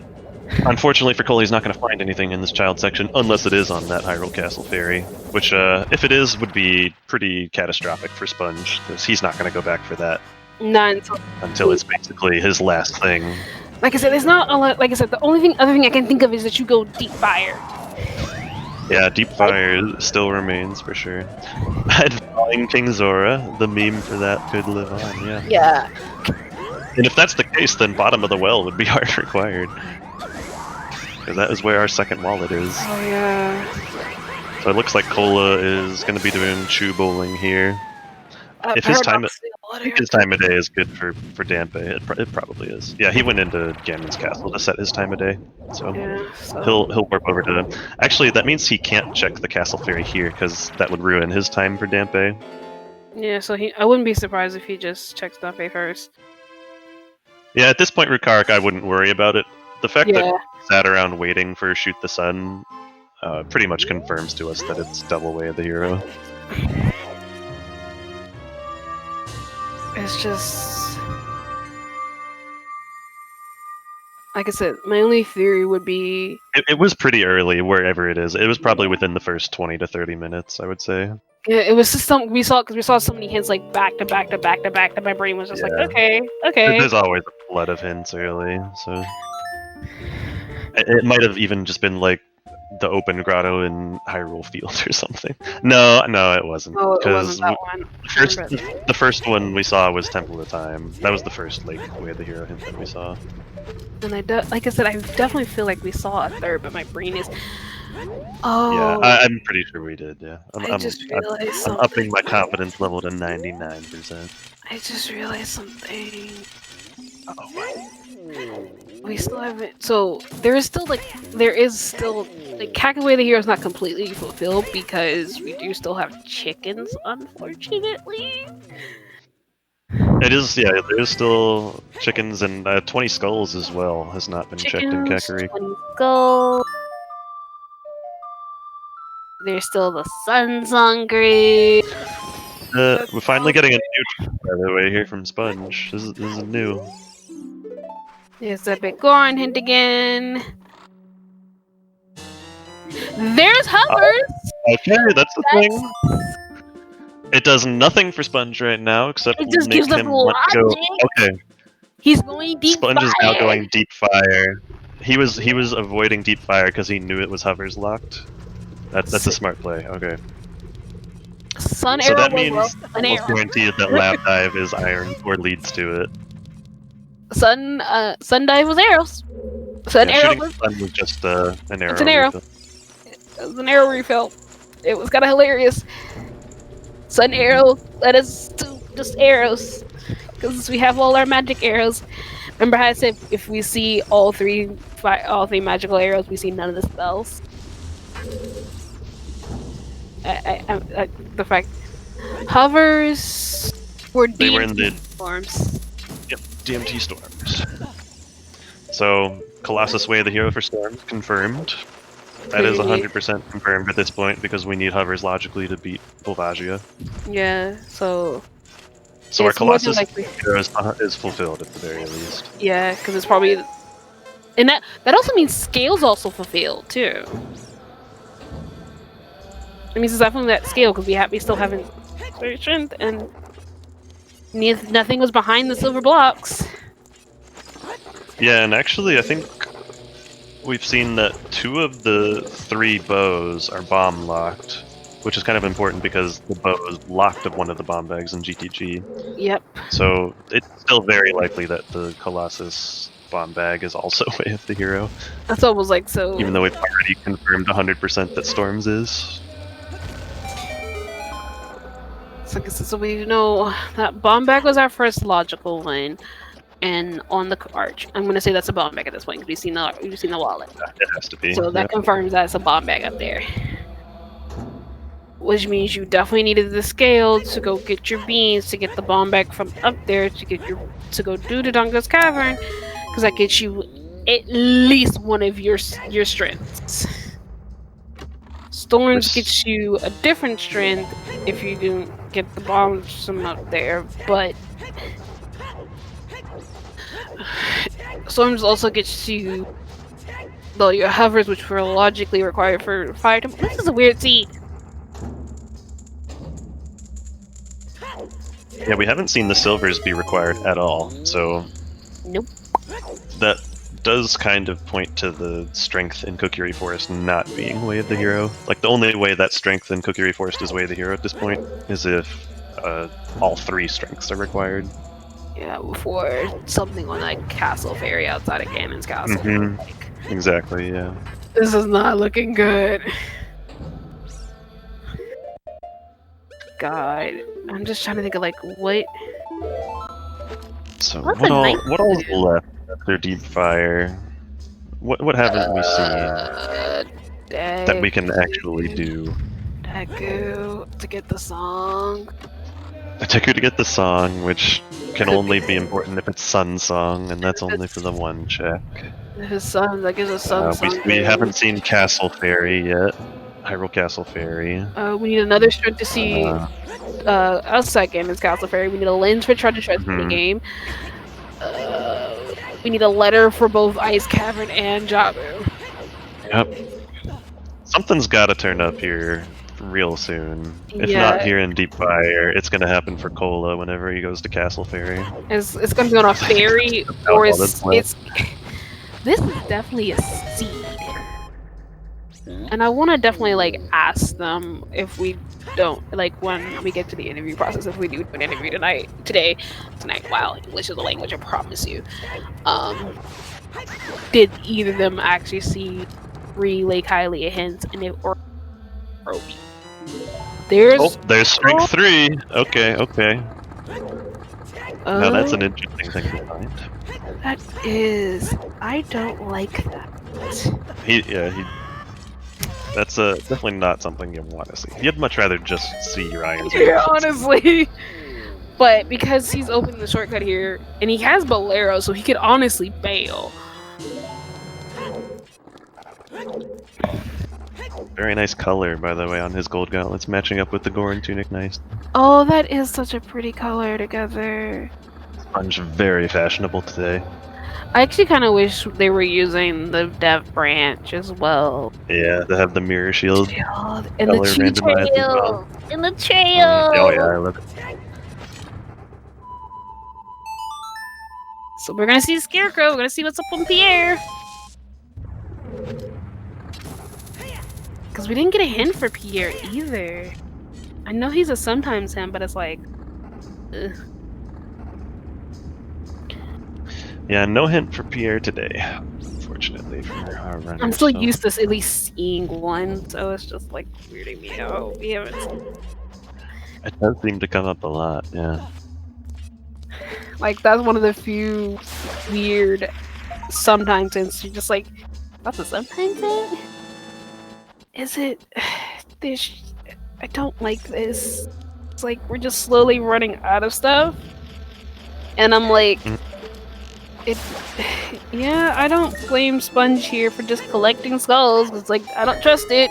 B: Unfortunately for Cola, he's not going to find anything in this child section unless it is on that Hyrule Castle Ferry, which, if it is, would be pretty catastrophic for Sponge, because he's not going to go back for that.
A: Not
B: until it's basically his last thing.
A: Like I said, it's not a lot. Like I said, the only other thing I can think of is that you go Deep Fire.
B: Yeah, Deep Fire still remains for sure. And Falling King Zora, the meme for that could live on, yeah.
A: Yeah.
B: And if that's the case, then Bottom of the Well would be hard required. Because that is where our second wallet is.
A: Oh yeah.
B: So it looks like Cola is going to be doing Chu Bowling here. If his time, I think his time of day is good for Dampe. It probably is. Yeah, he went into Ganon's castle to set his time of day, so
A: Yeah, so
B: he'll warp over to. Actually, that means he can't check the castle ferry here because that would ruin his time for Dampe.
A: yeah, so I wouldn't be surprised if he just checks Dampe first.
B: Yeah, at this point, Rukarik, I wouldn't worry about it. The fact that
A: Yeah.
B: he sat around waiting for Shoot the Sun pretty much confirms to us that it's double way of the hero.
A: It's just like I said, my only theory would be
B: It was pretty early, wherever it is. It was probably within the first 20 to 30 minutes, I would say.
A: yeah, it was just something we saw because we saw so many hints like back to back to back to back that my brain was just like,
B: Yeah.
A: okay.
B: There's always a flood of hints early, so it might have even just been like the open grotto in Hyrule Field or something. No, it wasn't.
A: Oh, it
B: Because
A: wasn't that one.
B: the first one we saw was Temple of Time. That was the first like Way of the Hero hint that we saw.
A: And like I said, I definitely feel like we saw a third, but my brain is. Oh.
B: Yeah, I'm pretty sure we did. Yeah,
A: I just realized
B: I'm
A: something.
B: upping my confidence level to 99%.
A: I just realized something.
B: Uh-oh.
A: We still haven't. So there is still like Kakaway the Hero is not completely fulfilled because we do still have chickens, unfortunately.
B: It is, yeah. There is still chickens and 20 skulls as well has not been checked in Kakariko.
A: 20 skulls. There's still the sun's hungry.
B: We're finally getting a new, by the way, here from Sponge. This is new.
A: There's a big Goron hint again. There's hovers.
B: Okay, that's the thing. It does nothing for Sponge right now except
A: It just
B: make
A: gives us
B: him want to go.
A: logic.
B: Okay,
A: He's going deep
B: Sponge is
A: fire.
B: now going Deep Fire. He was avoiding Deep Fire because he knew it was hovers locked. That's a smart play. Okay.
A: Sun
B: So
A: arrow
B: that
A: will
B: means
A: roast an
B: almost
A: arrow.
B: guaranteed that Lab Dive is iron or leads to it.
A: Sun dive was arrows. Sun
B: Yeah,
A: arrow
B: shooting
A: was,
B: Sun was just an arrow.
A: It's an arrow.
B: refill.
A: it was an arrow refill. It was kind of hilarious. Sun arrow led us to just arrows because we have all our magic arrows. Remember how I said if we see all three magical arrows, we see none of the spells. The fact hovers were
B: They were in the
A: forms.
B: DMT storms. So Colossus Way of the Hero for Storms confirmed. That is 100% confirmed at this point because we need hovers logically to beat Volvagia.
A: Yeah, so
B: our
A: it's more than
B: Colossus
A: likely.
B: Hero is fulfilled at the very least.
A: Yeah, because it's probably, and that also means Scale's also fulfilled too. It means it's definitely that Scale because we still haven't strength and nothing was behind the silver blocks.
B: Yeah, and actually I think we've seen that 2 of the 3 bows are bomb locked, which is kind of important because the bow is locked of one of the bomb bags in GTG.
A: Yep.
B: So it's still very likely that the Colossus bomb bag is also Way of the Hero,
A: That's almost like so.
B: even though we've already confirmed 100% that Storms is.
A: So we know that bomb bag was our first logical one, and on the arch, I'm gonna say that's a bomb bag at this point because we've seen the wallet.
B: It has to be.
A: So that confirms that it's a bomb bag up there. Which means you definitely needed the scale to go get your beans to get the bomb bag from up there to go do the Dunga's Cavern, because that gets you at least one of your strengths. Storms gets you a different strength if you do get the bombs from up there, but Storms also gets you your hovers, which were logically required for Fire Temple. This is a weird seed.
B: Yeah, we haven't seen the silvers be required at all, so
A: Nope.
B: that does kind of point to the strength in Kokiri Forest not being Way of the Hero. Like, the only way that strength in Kokiri Forest is Way of the Hero at this point is if all 3 strengths are required.
A: Yeah, before something on that castle fairy outside of Ganon's castle.
B: Mhm.
A: Like,
B: Exactly, yeah.
A: this is not looking good. God, I'm just trying to think of like what.
B: So
A: What's
B: what
A: a
B: all
A: night
B: what all's left after Deep Fire? What haven't we seen that we can actually do?
A: Deku to get the song.
B: Taku to get the song, which can
A: Could
B: only
A: be
B: be important if it's Sun Song, and that's only for the one check.
A: his son. That gives a sun song.
B: We haven't seen Castle Fairy yet. Hyrule Castle Fairy.
A: We need another strength to see outside Ganon's castle fairy. We need a lens for treasure chest
B: Mhm.
A: game. We need a letter for both Ice Cavern and Jabu.
B: Yep. Something's got to turn up here real soon. If
A: Yeah.
B: not here in Deep Fire, it's going to happen for Cola whenever he goes to Castle Fairy.
A: It's gonna be on a ferry, or it's this is definitely a seed. And I want to definitely like ask them if we don't like when we get to the interview process, if we do an interview tonight. Wow, English is a language, I promise you. Did either of them actually see 3 Lake Hylia hints, and if or
B: there's strength 3. Okay. Now that's an interesting thing to find.
A: That is, I don't like that.
B: That's definitely not something you want to see. You'd much rather just see your Iron.
A: Yeah, honestly. But because he's opening the shortcut here, and he has Bolero, so he could honestly bail.
B: Very nice color, by the way, on his gold gauntlets, matching up with the Goron tunic. Nice.
A: Oh, that is such a pretty color together.
B: Sponge very fashionable today.
A: I actually kind of wish they were using the Dev branch as well.
B: Yeah, they have the mirror shield.
A: And the tree trail! And the trail!
B: Oh yeah, I love it.
A: So we're gonna see Scarecrow, we're gonna see what's up on Pierre. Because we didn't get a hint for Pierre either. I know he's a sometimes him, but it's like... Ugh.
B: Yeah, no hint for Pierre today, unfortunately, for our runner.
A: I'm still used to at least seeing one, so it's just like weirding me out. We haven't seen...
B: It does seem to come up a lot, yeah.
A: Like, that's one of the few weird sometimes hints. You're just like, that's a sometimes hint? Is it... This... I don't like this. It's like, we're just slowly running out of stuff. And I'm like... Yeah, I don't blame Sponge here for just collecting skulls. It's like, I don't trust it.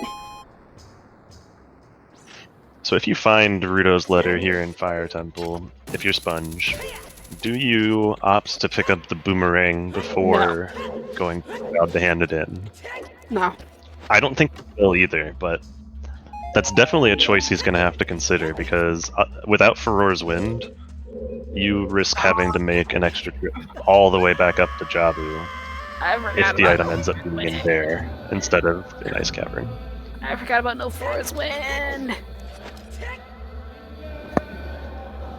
B: So if you find Ruto's letter here in Fire Temple, if you're Sponge, do you opt to pick up the boomerang before going out to hand it in?
A: No.
B: I don't think he will either, but that's definitely a choice he's going to have to consider, because without Furor's Wind, you risk having to make an extra trip all the way back up to Jabu if the item ends up being in there instead of in Ice Cavern.
A: I forgot about no Forest Wind.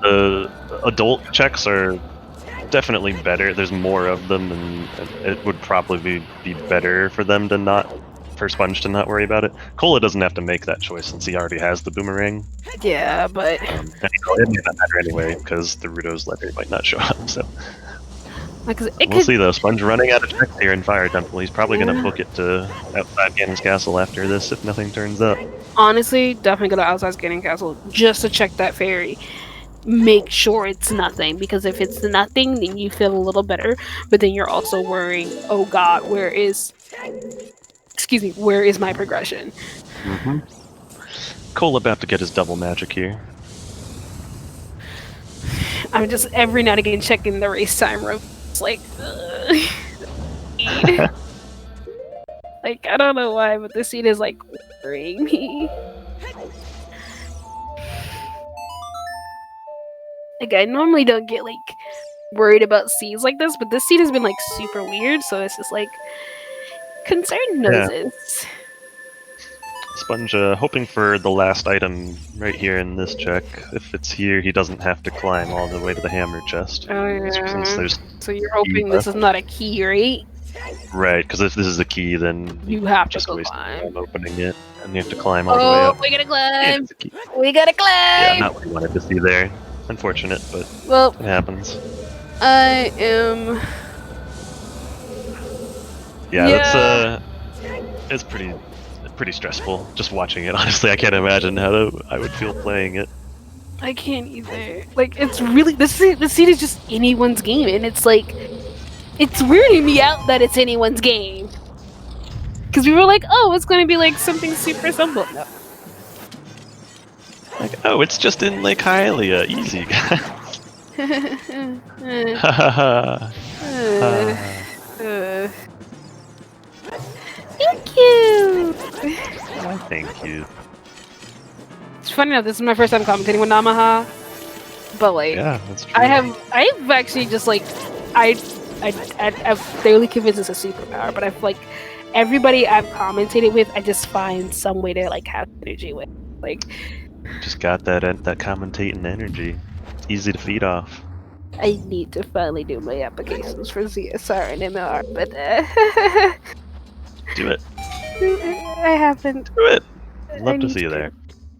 B: The adult checks are definitely better. There's more of them, and it would probably be better for them to not, for Sponge to not worry about it. Cola doesn't have to make that choice since he already has the boomerang.
A: Yeah, but
B: And it may not matter anyway because the Ruto's letter might not show up. So we'll see though. Sponge running out of checks here in Fire Temple. He's probably gonna book it to outside Ganon's Castle after this if nothing turns up.
A: Honestly, definitely go to outside Ganon's Castle just to check that fairy. Make sure it's nothing, because if it's nothing, then you feel a little better. But then you're also worrying, oh God, where is my progression?
B: Mm-hmm. Cole about to get his double magic here.
A: I'm just every now and again checking the race time room. It's like, like, I don't know why, but this scene is like worrying me. Like, I normally don't get like worried about seeds like this, but this seed has been like super weird, so it's just like concerned noses.
B: Sponge, hoping for the last item right here in this check. If it's here, he doesn't have to climb all the way to the hammer chest.
A: Oh
B: Since
A: yeah.
B: there's
A: So you're hoping this is not a key, right?
B: right, because if this is the key, then
A: You have to
B: just
A: go
B: waste
A: climb.
B: time opening it, and you have to climb all the way
A: Oh,
B: up.
A: we gotta
B: And
A: climb!
B: it's a key.
A: We gotta
B: Yeah,
A: climb!
B: not what you wanted to see there. Unfortunate, but
A: Well,
B: it happens.
A: I am.
B: Yeah, that's it's pretty stressful just watching it. Honestly, I can't imagine how I would feel playing it.
A: I can't either. Like, it's really the seed is just anyone's game, and it's like it's weirding me out that it's anyone's game. Because we were like, oh, it's going to be like something super simple. No.
B: Like, oh, it's just in Lake Hylia. Easy, guys. Ha ha ha.
A: Thank you.
B: Thank you.
A: It's funny enough, this is my first time commentating with Namaha, but like,
B: Yeah, that's true.
A: I've actually just like, I've fairly convinced it's a superpower, but I've like, everybody I've commentated with, I just find some way to like have energy with, like.
B: Just got that commentating energy. It's easy to feed off.
A: I need to finally do my applications for ZSR and MR, but
B: Do it.
A: I haven't.
B: Do it. Love to see you there.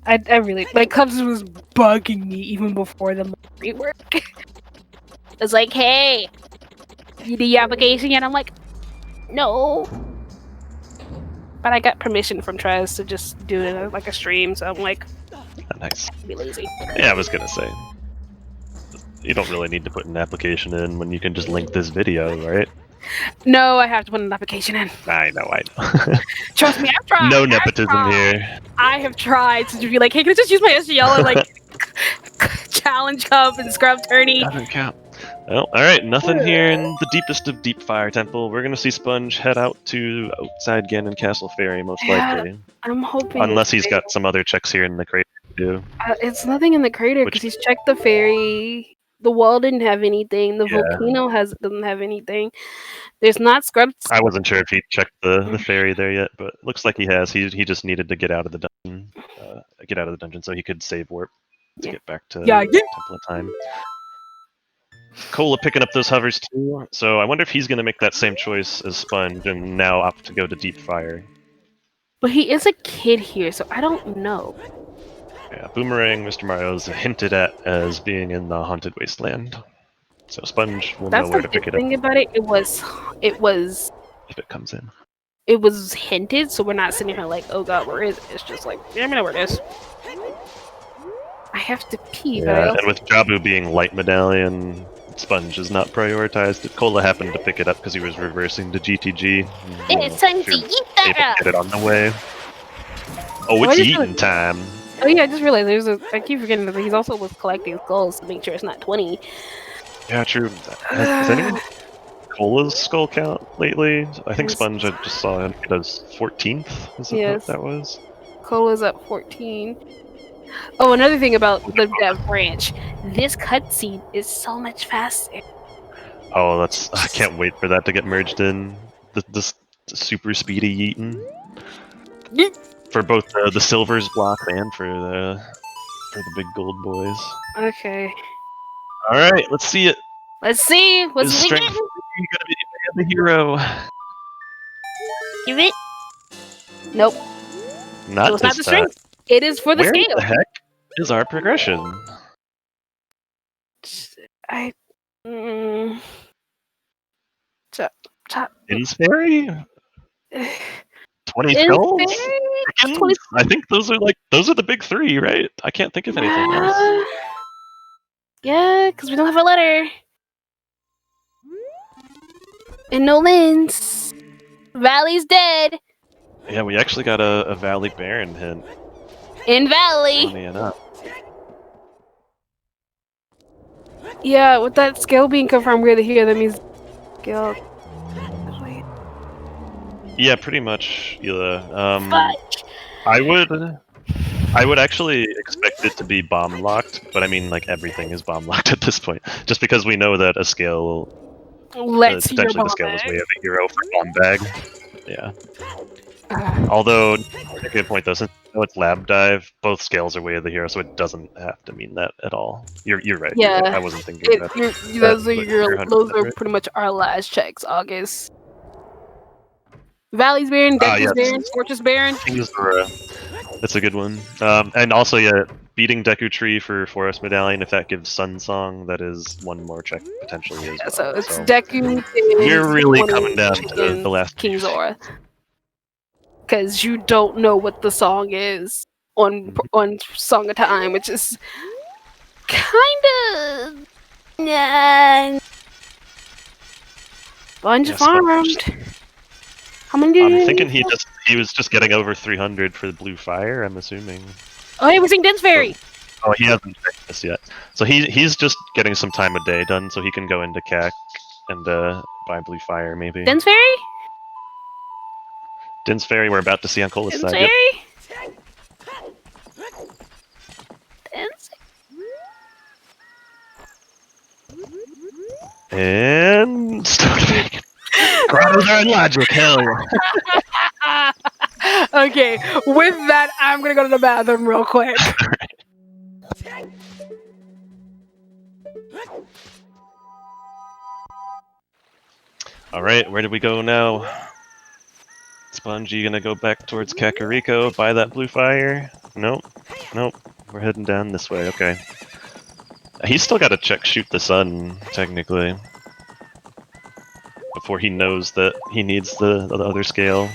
A: I really like Cubs was bugging me even before the rework. It's like, hey, you did your application yet? I'm like, no. But I got permission from Trez to just do it like a stream, so I'm like,
B: Nice.
A: be lazy.
B: Yeah, I was gonna say. You don't really need to put an application in when you can just link this video, right?
A: No, I have to put an application in.
B: I know.
A: Trust me, I've tried.
B: No nepotism here.
A: I have tried to be like, hey, can I just use my SGL and like challenge Cub and scrub tourney?
B: Doesn't count. Well, alright, nothing here in the deepest of Deep Fire Temple. We're gonna see Sponge head out to outside Ganon Castle Fairy, most likely.
A: I'm hoping.
B: Unless he's got some other checks here in the crate to do.
A: It's nothing in the crater because he's checked the fairy. The wall didn't have anything. The volcano doesn't have anything. There's not scrubs.
B: I wasn't sure if he checked the fairy there yet, but looks like he has. He just needed to get out of the dungeon, so he could save warp to get back to Temple of Time. Cola picking up those hovers too, so I wonder if he's going to make that same choice as Sponge and now opt to go to Deep Fire.
A: But he is a kid here, so I don't know.
B: Yeah, Boomerang, Mr. Mario's hinted at as being in the Haunted Wasteland. So Sponge will know where to pick it up.
A: That's the thing about it. It was
B: if it comes in.
A: It was hinted, so we're not sitting here like, oh god, where is it? It's just like, yeah, I know where it is. I have to pee, but
B: and with Jabu being Light Medallion, Sponge is not prioritized. Cola happened to pick it up because he was reversing to GTG.
A: It's time to eat that!
B: Get it on the way. Oh, it's eating time.
A: Oh yeah, I just realized I keep forgetting that he's also was collecting skulls to make sure it's not 20.
B: Yeah, true. Has anyone Cola's skull count lately? I think Sponge, I just saw him get his 14th. Is that what that was?
A: Cola's at 14. Oh, another thing about the dev branch. This cutscene is so much faster.
B: Oh, I can't wait for that to get merged in. This super speedy Yeaton. For both the Silvers block and for the big gold boys.
A: Okay.
B: Alright, let's see it.
A: Let's see. What's
B: we getting? You gotta be the hero.
A: Give it. Nope.
B: Not
A: it's not the strength. It is for the scale.
B: Where the heck is our progression? In's Fairy? 20 skulls? I think those are the big three, right? I can't think of anything else.
A: Yeah, because we don't have a letter. And no lens. Valley's dead.
B: Yeah, we actually got a Valley Baron hint.
A: In Valley.
B: Funny enough.
A: Yeah, with that scale being confirmed here, that means scale.
B: Yeah, pretty much, Hila. I would actually expect expect it to be bomb locked, but I mean, like, everything is bomb locked at this point. Just because we know that a scale,
A: Let's your
B: potentially the
A: bomb
B: scale is
A: bag.
B: way of a hero for bomb bag. Yeah.
A: Ah,
B: Although, a good point though, since it's lab dive, both scales are way of the hero, so it doesn't have to mean that at all. You're right.
A: yeah,
B: I wasn't thinking about that.
A: those
B: But you're 100%
A: those are
B: right.
A: pretty much our last checks. August. Valley's Baron, Deku's
B: Yes.
A: Baron, Fortress Baron.
B: King's Aura. That's a good one. And also, yeah, beating Deku Tree for Forest Medallion, if that gives Sun Song, that is one more check potentially as well.
A: So it's Deku,
B: We're really
A: 20
B: coming down to
A: chicken,
B: the last
A: King's Aura. Because you don't know what the song is on Song of Time, which is kind of Sponge farmed. How many did
B: I'm thinking he was just getting over 300 for the Blue Fire, I'm assuming.
A: Oh, hey, we're seeing Dense Fairy!
B: Oh, he hasn't checked this yet. So he's just getting some time a day done, so he can go into CAC and buy Blue Fire, maybe.
A: Dense Fairy?
B: Din's Fairy, we're about to see on Cola's
A: Dense
B: side. Yep.
A: Fairy? Dense?
B: And Stoneback. Grottos are in logic, hell yeah.
A: Okay, with that, I'm gonna go to the bathroom real quick.
B: Alright, where did we go now? Sponge, you gonna go back towards Kakariko, buy that Blue Fire? Nope. Nope. We're heading down this way, okay. He's still gotta shoot the sun, technically. Before he knows that he needs the other scale.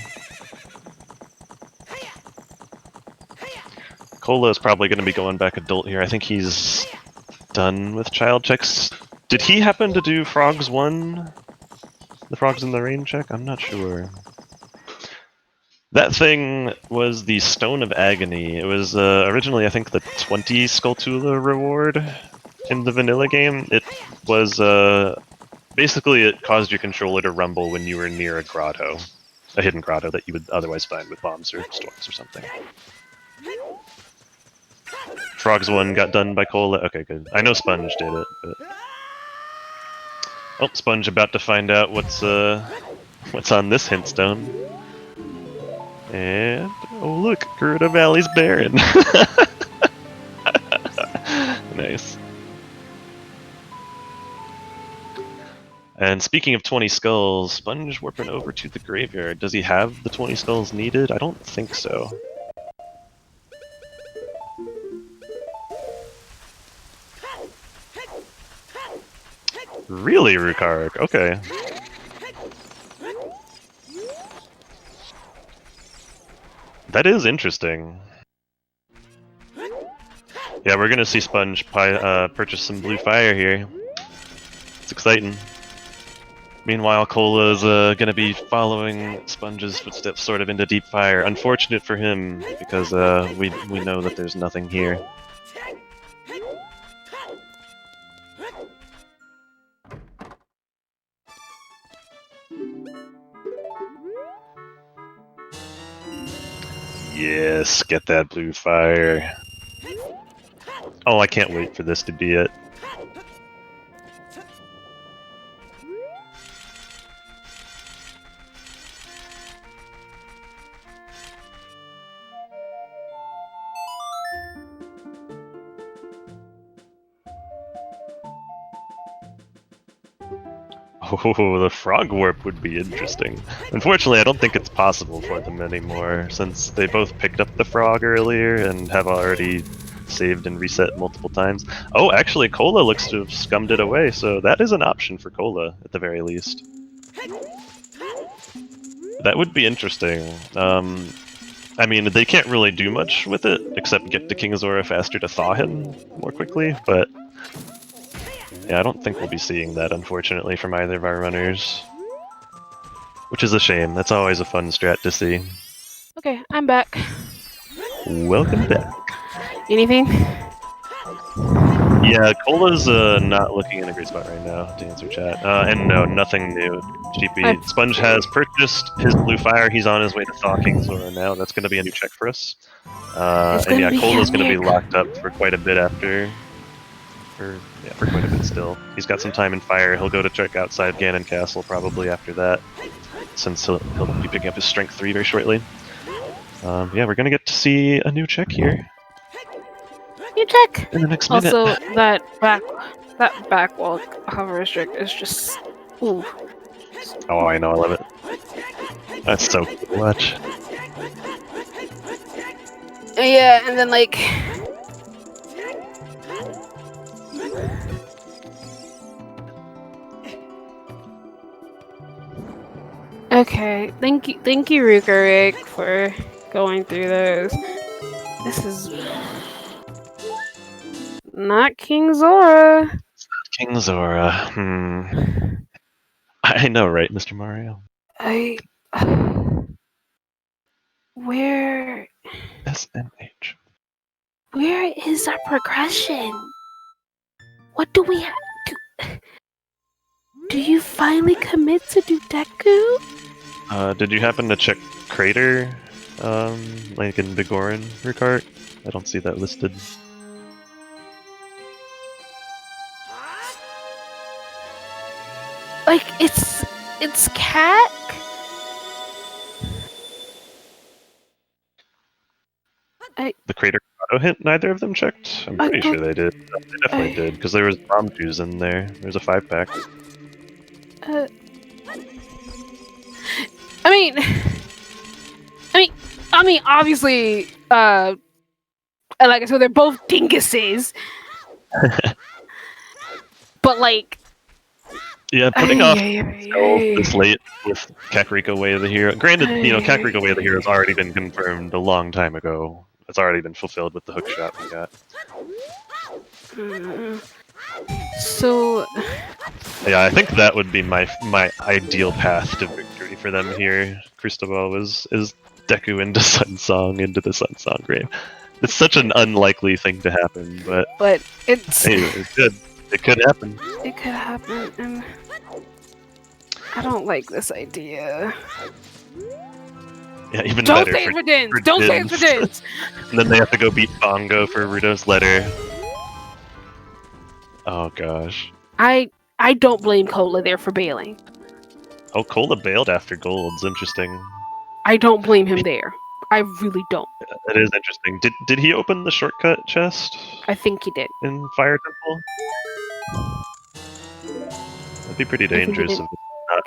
B: Cola is probably going to be going back adult here. I think he's done with child checks. Did he happen to do Frogs 1? The Frogs in the Rain check? I'm not sure. That thing was the Stone of Agony. It was originally, I think, the 20 Skulltula reward in the vanilla game. It was basically, it caused your controller to rumble when you were near a grotto. A hidden grotto that you would otherwise find with bombs or storms or something. Frogs 1 got done by Cola. Okay, good. I know Sponge did it, but... Oh, Sponge about to find out what's on this hint stone. And... oh look, Gerudo Valley's barren! Nice. And speaking of 20 skulls, Sponge warping over to the graveyard. Does he have the 20 skulls needed? I don't think so. Really, Rukark? Okay. That is interesting. Yeah, we're gonna see Sponge purchase some Blue Fire here. It's exciting. Meanwhile, Cola's gonna be following Sponge's footsteps sort of into Deep Fire. Unfortunate for him, because we know that there's nothing here. Yes, get that Blue Fire. Oh, I can't wait for this to be it. Oh, the frog warp would be interesting. Unfortunately, I don't think it's possible for them anymore, since they both picked up the frog earlier and have already saved and reset multiple times. Oh, actually, Cola looks to have scummed it away, so that is an option for Cola, at the very least. That would be interesting. I mean, they can't really do much with it, except get the King Zora faster to thaw him more quickly, but... yeah, I don't think we'll be seeing that, unfortunately, from either of our runners. Which is a shame. That's always a fun strat to see.
A: Okay, I'm back.
B: Welcome back.
A: Anything?
B: Yeah, Cola's not looking in a great spot right now, to answer chat. And no, nothing new. GP. Sponge has purchased his blue fire. He's on his way to Thaw King Zora now. That's going to be a new check for us. And yeah, Cola's going to be locked up for quite a bit after. For quite a bit still. He's got some time in fire. He'll go to check outside Ganon Castle probably after that, since he'll be picking up his strength 3 very shortly. Yeah, we're going to get to see a new check here.
A: You check.
B: In the next minute.
A: Also, that back wall hover restrict is just ooh.
B: Oh, I know, I love it. That's so cool to watch.
A: Yeah, and then like. Okay, thank you, Rukarik, for going through those. This is not King Zora.
B: King Zora. I know, right, Mr. Mario?
A: Where
B: SMH.
A: Where is our progression? What do we have to... Do you finally commit to do Deku?
B: Did you happen to check Crater, like in Bigoran, Ricard? I don't see that listed.
A: Like, it's Cat?
B: The Crater auto hit, neither of them checked? I'm pretty sure they did. They definitely did, because there was bomb juice in there. There's a 5-pack.
A: I mean, obviously, like I said, they're both dinguses. But like,
B: yeah, putting off this late with Kakariko Way of the Hero. Granted, you know, Kakariko Way of the Hero has already been confirmed a long time ago. It's already been fulfilled with the hook shot we got.
A: So,
B: yeah, I think that would be my ideal path to victory for them here. Cristobal is Deku into Sun Song into the Sun Song grave. It's such an unlikely thing to happen, but
A: it's
B: it could. It could happen.
A: It could happen, and I don't like this idea.
B: Yeah, even
A: don't
B: better.
A: Say it for Dins! Don't say it for Dins!
B: And then they have to go beat Bongo for Ruto's letter. Oh gosh.
A: I don't blame Cola there for bailing.
B: Oh, Cola bailed after Gold's interesting.
A: I don't blame him there. I really don't.
B: That is interesting. Did he open the shortcut chest?
A: I think he did.
B: In Fire Temple? That'd be pretty dangerous if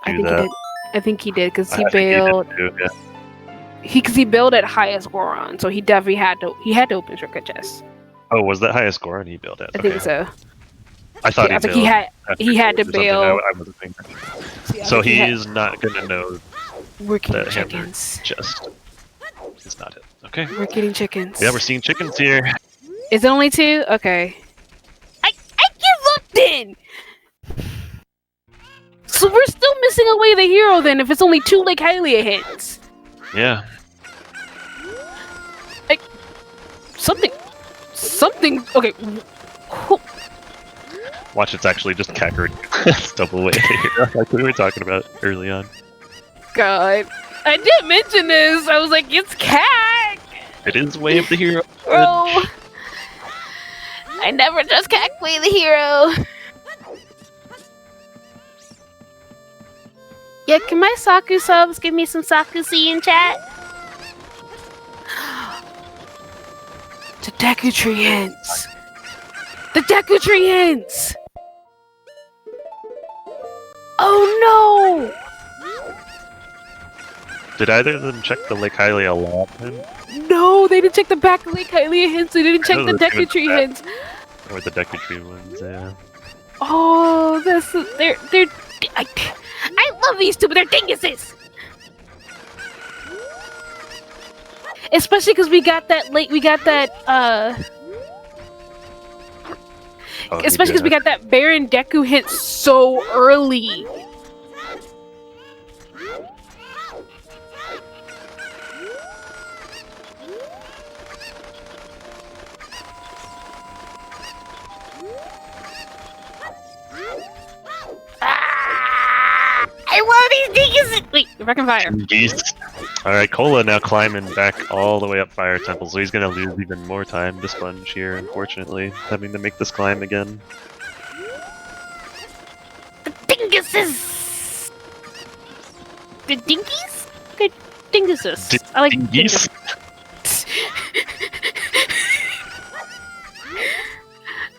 B: he did not do that.
A: I think he did because he bailed. Because he bailed at highest Goron, so he definitely had to open shortcut chest.
B: Oh, was that highest Goron he bailed at?
A: I think so.
B: I thought
A: he had to bail.
B: I wasn't thinking. So he's not gonna know
A: we're getting chickens.
B: Just it's not it. Okay.
A: We're getting chickens.
B: Yeah, we're seeing chickens here.
A: Is it only 2? Okay. I give up then. So we're still missing away the hero then if it's only 2 Lake Hylia hits.
B: Yeah.
A: Like something. Okay.
B: Watch, it's actually just Kakariko. It's double way hero, like we were talking about early on.
A: God, I did mention this. I was like, it's Cack.
B: It is Way of the Hero.
A: Bro, I never just Cack Way of the Hero. Yeah, can my Saku subs give me some Saku C in chat? The Deku Tree hints. The Deku Tree hints. Oh no!
B: Did either of them check the Lake Hylia lab hint?
A: No, they didn't check the back Lake Hylia hints. They didn't check the Deku Tree hints.
B: Or the Deku Tree ones, yeah.
A: Oh, they're. I love these two, but they're dinguses. Especially because we got that. Especially because we got that Baron Deku hint so early. Wait, we're back on fire.
B: Geese. Alright, Cola now climbing back all the way up Fire Temple, so he's gonna lose even more time to Sponge here, unfortunately, having to make this climb again.
A: The dinguses! The dinkies? Good dinguses. I like
B: Dingies?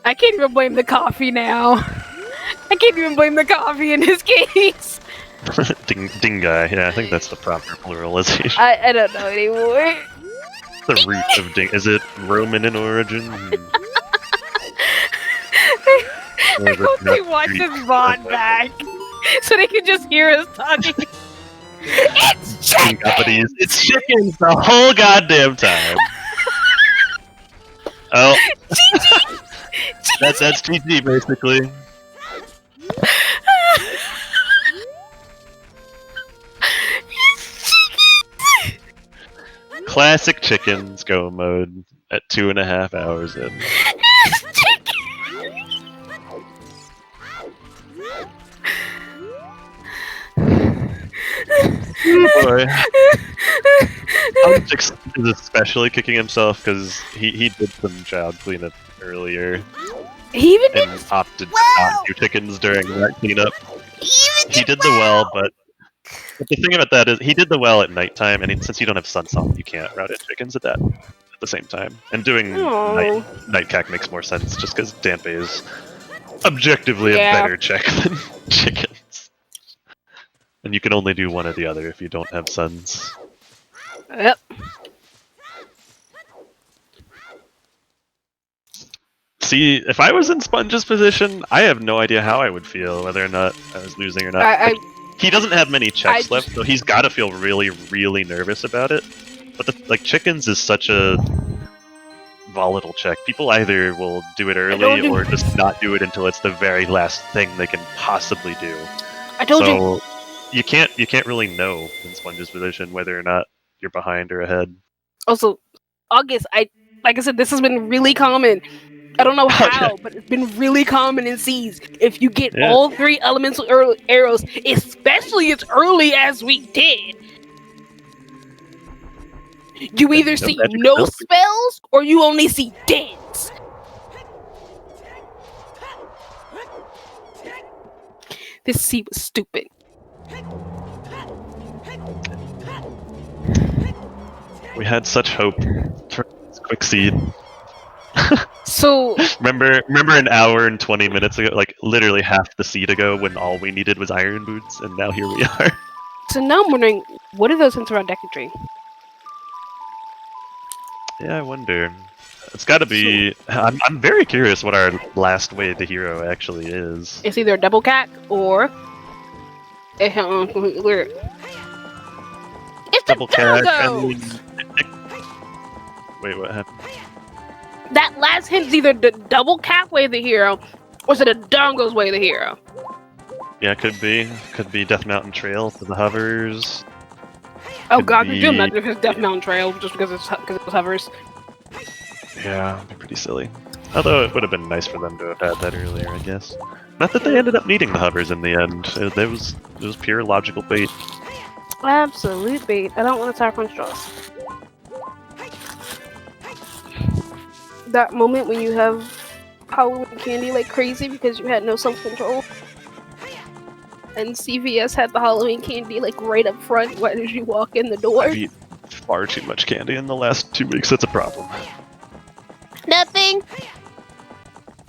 A: I can't even blame the coffee now. I can't even blame the coffee in this case.
B: Dingai, yeah, I think that's the proper pluralization.
A: I don't know anymore.
B: The root of ding. Is it Roman in origin?
A: I hope they watch this VOD back so they can just hear us talking. It's chicken!
B: It's chickens the whole goddamn time. Oh.
A: GG!
B: That's GG basically. Classic chickens go mode at 2.5 hours in. Oh boy. Alex is especially kicking himself because he did some child cleanup earlier.
A: He even did
B: and opted to not do chickens during that cleanup. He did the well, but the thing about that is he did the well at nighttime, and since you don't have sunset, you can't route in chickens at the same time. And doing night cack makes more sense, just because Dampe is objectively a better check than chickens. And you can only do one or the other if you don't have suns.
A: Yep.
B: See, if I was in Sponge's position, I have no idea how I would feel, whether or not I was losing or not. He doesn't have many checks left, so he's got to feel really, really nervous about it. But chickens is such a volatile check. People either will do it early or just not do it until it's the very last thing they can possibly do.
A: I told you.
B: You can't really know in Sponge's position whether or not you're behind or ahead.
A: Also, August, like I said, this has been really common. I don't know how, but it's been really common in Seas. If you get all 3 elemental arrows, especially as early as we did, you either see no spells or you only see deads. This sea was stupid.
B: We had such hope for this quick seed.
A: So
B: remember an hour and 20 minutes ago, like literally half the seed ago, when all we needed was iron boots, and now here we are.
A: So now I'm wondering, what are those hints around Decatry?
B: Yeah, I wonder. It's got to be. I'm very curious what our last way to hero actually is.
A: It's either a double cack or it's
B: double
A: the doggo.
B: Wait, what happened?
A: That last hint is either the double cap way of the hero, or is it a Dongo's way of the hero?
B: Yeah, could be. Could be Death Mountain Trail for the hovers.
A: Oh god, could you imagine if it's Death Mountain Trail just because it hovers?
B: Yeah, it'd be pretty silly. Although it would have been nice for them to have had that earlier, I guess. Not that they ended up needing the hovers in the end. It was pure logical bait.
A: Absolute bait. I don't want to tire punch draws. That moment when you have Halloween candy like crazy because you had no self-control. And CVS had the Halloween candy like right up front right as you walk in the door.
B: I've eaten far too much candy in the last 2 weeks. That's a problem.
A: Nothing.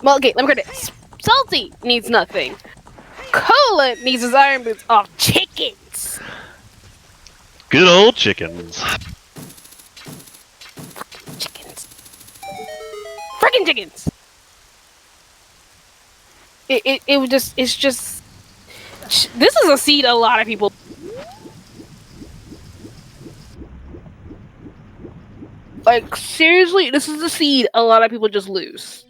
A: Well, okay, let me credit. Salty needs nothing. Cola needs his iron boots off chickens.
B: Good old chickens.
A: Chickens. Freaking chickens. It's just. This is a seed a lot of people. Like, seriously, this is a seed a lot of people just lose.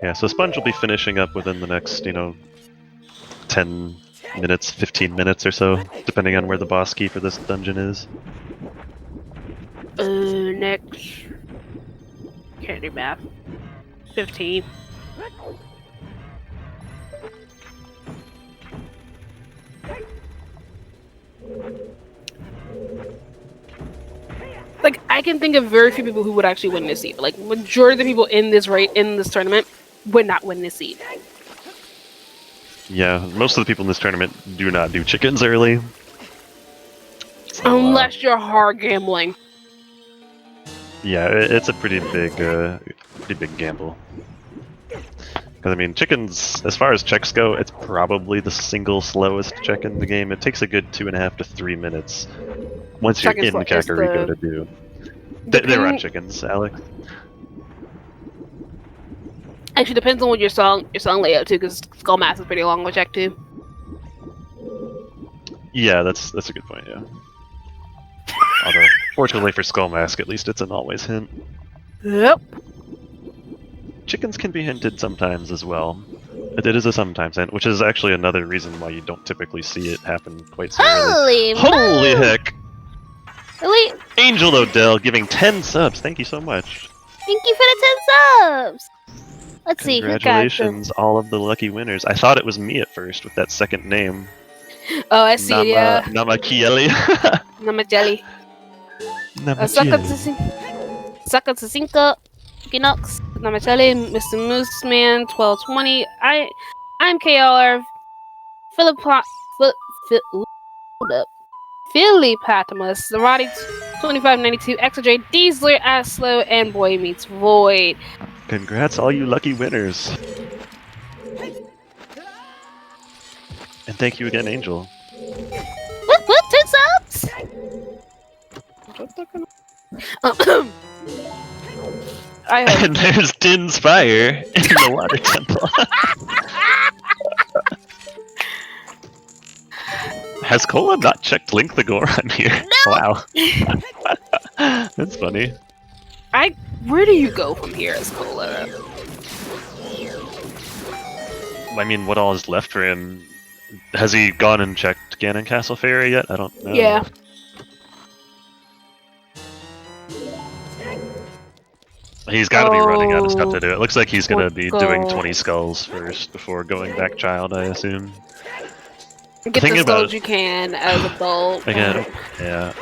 B: Yeah, so Sponge will be finishing up within the next, 10 minutes, 15 minutes or so, depending on where the boss key for this dungeon is.
A: Next. Can't do math. 15. I can think of very few people who would actually win this seed. Like majority of the people in this tournament would not win this seed.
B: Yeah, most of the people in this tournament do not do chickens early. So,
A: Unless you're hard gambling.
B: Yeah, it's a pretty big gamble. Because I mean, chickens, as far as checks go, it's probably the single slowest check in the game. It takes a good 2.5 to 3 minutes once you're in Kakariko to do. There are chickens, Alex.
A: Actually, depends on what your song layout too, because Skull Mass is pretty long with check too.
B: Yeah, that's a good point. Yeah. Although, fortunately for Skull Mask, at least it's an always hint.
A: Yep.
B: Chickens can be hinted sometimes as well. It is a sometimes hint, which is actually another reason why you don't typically see it happen quite so early. Holy heck!
A: Really?
B: Angel Odell giving 10 subs. Thank you so much.
A: Thank you for the 10 subs. Let's see.
B: Congratulations, all of the lucky winners. I thought it was me at first with that second name.
A: Oh, I see. Yeah.
B: Namakieli.
A: Namajelly. Saka Tsusinka. Kinox. Namajelly. Mr. Mooseman. 1220. I'm KLR. Hold up. Philly Patimus, Zarati 2592, Exojay, Diesler, Aslo, and Boy Meets Void.
B: Congrats, all you lucky winners. And thank you again, Angel.
A: What? 10 subs?
B: And there's Din's Fire in the water temple. Has Cola not checked Link the Goron here?
A: No!
B: Wow. That's funny.
A: Where do you go from here as Cola?
B: I mean, what all is left for him? Has he gone and checked Ganon Castle Fairy yet? I don't know.
A: Yeah.
B: He's got to be running out of stuff to do. It looks like he's going to be doing 20 skulls first before going back child, I assume.
A: Get the skulls you can as adult.
B: Again, yeah.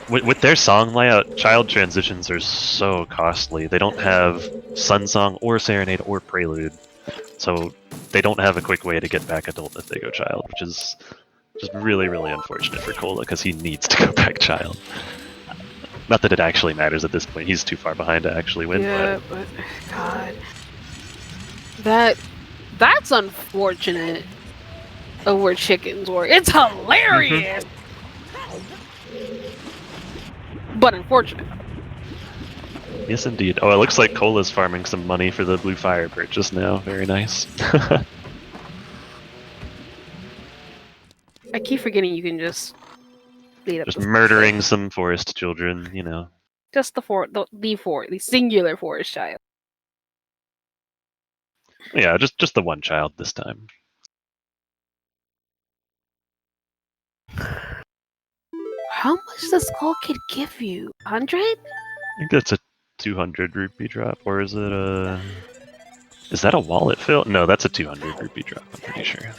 B: With their song layout, child transitions are so costly. They don't have Sun Song or Serenade or Prelude. So they don't have a quick way to get back adult if they go child, which is just really, really unfortunate for Cola because he needs to go back child. Not that it actually matters at this point. He's too far behind to actually win.
A: Yeah, but God, that's unfortunate. Over chickens work. It's hilarious, but unfortunate.
B: Yes, indeed. Oh, it looks like Cola's farming some money for the Blue Fire purchase now. Very nice.
A: I keep forgetting you can just lead up.
B: Just murdering some forest children, you know.
A: Just the singular forest child.
B: Yeah, just the one child this time.
A: How much does Skull Kid give you? 100?
B: I think that's a 200 rupee drop, or is it a... Is that a wallet fill? No, that's a 200 rupee drop, I'm pretty sure.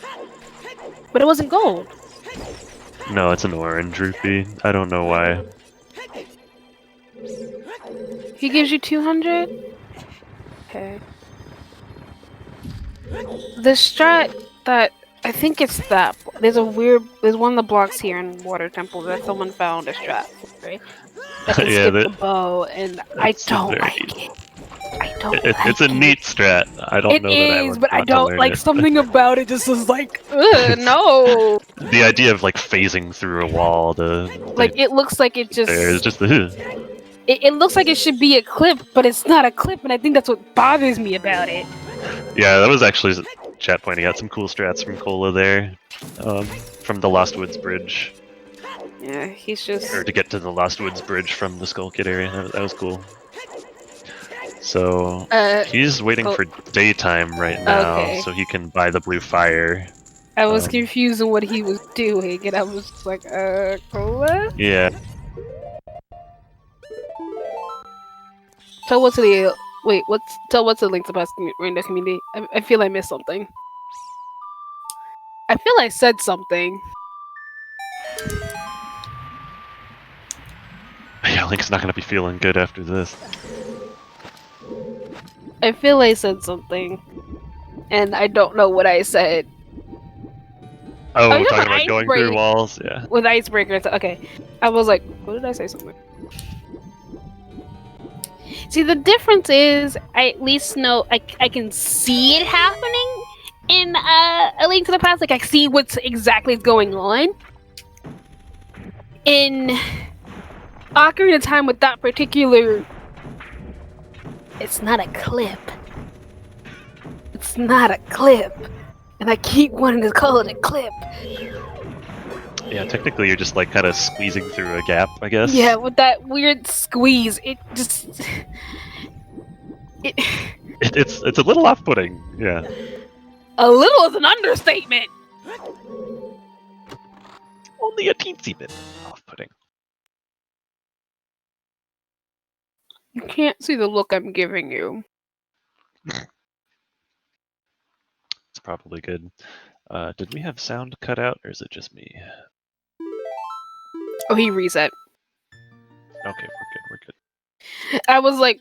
A: But it wasn't gold.
B: No, it's an orange rupee. I don't know why.
A: He gives you 200? Okay. The strat that... I think it's that. There's one of the blocks here in Water Temple that someone found a strat, right?
B: Yeah,
A: the bow, and I don't like it. I don't like it.
B: It's a neat strat. I don't know that I would
A: but I don't like something about it. Just is like, ugh, no.
B: The idea of like phasing through a wall to
A: it looks like it just.
B: There's just the.
A: It looks like it should be a clip, but it's not a clip, and I think that's what bothers me about it.
B: Yeah, that was actually chat pointing out some cool strats from Cola there, from the Lost Woods Bridge.
A: Yeah, he's just...
B: Or to get to the Lost Woods Bridge from the Skull Kid area. That was cool. So, he's waiting for daytime right now, so he can buy the Blue Fire.
A: I was confused on what he was doing, and I was just like, Cola?
B: Yeah.
A: Tell what's the link to Past Rainbow Community? I feel I missed something. I feel I said something.
B: Yeah, Link's not gonna be feeling good after this.
A: I feel I said something, and I don't know what I said.
B: Oh,
A: Oh, you're
B: talking
A: talking
B: about going through walls? Yeah.
A: with icebreakers. Okay, I was like, what did I say something? See, the difference is I at least know I can see it happening in A Link to the Past. Like I see what's exactly going on. In Ocarina of Time with that particular, it's not a clip. It's not a clip, and I keep wanting to call it a clip.
B: Yeah, technically you're just like kind of squeezing through a gap, I guess.
A: Yeah, with that weird squeeze, it just
B: It's a little off-putting. Yeah.
A: a little is an understatement.
B: Only a teensy bit off-putting.
A: You can't see the look I'm giving you.
B: It's probably good. Did we have sound cut out, or is it just me?
A: Oh, he reset.
B: Okay, we're good.
A: I was like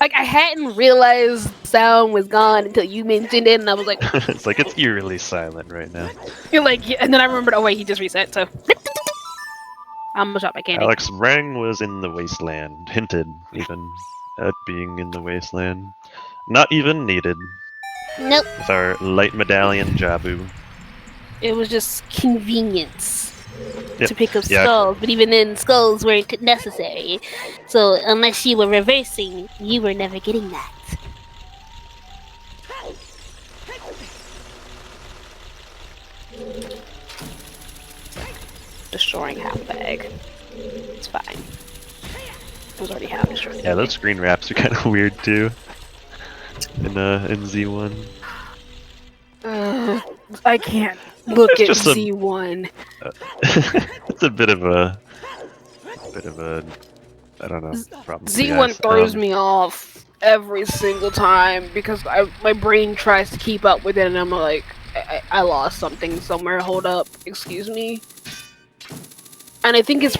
A: I hadn't realized sound was gone until you mentioned it, and I was like,
B: It's like it's eerily silent right now.
A: you're like, yeah. And then I remembered, oh wait, he just reset. So I'm gonna drop my candy.
B: Alex Rang was in the wasteland, hinted even at being in the wasteland. Not even needed.
A: Nope.
B: With our light medallion Jabu.
A: It was just convenience
B: Yep.
A: to pick up
B: Yeah.
A: skulls, but even then, skulls weren't necessary. So unless you were reversing, you were never getting that. Destroying half bag. It's fine. It was already half destroyed.
B: Yeah, those screen wraps are kind of weird too. In Z1.
A: I can't look
B: It's
A: at
B: just a-
A: Z1.
B: It's a bit of a I don't know problem. with the
A: Z1
B: eyes.
A: throws me off every single time because my brain tries to keep up with it, and I'm like, I lost something somewhere. Hold up, excuse me. And I think it's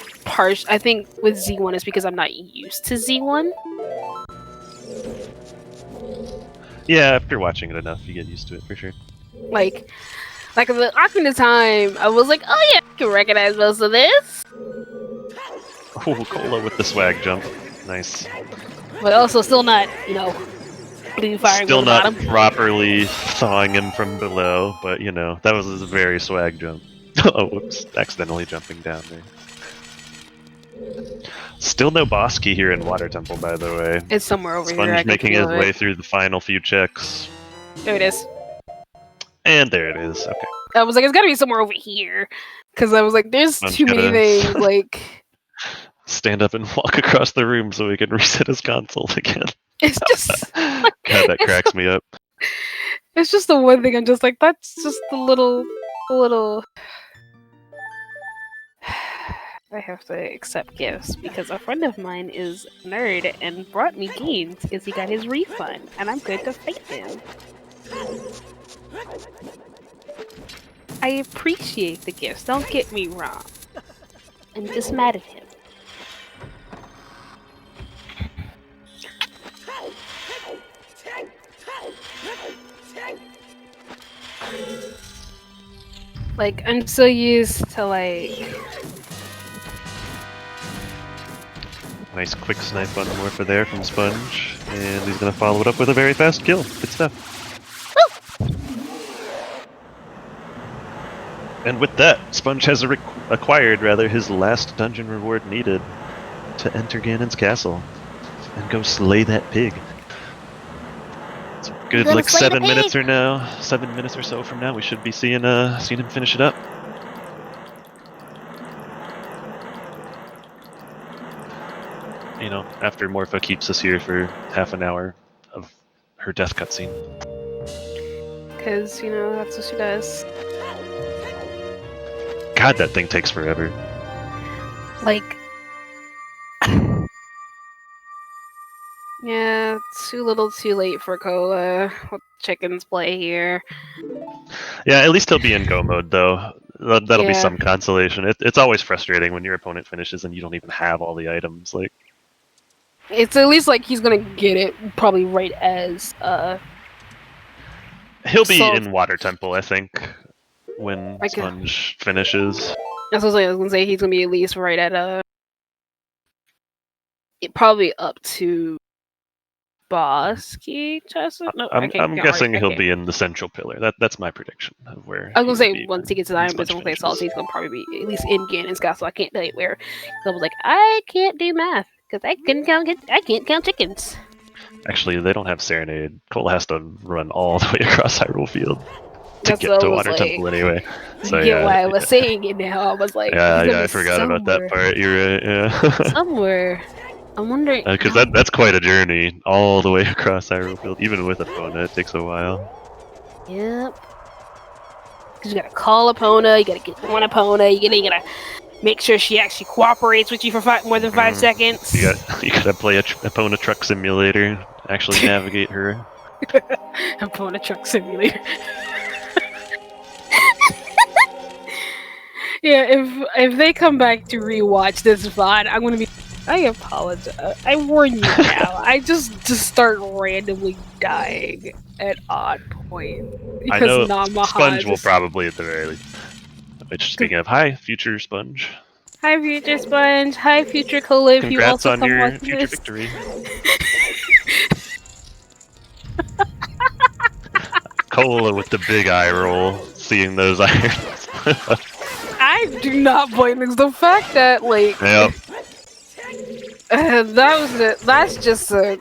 A: I think with Z1 it's because I'm not used to Z1.
B: Yeah, after watching it enough, you get used to it for sure.
A: Like the Ocarina of Time, I was like, oh yeah, I can recognize most of this.
B: Oh, Cola with the swag jump. Nice.
A: But also still not, blue firing
B: Still
A: from the
B: not
A: bottom.
B: properly thawing him from below, but that was a very swag jump. Oh, whoops. Accidentally jumping down there. Still no boss key here in Water Temple, by the way.
A: It's somewhere over here. I
B: Sponge
A: can
B: making his
A: feel it.
B: way through the final few checks.
A: There it is.
B: And there it is. Okay.
A: I was like, it's gotta be somewhere over here. Because I was like, there's
B: Sponge
A: too many
B: gotta
A: things, like...
B: stand up and walk across the room so we can reset his console again.
A: It's just...
B: God, that cracks me up.
A: It's just the one thing I'm just like, that's just the little... I have to accept gifts because a friend of mine is a nerd and brought me games because he got his refund, and I'm good to fight him. I appreciate the gifts, don't get me wrong. I'm just mad at him. Like, I'm so used to, like...
B: Nice quick snipe on Morpha there from Sponge. And he's going to follow it up with a very fast kill. Good stuff. And with that, Sponge has acquired his last dungeon reward needed to enter Ganon's castle and go slay that pig. It's a good, like 7 minutes or now. 7 minutes or so from now, we should be seeing him finish it up. After Morpha keeps us here for half an hour of her death cutscene.
A: Because, that's what she does.
B: God, that thing takes forever.
A: Like... yeah, too little too late for Cola. What chickens play here.
B: Yeah, at least he'll be in go mode, though. That'll be
A: Yeah.
B: some consolation. It's always frustrating when your opponent finishes and you don't even have all the items. Like,
A: It's at least like he's gonna get it probably right as
B: he'll be
A: Salt.
B: in Water Temple, I think, when
A: Like,
B: Sponge finishes.
A: that's what I was gonna say. He's gonna be at least right at probably up to Bosky Chestnut. No,
B: I'm guessing he'll
A: right.
B: be in the central pillar. That's my prediction of where.
A: I was gonna
B: he will
A: say
B: be
A: once he gets to the
B: when
A: Iron Business,
B: Sponge
A: I'm gonna say Salty,
B: finishes.
A: he's gonna probably be at least in Ganon's castle. I can't tell you where. So I was like, I can't do math because I can't count chickens.
B: Actually, they don't have Serenade. Cole has to run all the way across Hyrule Field to
A: That's
B: get
A: what I
B: to
A: was
B: Water
A: like.
B: Temple anyway. So
A: You get
B: yeah,
A: why I was saying it now. I was like, he's gonna
B: I
A: be
B: forgot about that
A: somewhere.
B: part. You're right. Yeah.
A: Somewhere. I'm wondering
B: Because that's quite a journey all the way across Hyrule Field, even with Epona. It takes a while.
A: Yep. Because you gotta call Epona, you gotta get one Epona, you gotta make sure she actually cooperates with you for more than 5 seconds.
B: You gotta play Epona Truck Simulator, actually navigate her.
A: Epona Truck Simulator. Yeah, if they come back to rewatch this VOD, I'm gonna be. I apologize. I warn you now. I just start randomly dying at odd points
B: I know
A: Namaha
B: Sponge will probably at the very least. Which, speaking of, hi, future Sponge.
A: Hi, future Sponge. Hi, future Cola. If you
B: Congrats
A: also
B: on
A: come
B: your
A: watching
B: future
A: this.
B: victory. Cola with the big eye roll, seeing those irons.
A: I do not blame it. The fact that like,
B: Yep.
A: that was it. That's just a.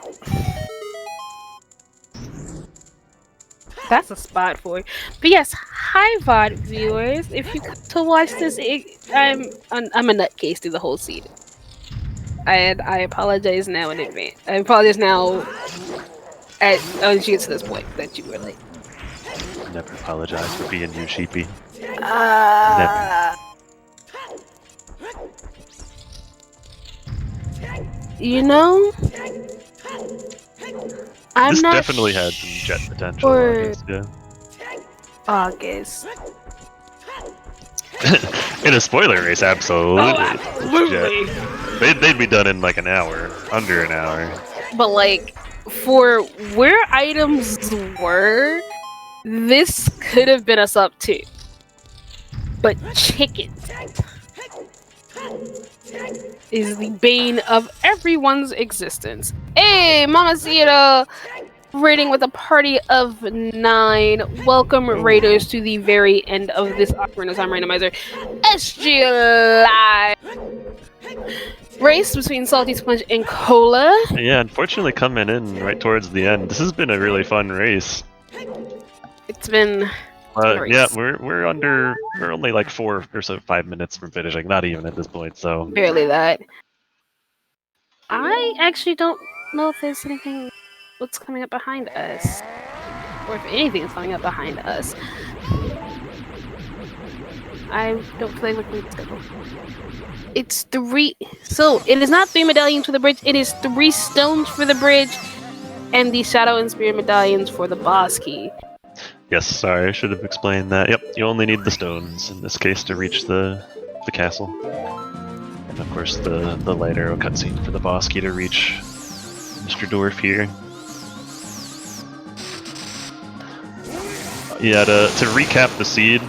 A: That's a spot for it. But yes, hi VOD viewers. If you come to watch this, I'm a nutcase through the whole scene. And I apologize now in advance. I apologize now as you get to this point that you were late.
B: Never apologize for being you, sheepy.
A: Never. You know, I'm
B: this
A: not
B: definitely had some jet potential.
A: sure.
B: August,
A: August.
B: In a spoiler race, absolutely.
A: Oh, absolutely.
B: They'd be done in like an hour, under an hour.
A: But like, for where items were, this could have been us up too. But chicken is the bane of everyone's existence. Hey, Mamacita! Raiding with a party of 9. Welcome, Raiders, to the very end of this Ocarina of Time Randomizer SG Live race between SaltySponge and Cola.
B: Yeah, unfortunately coming in right towards the end. This has been a really fun race.
A: It's been
B: yeah, we're only like 4 or so 5 minutes from finishing, not even at this point, so
A: barely that. I actually don't know if there's anything what's coming up behind us, or if anything is coming up behind us. I don't feel like looking at the schedule. It's 3. So it is not 3 medallions for the bridge. It is 3 stones for the bridge, and the Shadow and Spirit medallions for the boss key.
B: Yes, sorry, I should have explained that. Yep, you only need the stones in this case to reach the castle. And of course the light arrow cutscene for the boss key to reach Mr. Dwarf here. Yeah, to recap the seed,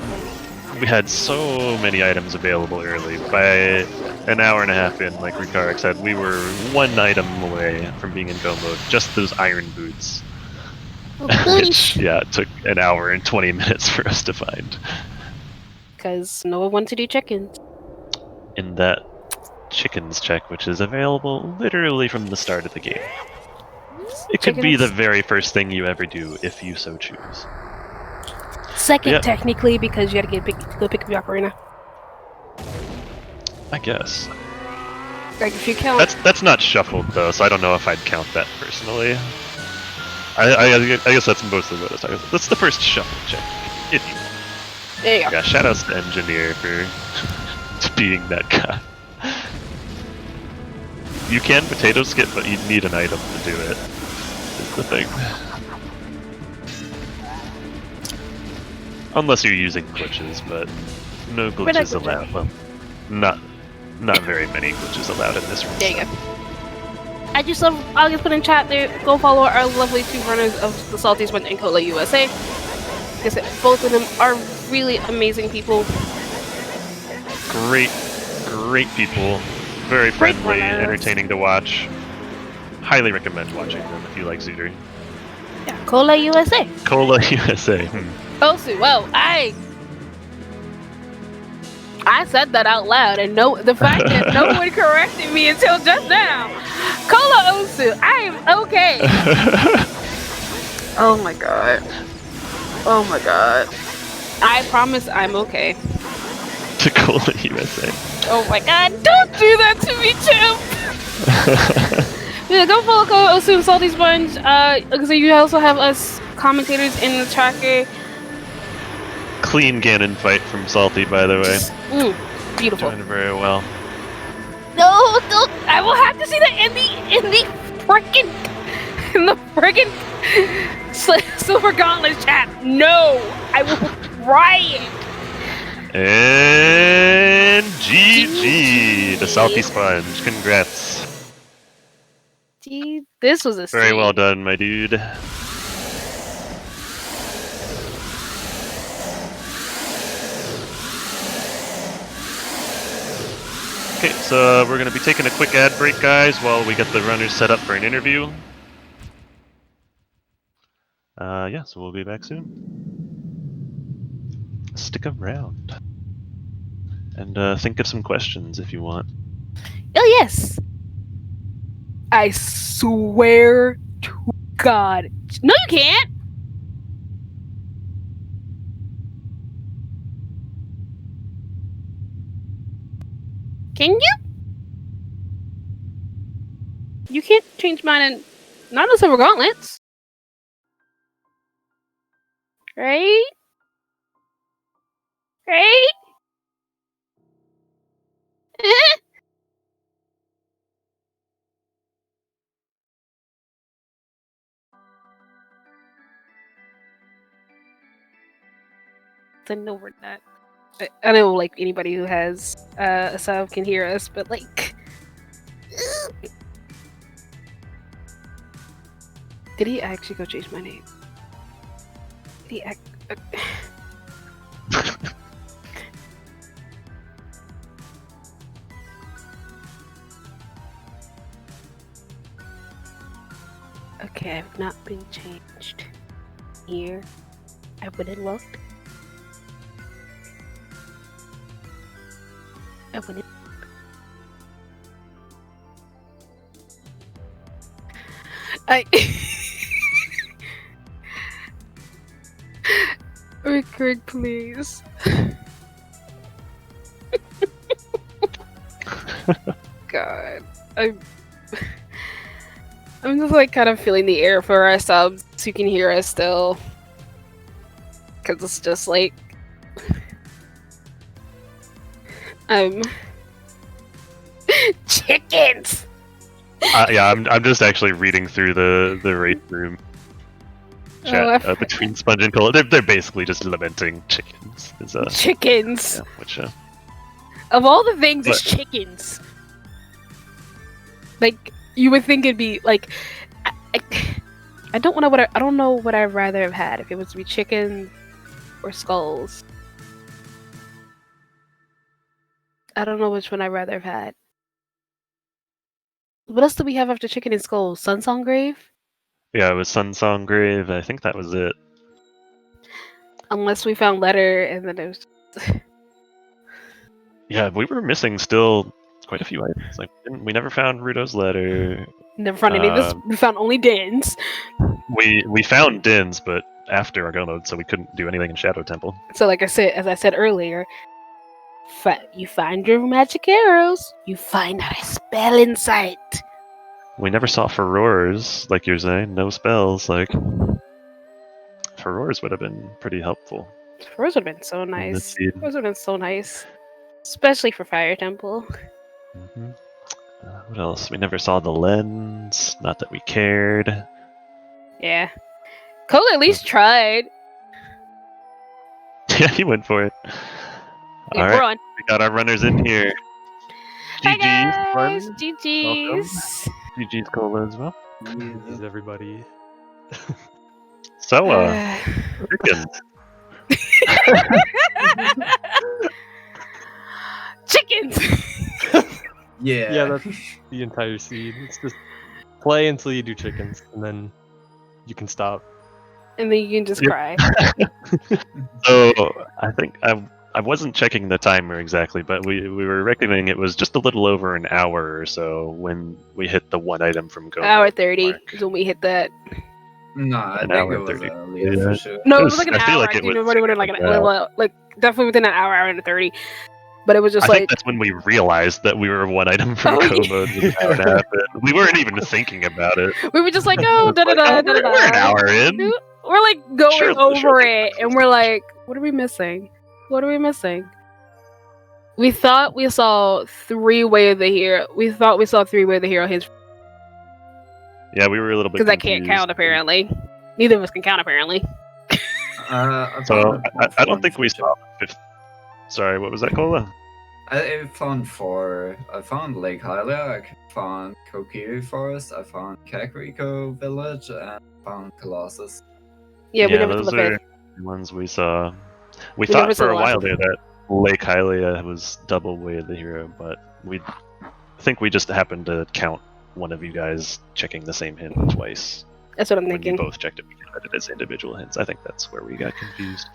B: we had so many items available early. By an hour and a half in, like Rikarik said, we were 1 item away from being in go mode. Just those iron boots. Which, yeah, it took an hour and 20 minutes for us to find.
A: Because no one wanted to do chickens.
B: In that chickens check, which is available literally from the start of the game. It could be the very first thing you ever do, if you so choose.
A: Second, technically, because you gotta go pick up your Ocarina.
B: I guess.
A: Like, if you count...
B: That's not shuffled, though, so I don't know if I'd count that personally. I guess that's mostly what I was talking about. That's the first shuffle check. If you...
A: There you go.
B: Yeah, shoutouts to Engineer for being that guy. You can potato skip, but you need an item to do it. Is the thing. Unless you're using glitches, but No glitches allowed. Well, not very many glitches allowed in this room.
A: There you go. I'll just put in chat there. Go follow our lovely two runners of the SaltySponge and Cola USA. Like I said, both of them are really amazing people.
B: Great people. Very friendly, entertaining to watch. Highly recommend watching them if you like Zooter.
A: Yeah, Cola USA.
B: Cola USA.
A: Osu, well, I said that out loud, and the fact that no one corrected me until just now. Cola Osu, I am okay. Oh my god. Oh my god. I promise I'm okay.
B: To Cola USA.
A: Oh my god, don't do that to me, Chimp! Yeah, go follow Cola Osu and SaltySponge. Because you also have us commentators in the tracker.
B: Clean Ganon fight from Salty, by the way.
A: Beautiful.
B: Doing very well.
A: No, don't. I will have to see that in the friggin' Silver Gauntlet chat. No, I will riot.
B: And GG, the TheSaltySponge. Congrats.
A: Gee, this was a
B: very well done, my dude. Okay, so we're going to be taking a quick ad break, guys, while we get the runners set up for an interview. Yeah, so we'll be back soon. Stick around. And think of some questions if you want.
A: Oh, yes. I swear to God. No, you can't. Can you? You can't change mine and not on Silver Gauntlets. Right? Right? I know we're not. I know, like, anybody who has a sub can hear us, but, like... Did he actually go change my name? Did he Okay, I've not been changed. Here, I went and looked. Rick, please. God, I'm just like kind of feeling the air for our subs so you can hear us still. Cause it's just like chickens.
B: Yeah, I'm just actually reading through the race room chat between Sponge and Cola. They're basically just lamenting chickens.
A: Chickens.
B: Yeah, which
A: of all the things, it's chickens. Like you would think it'd be like I don't know what I'd rather have had if it was to be chicken or skulls. I don't know which one I'd rather have had. What else do we have after chicken and skulls? Sunsong Grave?
B: Yeah, it was Sunsong Grave. I think that was it.
A: Unless we found letter and then it was...
B: Yeah, we were missing still quite a few items. Like we never found Rudo's letter.
A: Never found any of this. We found only Dins.
B: We found Dins, but after our go mode, so we couldn't do anything in Shadow Temple.
A: So like I said, as I said earlier, you find your magic arrows, you find out a spell in sight.
B: We never saw Furores, like you're saying. No spells, like... Furores would have been pretty helpful.
A: Furores would have been so nice. Furores would have been so nice. Especially for Fire Temple.
B: Mm-hmm. What else? We never saw the lens. Not that we cared.
A: Yeah. Cole at least tried.
B: Yeah, he went for it.
A: Yeah,
B: All
A: we're
B: right,
A: on.
B: we got our runners in here.
A: Hi
B: GG's,
A: guys,
B: fun.
A: GG's.
B: GG's Cola as well.
C: Is everybody?
B: So, chickens.
A: Chickens.
C: Yeah, that's the entire seed. It's just play until you do chickens, and then you can stop.
A: And then you can just
B: Yep.
A: cry.
B: So, I think I wasn't checking the timer exactly, but we were reckoning it was just a little over an hour or so when we hit the one item from Go.
A: Hour 30
B: mark.
A: is when we hit that.
D: No, I
B: An
D: think
B: hour
D: it
B: and
D: was
B: 30.
D: earlier
B: Yeah.
D: for sure.
A: No, it was like an
B: I feel
A: hour.
B: like it
A: You know,
B: was
A: within like
B: yeah.
A: like definitely within an hour and 30. But it was just
B: I think
A: like
B: that's when we realized that we were one item from
A: Oh,
B: Go
A: yeah.
B: mode was an hour and a half in. We weren't even thinking about it.
A: we were just like, oh, da da da da da.
B: We're an hour in.
A: We're like going
B: Sure,
A: over
B: sure.
A: it, and we're like, what are we missing? What are we missing? We thought we saw three-way of the hero. We thought we saw three-way of the hero hints
B: Yeah, we were a little bit
A: because I can't
B: confused.
A: count apparently. Neither of us can count apparently.
B: So I don't think we saw the fifth. Sorry, what was that, Cola?
D: I found four. I found Lake Hylia, I found Kokiri Forest, I found Kakariko Village, and found Colossus.
A: Yeah, we never
B: those
A: saw the
B: are
A: fifth.
B: the ones we saw. We
A: We never
B: thought
A: saw
B: for
A: the
B: a
A: last
B: while
A: one.
B: there that Lake Hylia was double way of the hero, but I think we just happened to count one of you guys checking the same hint twice.
A: That's what I'm
B: When you
A: thinking.
B: both checked it, we counted it as individual hints. I think that's where we got confused.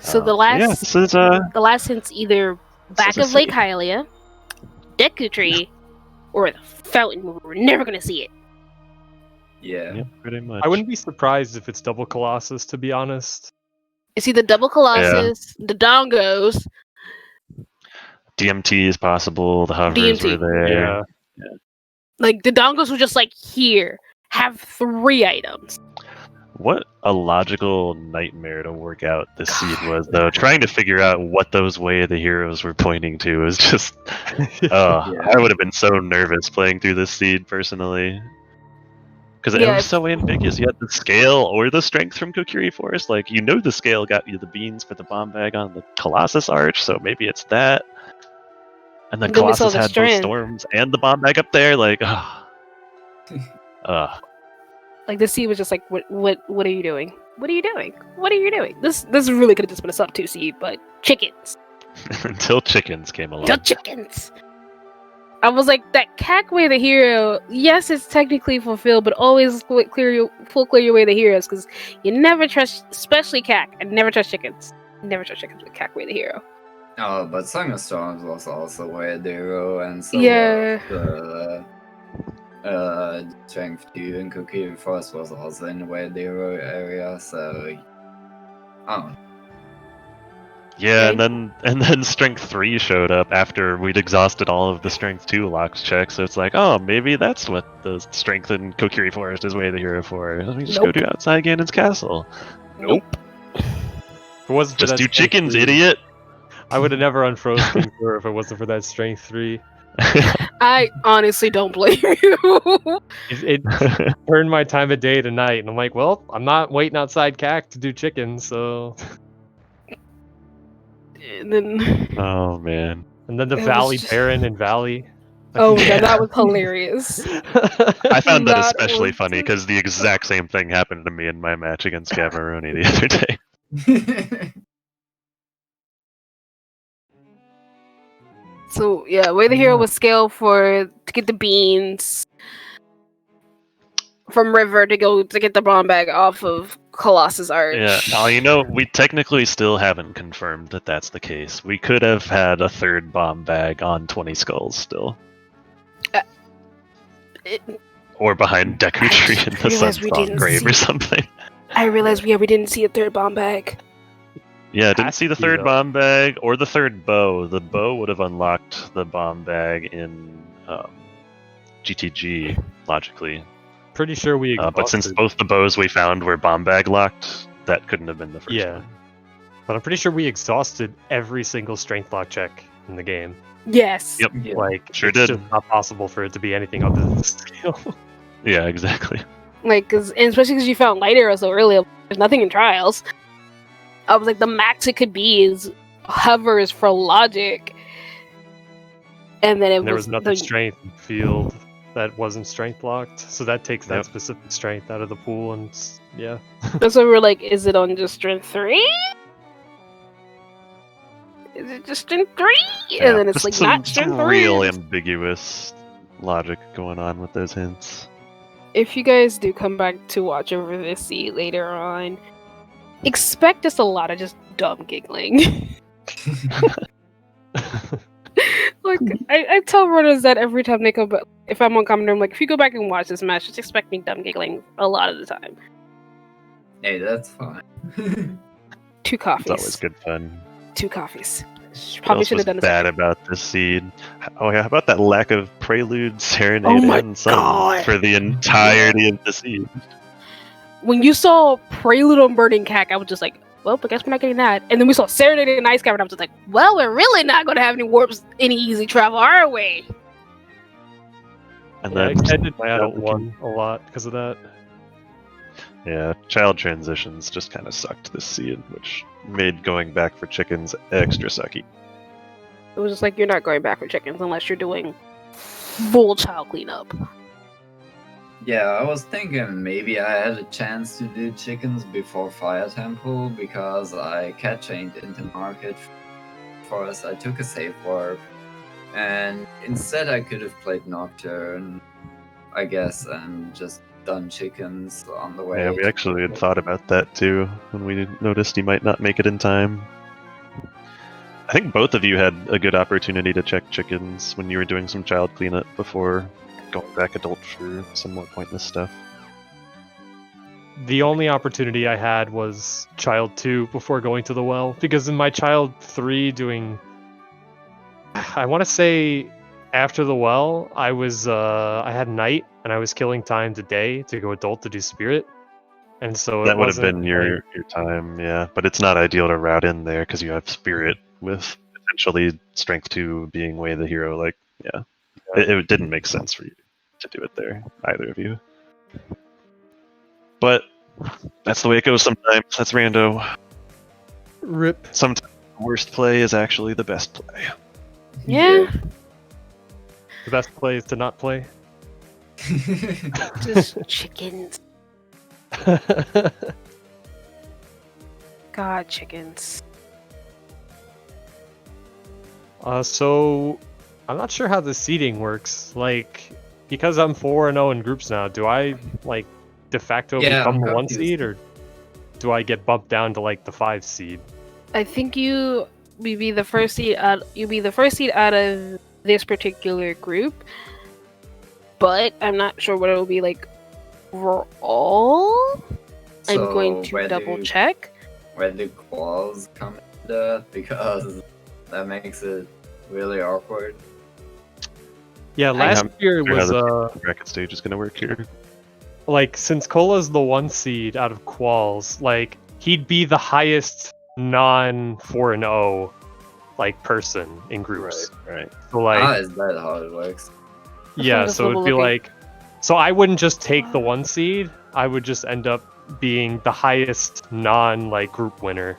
A: So the last,
B: yeah, this is
A: the last hint's either back
B: is
A: of
B: a
A: Lake
B: city.
A: Hylia, Deku Tree, or the fountain where we're never gonna see it.
D: Yeah.
B: Yep, pretty much.
C: I wouldn't be surprised if it's double Colossus, to be honest.
A: It's either double Colossus, the Dongos,
B: DMT is possible. The hovers
A: DMT.
B: were there.
C: Yeah.
A: like the Dongos were just like here, have 3 items.
B: What a logical nightmare to work out this seed was, though. Trying to figure out what those way of the heroes were pointing to was just. I would have been so nervous playing through this seed personally. Because it
A: Yeah,
B: was so ambiguous. You had the scale or the strength from Kokiri Forest. Like, you know, the scale got you the beans for the bomb bag on the Colossus Arch, so maybe it's that. And then
A: Then we saw
B: Colossus
A: the
B: had both
A: strength.
B: storms and the bomb bag up there. Like,
A: Like the seed was just like, what are you doing? What are you doing? What are you doing? This really could have just been a sub 2 seed, but chickens.
B: until chickens came along.
A: The chickens. I was like, that Cack way of the hero, yes, it's technically fulfilled, but always clear your way of the heroes, because you never trust, especially Cack. I never trust chickens. Never trust chickens with Cack way of the hero.
D: Oh, but Song of Storms was also way of the hero, and so
A: Yeah.
D: Strength 2 and Kokiri Forest was also in the way of the hero area, so. Oh.
B: Yeah,
A: Okay.
B: and then Strength 3 showed up after we'd exhausted all of the Strength 2 locks checks, so it's like, oh, maybe that's what the Strength in Kokiri Forest is way of the hero for. Let me just go
A: Nope.
B: do outside Ganon's castle.
A: Nope.
C: If it wasn't for
B: Just
C: that
B: do
C: strength
B: chickens,
C: 3,
B: idiot!
C: I would have never unfroze King Fur if it wasn't for that strength 3.
A: I honestly don't blame you.
C: It turned my time of day to night, and I'm like, well, I'm not waiting outside CAC to do chickens, so.
A: And then,
B: Oh, man.
C: And then the
A: It was
C: Valley
A: just-
C: Baron and Valley.
A: oh my
B: Yeah.
A: god, that was hilarious.
B: I found that
A: That
B: especially
A: was
B: funny
A: just-
B: because the exact same thing happened to me in my match against Gavaroni the other day.
A: So yeah, way the hero was scaled to get the beans from River to get the bomb bag off of Colossus Arch.
B: Yeah, you know, we technically still haven't confirmed that that's the case. We could have had a third bomb bag on 20 skulls still. Or behind Deku
A: I
B: Tree
A: just
B: in the
A: realized we
B: Sunsong
A: didn't
B: grave or
A: see-
B: something.
A: I realized we didn't see a third bomb bag.
B: Yeah, didn't
C: Has
B: see the
C: to be,
B: third
C: though.
B: bomb bag or the third bow. The bow would have unlocked the bomb bag in GTG, logically.
C: Pretty sure we
B: But since
C: exhausted-
B: both the bows we found were bomb bag locked, that couldn't have been the first
C: Yeah.
B: one.
C: But I'm pretty sure we exhausted every single strength lock check in the game.
A: Yes.
B: Yep.
D: Yeah.
C: Like,
B: Sure
C: it's
B: did.
C: just not possible for it to be anything other than the scale.
B: Yeah, exactly.
A: Like, and especially because you found light arrow so early, there's nothing in trials. I was like, the max it could be is hover is for logic. And then
C: there was nothing strength field that wasn't strength locked, so that takes that specific strength out of the pool, and yeah.
A: So we're like, is it on just strength 3? Is it just strength 3?
B: Yeah,
A: and then it's like not strength 3.
B: Real ambiguous logic going on with those hints.
A: If you guys do come back to watch over this seed later on, expect just a lot of just dumb giggling. Like, I tell runners that every time they come back, if I'm on commentary, I'm like, if you go back and watch this match, just expect me dumb giggling a lot of the time.
D: Hey, that's fine.
A: 2 coffees.
B: It's always good fun.
A: 2 coffees.
B: What
A: Probably
B: else
A: should
B: was
A: have done
B: bad about this seed? Oh yeah, how about that lack of prelude, serenade, and song
A: God.
B: for the entirety of the seed?
A: When you saw Prelude on Burning Cack, I was just like, well, I guess we're not getting that. And then we saw Serenade and Ice Cavern, I was just like, well, we're really not going to have any warps, any easy travel, are we?
B: And
C: I
B: then
C: extended my adult one a lot because of that.
B: Yeah, child transitions just kind of sucked this seed, which made going back for chickens extra sucky.
A: It was just like, you're not going back for chickens unless you're doing full child cleanup.
D: Yeah, I was thinking maybe I had a chance to do chickens before Fire Temple because I cat chained into Market Forest. I took a save warp, and instead I could have played Nocturne, I guess, and just done chickens on the way.
B: Yeah, we actually had thought about that too when we noticed he might not make it in time. I think both of you had a good opportunity to check chickens when you were doing some child cleanup before going back adult for some more pointless stuff.
C: The only opportunity I had was Child 2 before going to the well, because in my Child 3 doing... I want to say after the well, I was I had night, and I was killing time to day to go adult to do spirit. And so
B: that would have been your time, yeah. But it's not ideal to route in there because you have spirit with potentially strength 2 being way the hero. Like, yeah. It didn't make sense for you to do it there, either of you. But that's the way it goes sometimes. That's rando.
C: Rip.
B: Sometimes the worst play is actually the best play.
A: Yeah.
C: The best play is to not play.
A: Just chickens. God, chickens.
C: So I'm not sure how the seeding works. Like, because I'm 4-0 in groups now, do I like de facto become the 1 seed, or do I get bumped down to like the 5 seed?
A: I think you'll be the first seed out. You'll be the first seed out of this particular group, but I'm not sure what it will be like overall.
D: So
A: I'm going to double check.
D: Where do quals come into that? Because that makes it really awkward.
C: Yeah, last year was
B: the bracket stage is going to work here.
C: Like, since Cola's the 1 seed out of quals, like he'd be the highest non 4-0 like person in groups.
B: Right.
C: So like,
D: is that how it works?
C: yeah, so it'd be like, so I wouldn't just take the 1 seed. I would just end up being the highest non like group winner,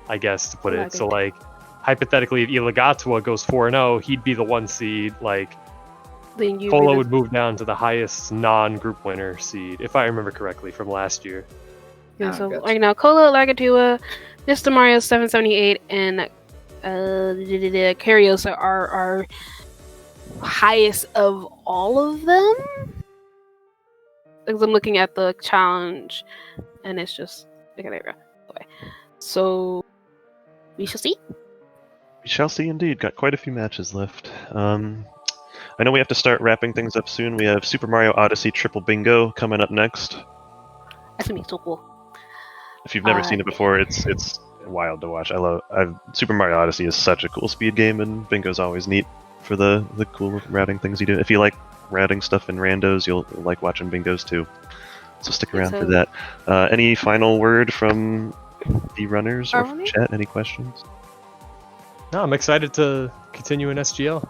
C: I guess, to put it. So like, hypothetically, if Illigatua goes 4-0, he'd be the 1 seed. Like, Cola would move down to the highest non-group winner seed, if I remember correctly from last year.
A: Yeah, so right now, Cola, Lagatua, Mr. Mario 778, and Carios are our highest of all of them. Because I'm looking at the challenge, and it's just okay. There we go. Okay. So we shall see.
B: We shall see indeed. Got quite a few matches left. I know we have to start wrapping things up soon. We have Super Mario Odyssey Triple Bingo coming up next.
A: That's gonna be so cool.
B: If you've never seen it before, it's wild to watch. Super Mario Odyssey is such a cool speed game, and Bingo's always neat for the cool routing things you do. If you like routing stuff in randos, you'll like watching Bingos too. So stick around for that. Any final word from the runners or from chat? Any questions?
C: No, I'm excited to continue in SGL.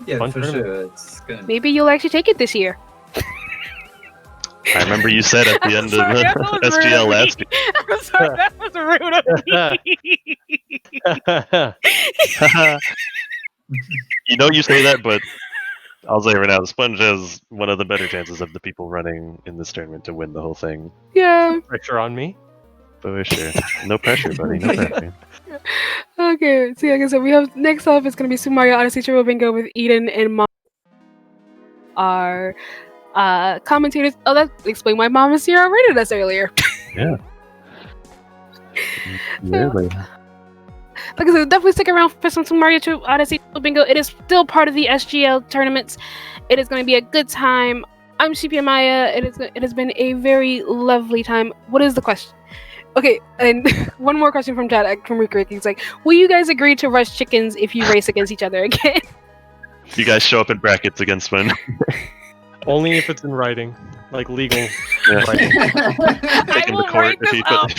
D: Yeah,
C: Fun
D: for sure. It's gonna...
A: Maybe you'll actually take it this year.
B: I remember you said at the end of the SGL last year.
A: I'm sorry, that was rude of me.
B: You know you say that, but I'll say right now, the Sponge has one of the better chances of the people running in this tournament to win the whole thing.
A: Yeah.
C: Pressure on me.
B: For sure. No pressure, buddy. No pressure.
A: Okay, so like I said, we have next up is gonna be Super Mario Odyssey Turbo Bingo with Eden and Mom. Our commentators. Oh, that explained why Mom and Sierra rated us earlier.
B: Yeah. Really?
A: Like I said, definitely stick around for some Super Mario Odyssey Turbo Bingo. It is still part of the SGL tournaments. It is going to be a good time. I'm CP Maya. It has been a very lovely time. What is the question? Okay, and one more question from chat from Rick. He's like, will you guys agree to rush chickens if you race against each other again?
B: You guys show up in brackets against one.
C: Only if it's in writing, like legal
B: Yeah.
C: writing.
A: I will write this up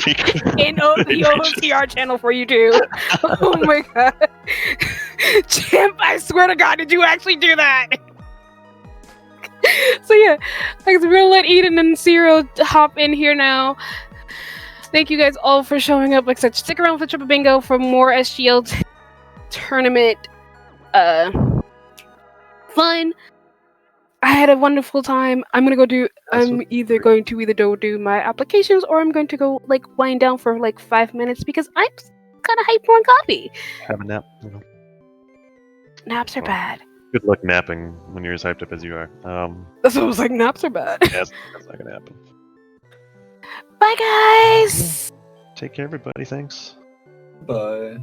A: in the OTR channel for you too. Oh my god. Champ, I swear to god, did you actually do that? So yeah, we're gonna let Eden and Zero hop in here now. Thank you guys all for showing up. Like I said, stick around for Triple Bingo for more SGL tournament fun. I had a wonderful time. I'm either going to go do my applications or I'm going to go like wind down for like 5 minutes because I'm kind of hyped on coffee.
B: Have a nap.
A: Naps are bad.
B: Good luck napping when you're as hyped up as you are.
A: That's what I was like. Naps are bad.
B: Yeah, that's not gonna happen.
A: Bye, guys.
B: Take care, everybody. Thanks.
D: Bye.